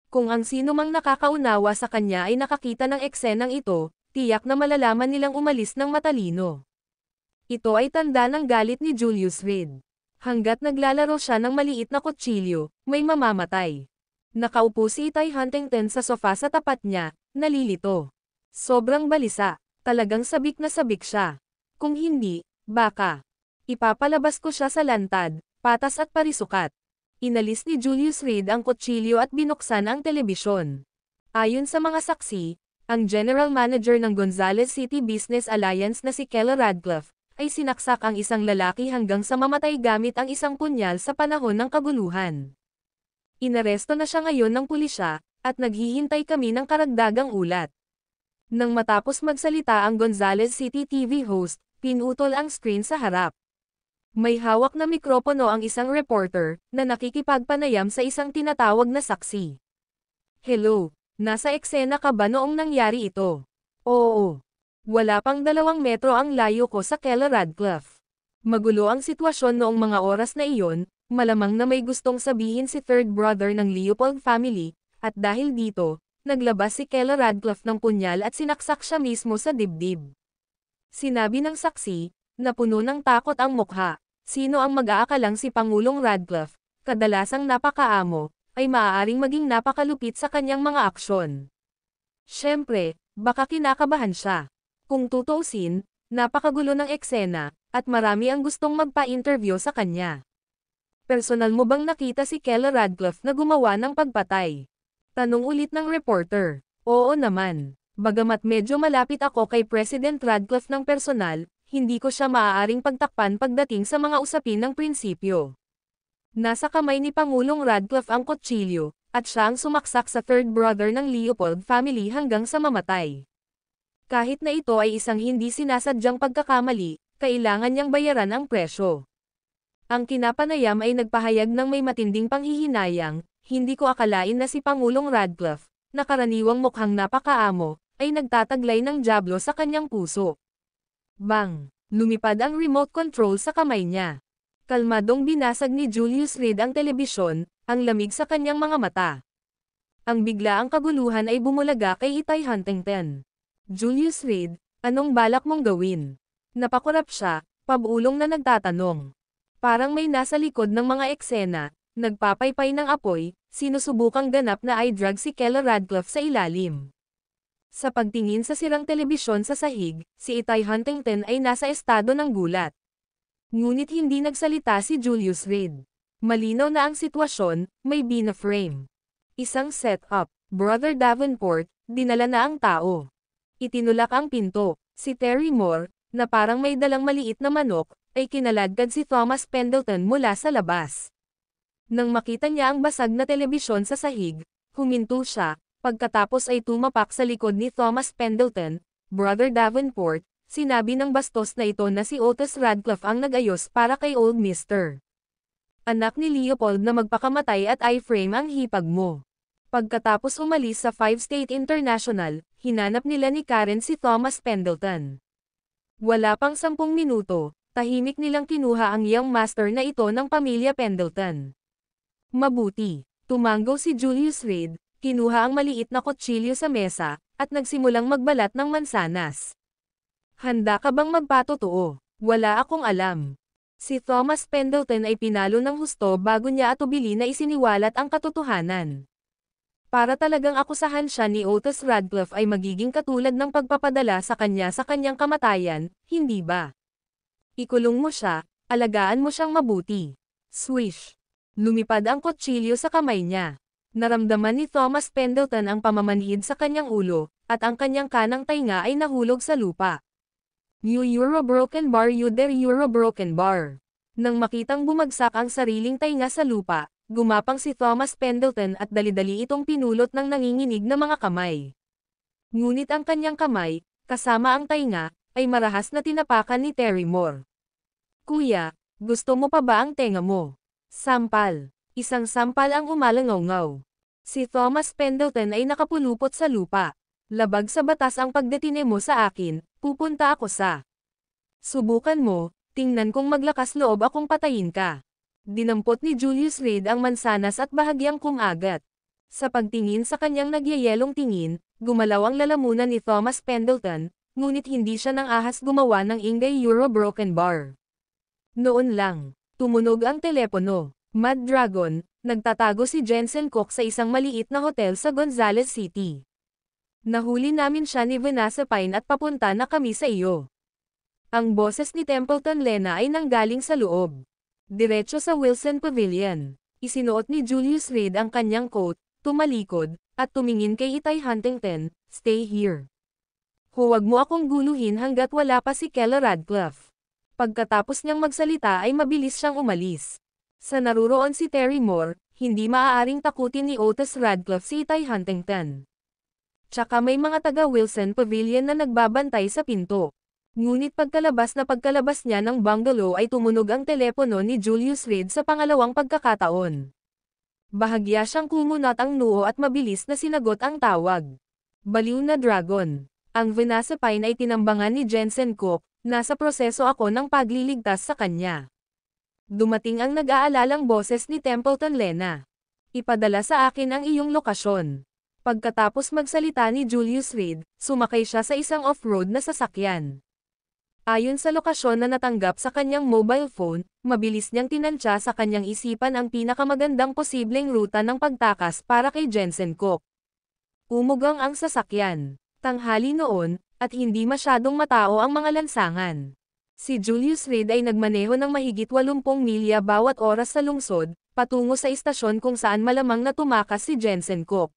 Kung ang sino mang nakakaunawa sa kanya ay nakakita ng eksenang ito, tiyak na malalaman nilang umalis ng matalino. Ito ay tanda ng galit ni Julius Reed. Hanggat naglalaro siya ng maliit na kutsilyo, may mamamatay. Nakaupo si Itay Huntington sa sofa sa tapat niya, nalilito. Sobrang balisa, talagang sabik na sabik siya. Kung hindi, baka ipapalabas ko siya sa lantad, patas at parisukat. Inalis ni Julius Reed ang kutsilyo at binuksan ang telebisyon. Ayon sa mga saksi, ang general manager ng Gonzales City Business Alliance na si Kela Radcliffe, ay sinaksak ang isang lalaki hanggang sa mamatay gamit ang isang punyal sa panahon ng kaguluhan. Inaresto na siya ngayon ng pulisya, at naghihintay kami ng karagdagang ulat. Nang matapos magsalita ang Gonzales City TV host, pinutol ang screen sa harap. May hawak na mikropono ang isang reporter, na nakikipagpanayam sa isang tinatawag na saksi. Hello, nasa eksena ka ba noong nangyari ito? Oo. Wala pang 2 metro ang layo ko sa Kela Radcliffe. Magulo ang sitwasyon noong mga oras na iyon, malamang na may gustong sabihin si third brother ng Leopold family, at dahil dito, naglabas si Kela Radcliffe ng punyal at sinaksak siya mismo sa dibdib. Sinabi ng saksi, na puno ng takot ang mukha, sino ang mag-aakalang si Pangulong Radcliffe, kadalasang napakaamo, ay maaaring maging napakalupit sa kanyang mga aksyon. Siyempre, baka kinakabahan siya. Kung tutuusin, napakagulo ng eksena, at marami ang gustong magpa-interview sa kanya. Personal mo bang nakita si Keller Radcliffe na gumawa ng pagpatay? Tanong ulit ng reporter. Oo naman. Bagamat medyo malapit ako kay President Radcliffe ng personal, hindi ko siya maaaring pagtakpan pagdating sa mga usapin ng prinsipyo. Nasa kamay ni Pangulong Radcliffe ang kutsilyo, at siya ang sumaksak sa third brother ng Leopold family hanggang sa mamatay. Kahit na ito ay isang hindi sinasadyang pagkakamali, kailangan niyang bayaran ang presyo. Ang kinapanayam ay nagpahayag ng may matinding panghihinayang, hindi ko akalain na si Pangulong Radcliffe, na karaniwang mukhang napakaamo, ay nagtataglay ng dyablo sa kanyang puso. Bang! Lumipad ang remote control sa kamay niya. Kalmadong binasag ni Julius Reed ang telebisyon, ang lamig sa kanyang mga mata. Ang biglaang kaguluhan ay bumulaga kay Itay Huntington. Julius Reed, anong balak mong gawin? Napakurap siya, pabulong na nagtatanong. Parang may nasa likod ng mga eksena, nagpapaypay ng apoy, sinusubukang ganap na i-drag si Keller Radcliffe sa ilalim. Sa pagtingin sa sirang telebisyon sa sahig, si Itay Huntington ay nasa estado ng gulat. Ngunit hindi nagsalita si Julius Reed. Malinaw na ang sitwasyon, may bina-frame. Isang setup, Brother Davenport, dinala na ang tao. Itinulak ang pinto, si Terry Moore, na parang may dalang maliit na manok, ay kinaladkad si Thomas Pendleton mula sa labas. Nang makita niya ang basag na telebisyon sa sahig, huminto siya, pagkatapos ay tumapak sa likod ni Thomas Pendleton, Brother Davenport, sinabi ng bastos na ito na si Otis Radcliffe ang nag-ayos para kay Old Mr. Anak ni Leopold na magpakamatay at i-frame ang hipag mo. Pagkatapos umalis sa 5 State International, hinanap nila ni Karen si Thomas Pendleton. Wala pang 10 minuto, tahimik nilang kinuha ang young master na ito ng pamilya Pendleton. Mabuti, tumanggo si Julius Reed, kinuha ang maliit na kutsilyo sa mesa, at nagsimulang magbalat ng mansanas. Handa ka bang magpatotoo? Wala akong alam. Si Thomas Pendleton ay pinalo ng husto bago niya atubili na isiniwalat ang katotohanan. Para talagang akusahan siya ni Otis Radcliffe ay magiging katulad ng pagpapadala sa kanyang kamatayan, hindi ba? Ikulong mo siya, alagaan mo siyang mabuti. Swish! Lumipad ang kutsilyo sa kamay niya. Naramdaman ni Thomas Pendleton ang pamamanhid sa kanyang ulo, at ang kanyang kanang tainga ay nahulog sa lupa. You Euro broken bar, you there Euro broken bar. Nang makitang bumagsak ang sariling tainga sa lupa, gumapang si Thomas Pendleton at dali-dali itong pinulot ng nanginginig na mga kamay. Ngunit ang kanyang kamay, kasama ang tainga, ay marahas na tinapakan ni Terry Moore. Kuya, gusto mo pa ba ang tenga mo? Sampal. Isang sampal ang umalangaw-ngaw. Si Thomas Pendleton ay nakapulupot sa lupa. Labag sa batas ang pagdetine mo sa akin, pupunta ako sa. Subukan mo, tingnan kung maglakas loob akong patayin ka. Dinampot ni Julius Reed ang mansanas at bahagyang kumagat. Sa pagtingin sa kanyang nagyayelong tingin, gumalaw ang lalamunan ni Thomas Pendleton, ngunit hindi siya nang ahas gumawa ng ingay Euro broken bar. Noon lang, tumunog ang telepono. Mad Dragon, nagtatago si Jensen Cook sa isang maliit na hotel sa Gonzales City. Nahuli namin siya ni Vanessa Pine at papunta na kami sa iyo. Ang boses ni Templeton Lena ay nanggaling sa loob. Diretso sa Wilson Pavilion. Isinuot ni Julius Reed ang kanyang coat, tumalikod, at tumingin kay Itay Huntington, "Stay here. Huwag mo akong guluhin hanggat wala pa si Keller Radcliffe." Pagkatapos niyang magsalita ay mabilis siyang umalis. Sa naruroon si Terry Moore, hindi maaaring takutin ni Otis Radcliffe si Itay Huntington. Tsaka may mga taga Wilson Pavilion na nagbabantay sa pinto. Ngunit pagkalabas niya ng bungalow ay tumunog ang telepono ni Julius Reed sa pangalawang pagkakataon. Bahagya siyang kumunat ang noo at mabilis na sinagot ang tawag. "Baliw na Dragon. Ang Vanessa Pine ay tinambangan ni Jensen Cook, nasa proseso ako ng pagliligtas sa kanya." Dumating ang nag-aalalang boses ni Templeton Lena. "Ipadala sa akin ang iyong lokasyon." Pagkatapos magsalita ni Julius Reed, sumakay siya sa isang off-road na sasakyan. Ayon sa lokasyon na natanggap sa kanyang mobile phone, mabilis niyang tinantya sa kanyang isipan ang pinakamagandang posibleng ruta ng pagtakas para kay Jensen Cook. Umugang ang sasakyan. Tanghali noon, at hindi masyadong matao ang mga lansangan. Si Julius Reed ay nagmaneho ng mahigit 80 milya bawat oras sa lungsod, patungo sa istasyon kung saan malamang na tumakas si Jensen Cook.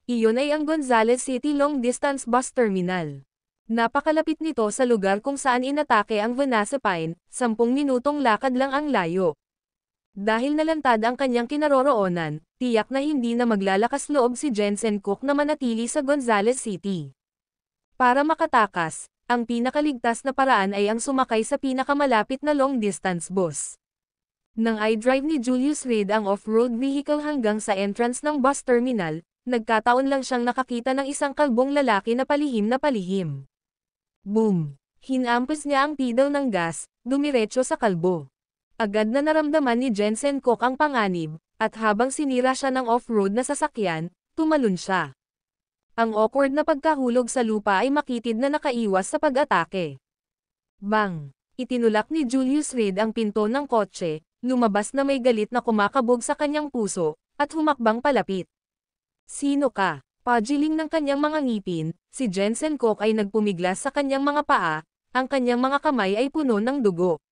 Iyon ay ang Gonzales City Long Distance Bus Terminal. Napakalapit nito sa lugar kung saan inatake ang Vanessa Pine, 10 minutong lakad lang ang layo. Dahil nalantad ang kanyang kinaroroonan, tiyak na hindi na maglalakas loob si Jensen Cook na manatili sa Gonzales City. Para makatakas, ang pinakaligtas na paraan ay ang sumakay sa pinakamalapit na long-distance bus. Nang i-drive ni Julius Reed ang off-road vehicle hanggang sa entrance ng bus terminal, nagkataon lang siyang nakakita ng isang kalbong lalaki na palihim na palihim. Boom! Hinampas niya ang pedal ng gas, dumiretso sa kalbo. Agad na naramdaman ni Jensen Cook ang panganib, at habang sinira siya ng off-road na sasakyan, tumalon siya. Ang awkward na pagkahulog sa lupa ay makitid na nakaiwas sa pag-atake. Bang! Itinulak ni Julius Reed ang pinto ng kotse, lumabas na may galit na kumakabog sa kanyang puso, at humakbang palapit. Sino ka? Pagiling ng kanyang mga ngipin, si Jensen Cook ay nagpumiglas sa kanyang mga paa, ang kanyang mga kamay ay puno ng dugo.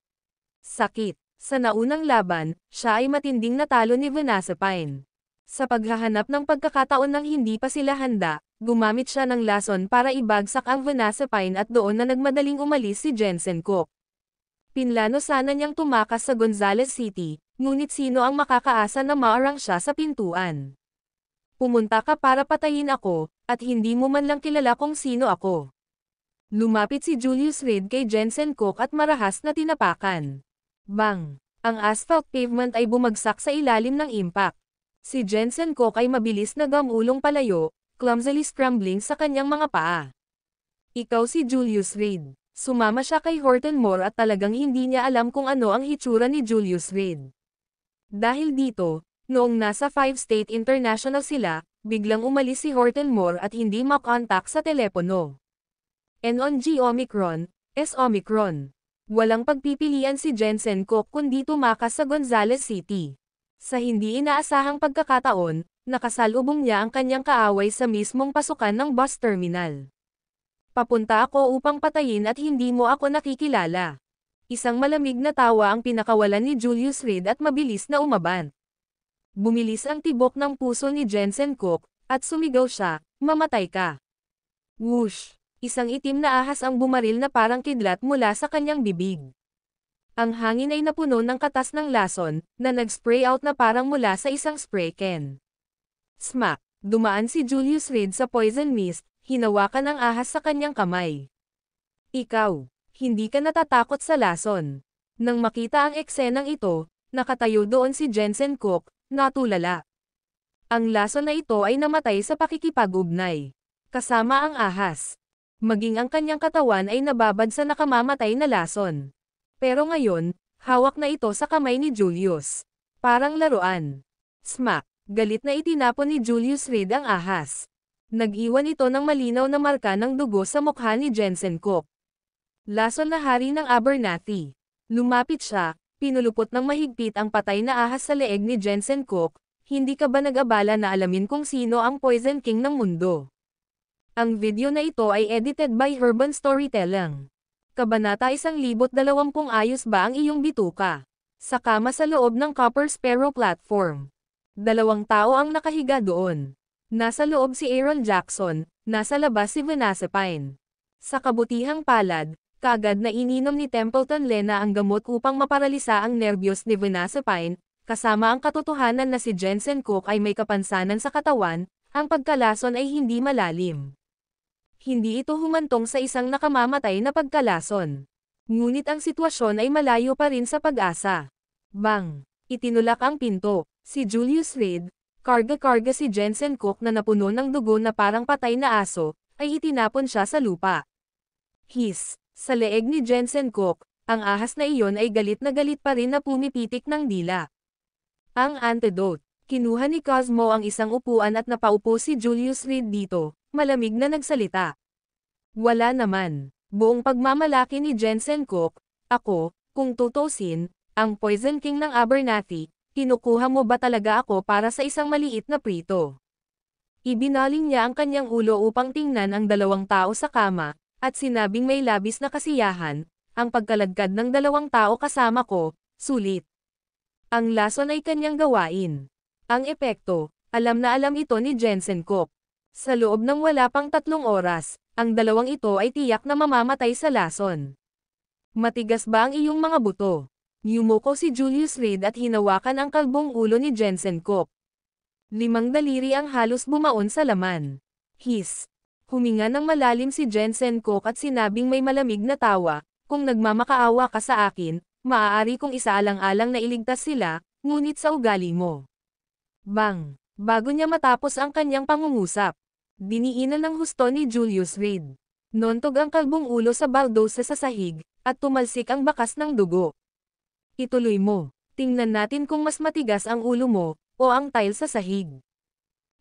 Sakit. Sa naunang laban, siya ay matinding natalo ni Vanessa Pine. Sa paghahanap ng pagkakataon nang hindi pa sila handa, gumamit siya ng lason para ibagsak ang Vanessa Pine at doon na nagmadaling umalis si Jensen Cook. Pinlano sana niyang tumakas sa Gonzales City, ngunit sino ang makakaasa na maarang siya sa pintuan? Pumunta ka para patayin ako, at hindi mo man lang kilala kung sino ako. Lumapit si Julius Reed kay Jensen Cook at marahas na tinapakan. Bang! Ang asphalt pavement ay bumagsak sa ilalim ng impact. Si Jensen Cook ay mabilis na gamulong palayo, clumsily scrambling sa kanyang mga paa. Ikaw si Julius Reed. Sumama siya kay Horton Moore at talagang hindi niya alam kung ano ang hitsura ni Julius Reed. Dahil dito, noong nasa 5-state international sila, biglang umalis si Horton Moore at hindi makontak sa telepono. N-on-G Omicron, S Omicron. Walang pagpipilian si Jensen Cook kundi tumakas sa Gonzales City. Sa hindi inaasahang pagkakataon, nakasalubong niya ang kanyang kaaway sa mismong pasukan ng bus terminal. Papunta ako upang patayin at hindi mo ako nakikilala. Isang malamig na tawa ang pinakawalan ni Julius Reed at mabilis na umabant. Bumilis ang tibok ng puso ni Jensen Cook, at sumigaw siya, "Mamatay ka!" Whoosh! Isang itim na ahas ang bumaril na parang kidlat mula sa kanyang bibig. Ang hangin ay napuno ng katas ng lason, na nag-spray out na parang mula sa isang spray can. Smack! Dumaan si Julius Reed sa poison mist, hinawakan ang ahas sa kanyang kamay. Ikaw, hindi ka natatakot sa lason. Nang makita ang eksenang ito, nakatayo doon si Jensen Cook, natulala. Ang lason na ito ay namatay sa pakikipag-ugnay. Kasama ang ahas. Maging ang kanyang katawan ay nababad sa nakamamatay na lason. Pero ngayon, hawak na ito sa kamay ni Julius. Parang laruan. Smack! Galit na itinapon ni Julius Reed ang ahas. Nag-iwan ito ng malinaw na marka ng dugo sa mukha ni Jensen Cook. Lason na hari ng Abernathy. Lumapit siya, pinulupot ng mahigpit ang patay na ahas sa leeg ni Jensen Cook. Hindi ka ba nag-abala na alamin kung sino ang Poison King ng mundo? Ang video na ito ay edited by Urban Storytelling. Kabanata 1020. Ayos ba ang iyong bituka? Sa kama sa loob ng Copper Sparrow platform. 2 tao ang nakahiga doon. Nasa loob si Aaron Jackson, nasa labas si Vanessa Pine. Sa kabutihang palad, kaagad na ininom ni Templeton Lena ang gamot upang maparalisa ang nerbiyos ni Vanessa Pine, kasama ang katotohanan na si Jensen Cook ay may kapansanan sa katawan, ang pagkalason ay hindi malalim. Hindi ito humantong sa isang nakamamatay na pagkalason. Ngunit ang sitwasyon ay malayo pa rin sa pag-asa. Bang! Itinulak ang pinto. Si Julius Reed, karga-karga si Jensen Cook na napuno ng dugo na parang patay na aso, ay itinapon siya sa lupa. His! Sa leeg ni Jensen Cook, ang ahas na iyon ay galit na galit pa rin na pumipitik ng dila. Ang antidote. Kinuha ni Cosmo ang isang upuan at napaupo si Julius Reed dito, malamig na nagsalita. Wala naman. Buong pagmamalaki ni Jensen Cook, ako, kung tutusin, ang Poison King ng Abernathy, kinukuha mo ba talaga ako para sa isang maliit na prito? Ibinaling niya ang kanyang ulo upang tingnan ang 2 tao sa kama, at sinabing may labis na kasiyahan, ang pagkalagkad ng 2 tao kasama ko, sulit. Ang lason ay kanyang gawain. Ang epekto, alam na alam ito ni Jensen Kook. Sa loob ng wala pang 3 oras, ang 2 ito ay tiyak na mamamatay sa lason. Matigas ba ang iyong mga buto? Yumuko si Julius Reed at hinawakan ang kalbong ulo ni Jensen Kook. 5 daliri ang halos bumaon sa laman. His. Huminga ng malalim si Jensen Kook at sinabing may malamig na tawa, kung nagmamakaawa ka sa akin, maaari kong isaalang-alang na iligtas sila, ngunit sa ugali mo. Bang! Bago niya matapos ang kanyang pangungusap, diniinan ng husto ni Julius Reed. Nontog ang kalbong ulo sa baldose sa sahig, at tumalsik ang bakas ng dugo. Ituloy mo. Tingnan natin kung mas matigas ang ulo mo, o ang tile sa sahig.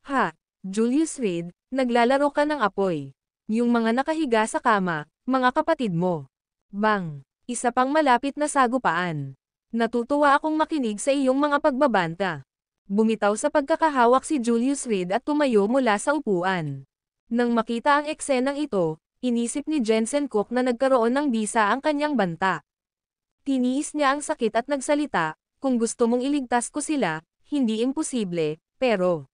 Ha! Julius Reed, naglalaro ka ng apoy. Yung mga nakahiga sa kama, mga kapatid mo. Bang! Isa pang malapit na sagupaan. Natutuwa akong makinig sa iyong mga pagbabanta. Bumitaw sa pagkakahawak si Julius Reed at tumayo mula sa upuan. Nang makita ang eksenang ito, inisip ni Jensen Kook na nagkaroon ng bisa ang kanyang banta. Tiniis niya ang sakit at nagsalita, kung gusto mong iligtas ko sila, hindi imposible, pero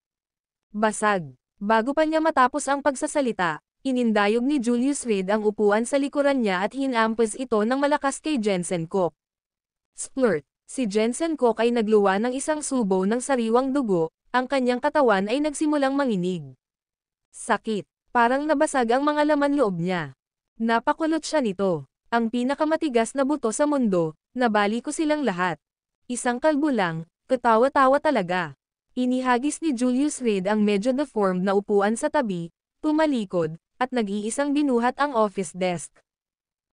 basag. Bago pa niya matapos ang pagsasalita, inindayog ni Julius Reed ang upuan sa likuran niya at hinampas ito ng malakas kay Jensen Kook. Splurt! Si Jensen Kook ay nagluwa ng isang subo ng sariwang dugo, ang kanyang katawan ay nagsimulang manginig. Sakit! Parang nabasag ang mga laman loob niya. Napakulot siya nito. Ang pinakamatigas na buto sa mundo, nabali ko silang lahat. Isang kalbo lang, katawa-tawa talaga. Inihagis ni Julius Reed ang medyo deformed na upuan sa tabi, tumalikod, at nag-iisang binuhat ang office desk.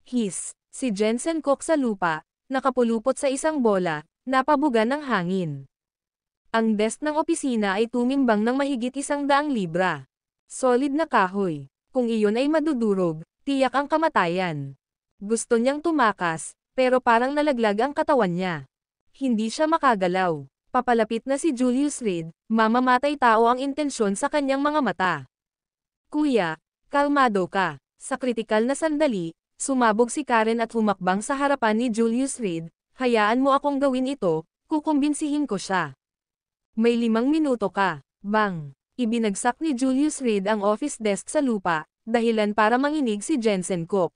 His, si Jensen Kook sa lupa, nakapulupot sa isang bola, napabugan ng hangin. Ang desk ng opisina ay tumimbang ng mahigit 100 libra. Solid na kahoy. Kung iyon ay madudurog, tiyak ang kamatayan. Gusto niyang tumakas, pero parang nalaglag ang katawan niya. Hindi siya makagalaw. Papalapit na si Julius Reed, mamamatay tao ang intensyon sa kanyang mga mata. Kuya, kalmado ka. Sa kritikal na sandali, sumabog si Karen at humakbang sa harapan ni Julius Reed, hayaan mo akong gawin ito, kukumbinsihin ko siya. May 5 minuto ka. Bang! Ibinagsak ni Julius Reed ang office desk sa lupa, dahilan para manginig si Jensen Kook.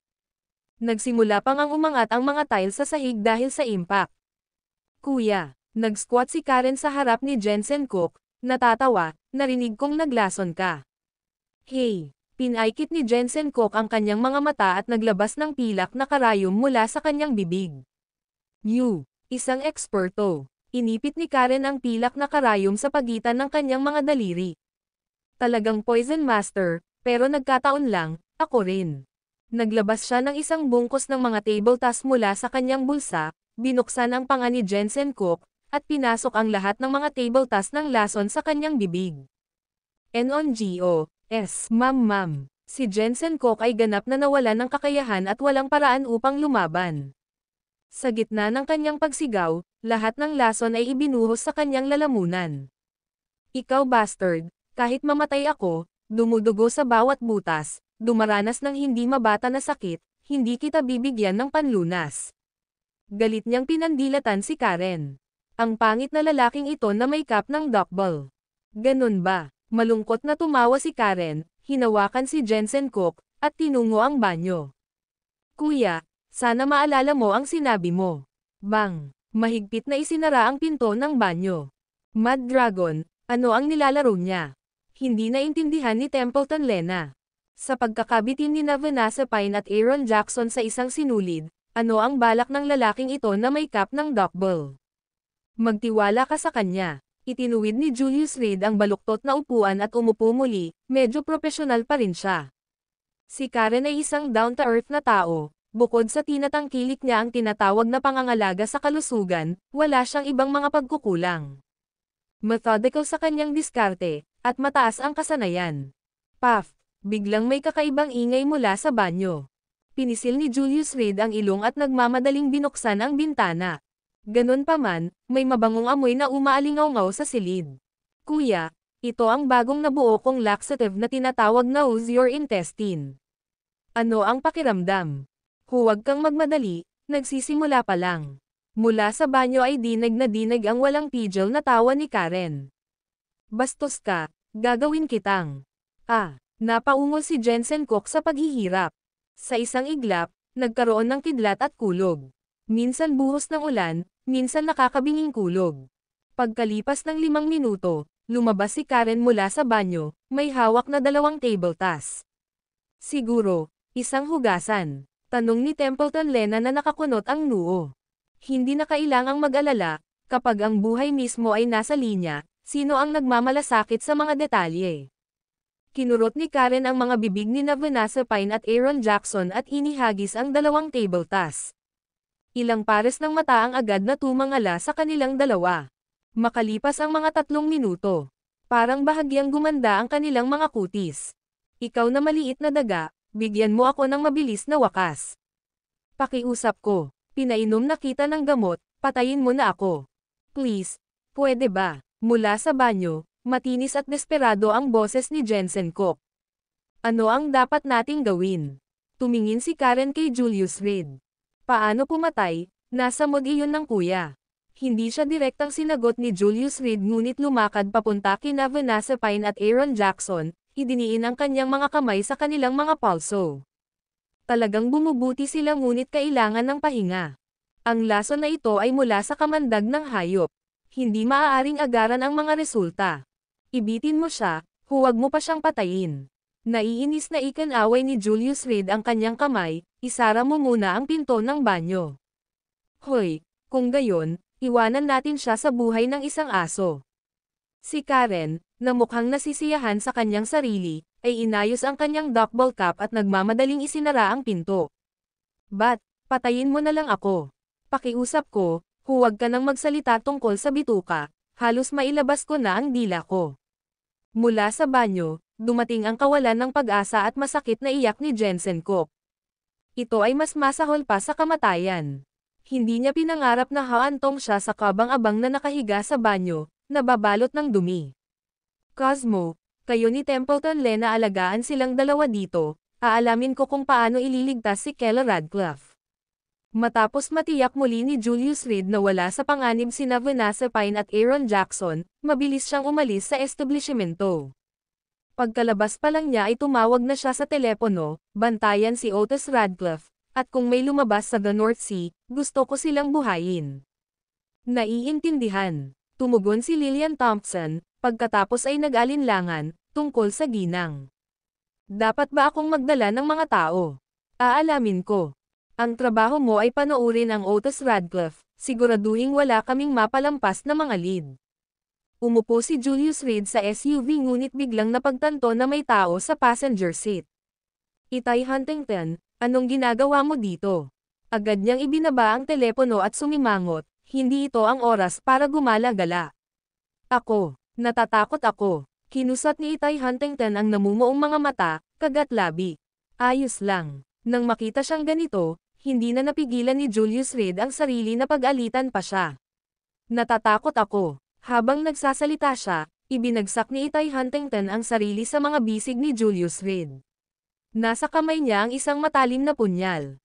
Nagsimula pang ang umangat ang mga tiles sa sahig dahil sa impact. Kuya, nag-squat si Karen sa harap ni Jensen Kook, natatawa, narinig kong naglason ka. Hey! Pinaikit ni Jensen Kook ang kanyang mga mata at naglabas ng pilak na karayom mula sa kanyang bibig. You, isang eksperto. Inipit ni Karen ang pilak na karayom sa pagitan ng kanyang mga daliri. Talagang poison master, pero nagkataon lang, ako rin. Naglabas siya ng isang bungkos ng mga table tas mula sa kanyang bulsa, binuksan ang panga ni Jensen Kook, at pinasok ang lahat ng mga table tas ng lason sa kanyang bibig. NONGO-S. Ma'am. Si Jensen Kook ay ganap na nawalan ng kakayahan at walang paraan upang lumaban. Sa gitna ng kanyang pagsigaw, lahat ng lason ay ibinuhos sa kanyang lalamunan. Ikaw bastard, kahit mamatay ako, dumudugo sa bawat butas, dumaranas ng hindi mabata na sakit, hindi kita bibigyan ng panlunas. Galit niyang pinandilatan si Karen. Ang pangit na lalaking ito na may cap ng duckbill. Ganun ba? Malungkot na tumawa si Karen, hinawakan si Jensen Kook, at tinungo ang banyo. Kuya, sana maalala mo ang sinabi mo. Bang! Mahigpit na isinara ang pinto ng banyo. Mad Dragon, ano ang nilalaro niya? Hindi naintindihan ni Templeton Lena. Sa pagkakabitin ni Vanessa Pine at Aaron Jackson sa isang sinulid, ano ang balak ng lalaking ito na may cap ng duckbill? Magtiwala ka sa kanya. Itinuwid ni Julius Reed ang baluktot na upuan at umupo muli, medyo profesional pa rin siya. Si Karen ay isang down-to-earth na tao, bukod sa tinatangkilik niya ang tinatawag na pangangalaga sa kalusugan, wala siyang ibang mga pagkukulang. Methodical sa kanyang diskarte, at mataas ang kasanayan. Puff! Biglang may kakaibang ingay mula sa banyo. Pinisil ni Julius Reed ang ilong at nagmamadaling binuksan ang bintana. Ganun pa man, may mabangong amoy na umaalingaw-ngaw sa silid. Kuya, ito ang bagong nabuo kong laxative na tinatawag na Use Your Intestine. Ano ang pakiramdam? Huwag kang magmadali, nagsisimula pa lang. Mula sa banyo ay dinig na dinig ang walang pigil na tawa ni Karen. Bastos ka, gagawin kitang. Napaungol si Jensen Cook sa paghihirap. Sa isang iglap, nagkaroon ng kidlat at kulog. Minsan buhos ng ulan, minsan nakakabinging kulog. Pagkalipas ng 5 minuto, lumabas si Karen mula sa banyo, may hawak na 2 table tas. Siguro, isang hugasan. Tanong ni Templeton Lena na nakakunot ang noo. Hindi na kailangang mag-alala, kapag ang buhay mismo ay nasa linya, sino ang nagmamalasakit sa mga detalye. Kinurot ni Karen ang mga bibig ni Vanessa Pine at Aaron Jackson at inihagis ang 2 table tas. Ilang pares ng mata ang agad na tumangala sa kanilang dalawa. Makalipas ang mga 3 minuto, parang bahagyang gumanda ang kanilang mga kutis. Ikaw na maliit na daga, bigyan mo ako ng mabilis na wakas. Pakiusap ko, pinainom na kita ng gamot, patayin mo na ako. Please, pwede ba? Mula sa banyo, matinis at desperado ang boses ni Jensen Cook. Ano ang dapat nating gawin? Tumingin si Karen kay Julius Reed. Paano pumatay? Nasa mood iyon ng kuya. Hindi siya direktang sinagot ni Julius Reed ngunit lumakad papunta kina Vanessa Pine at Aaron Jackson, idiniin ang kanyang mga kamay sa kanilang mga palso. Talagang bumubuti sila ngunit kailangan ng pahinga. Ang lason na ito ay mula sa kamandag ng hayop. Hindi maaaring agaran ang mga resulta. Ibitin mo siya, huwag mo pa siyang patayin. Naiinis na ikinaway ni Julius Reed ang kanyang kamay, isara mo muna ang pinto ng banyo. Hoy, kung gayon, iwanan natin siya sa buhay ng isang aso. Si Karen, na mukhang nasisiyahan sa kanyang sarili, ay inayos ang kanyang duckball cap at nagmamadaling isinara ang pinto. Patayin mo na lang ako. Pakiusap ko, huwag ka nang magsalita tungkol sa bituka, halos mailabas ko na ang dila ko. Mula sa banyo, dumating ang kawalan ng pag-asa at masakit na iyak ni Jensen Cook. Ito ay mas masahol pa sa kamatayan. Hindi niya pinangarap na haantong siya sa kabang-abang na nakahiga sa banyo, nababalot ng dumi. Cosmo, kayo ni Templeton Lena alagaan silang dalawa dito, aalamin ko kung paano ililigtas si Kella Radcliffe. Matapos matiyak muli ni Julius Reed na wala sa panganib sina Vanessa Pine at Aaron Jackson, mabilis siyang umalis sa establishmento. Pagkalabas pa lang niya ay tumawag na siya sa telepono, bantayan si Otis Radcliffe, at kung may lumabas sa The North Sea, gusto ko silang buhayin. Naiintindihan. Tumugon si Lillian Thompson, pagkatapos ay nag-alinlangan, tungkol sa ginang. Dapat ba akong magdala ng mga tao? Aalamin ko. Ang trabaho mo ay panoorin ang Otis Radcliffe, siguraduhing wala kaming mapalampas na mga lead. Umupo si Julius Reed sa SUV ngunit biglang napagtanto na may tao sa passenger seat. Itay Huntington, anong ginagawa mo dito? Agad niyang ibinaba ang telepono at sumimangot, hindi ito ang oras para gumala-gala. Natatakot ako. Kinusat ni Itay Huntington ang namumuong mga mata, kagat-labi. Ayos lang. Nang makita siyang ganito, hindi na napigilan ni Julius Reed ang sarili na pag-alitan pa siya. Natatakot ako. Habang nagsasalita siya, ibinagsak ni Itay Huntington ang sarili sa mga bisig ni Julius Reed. Nasa kamay niya ang isang matalim na punyal.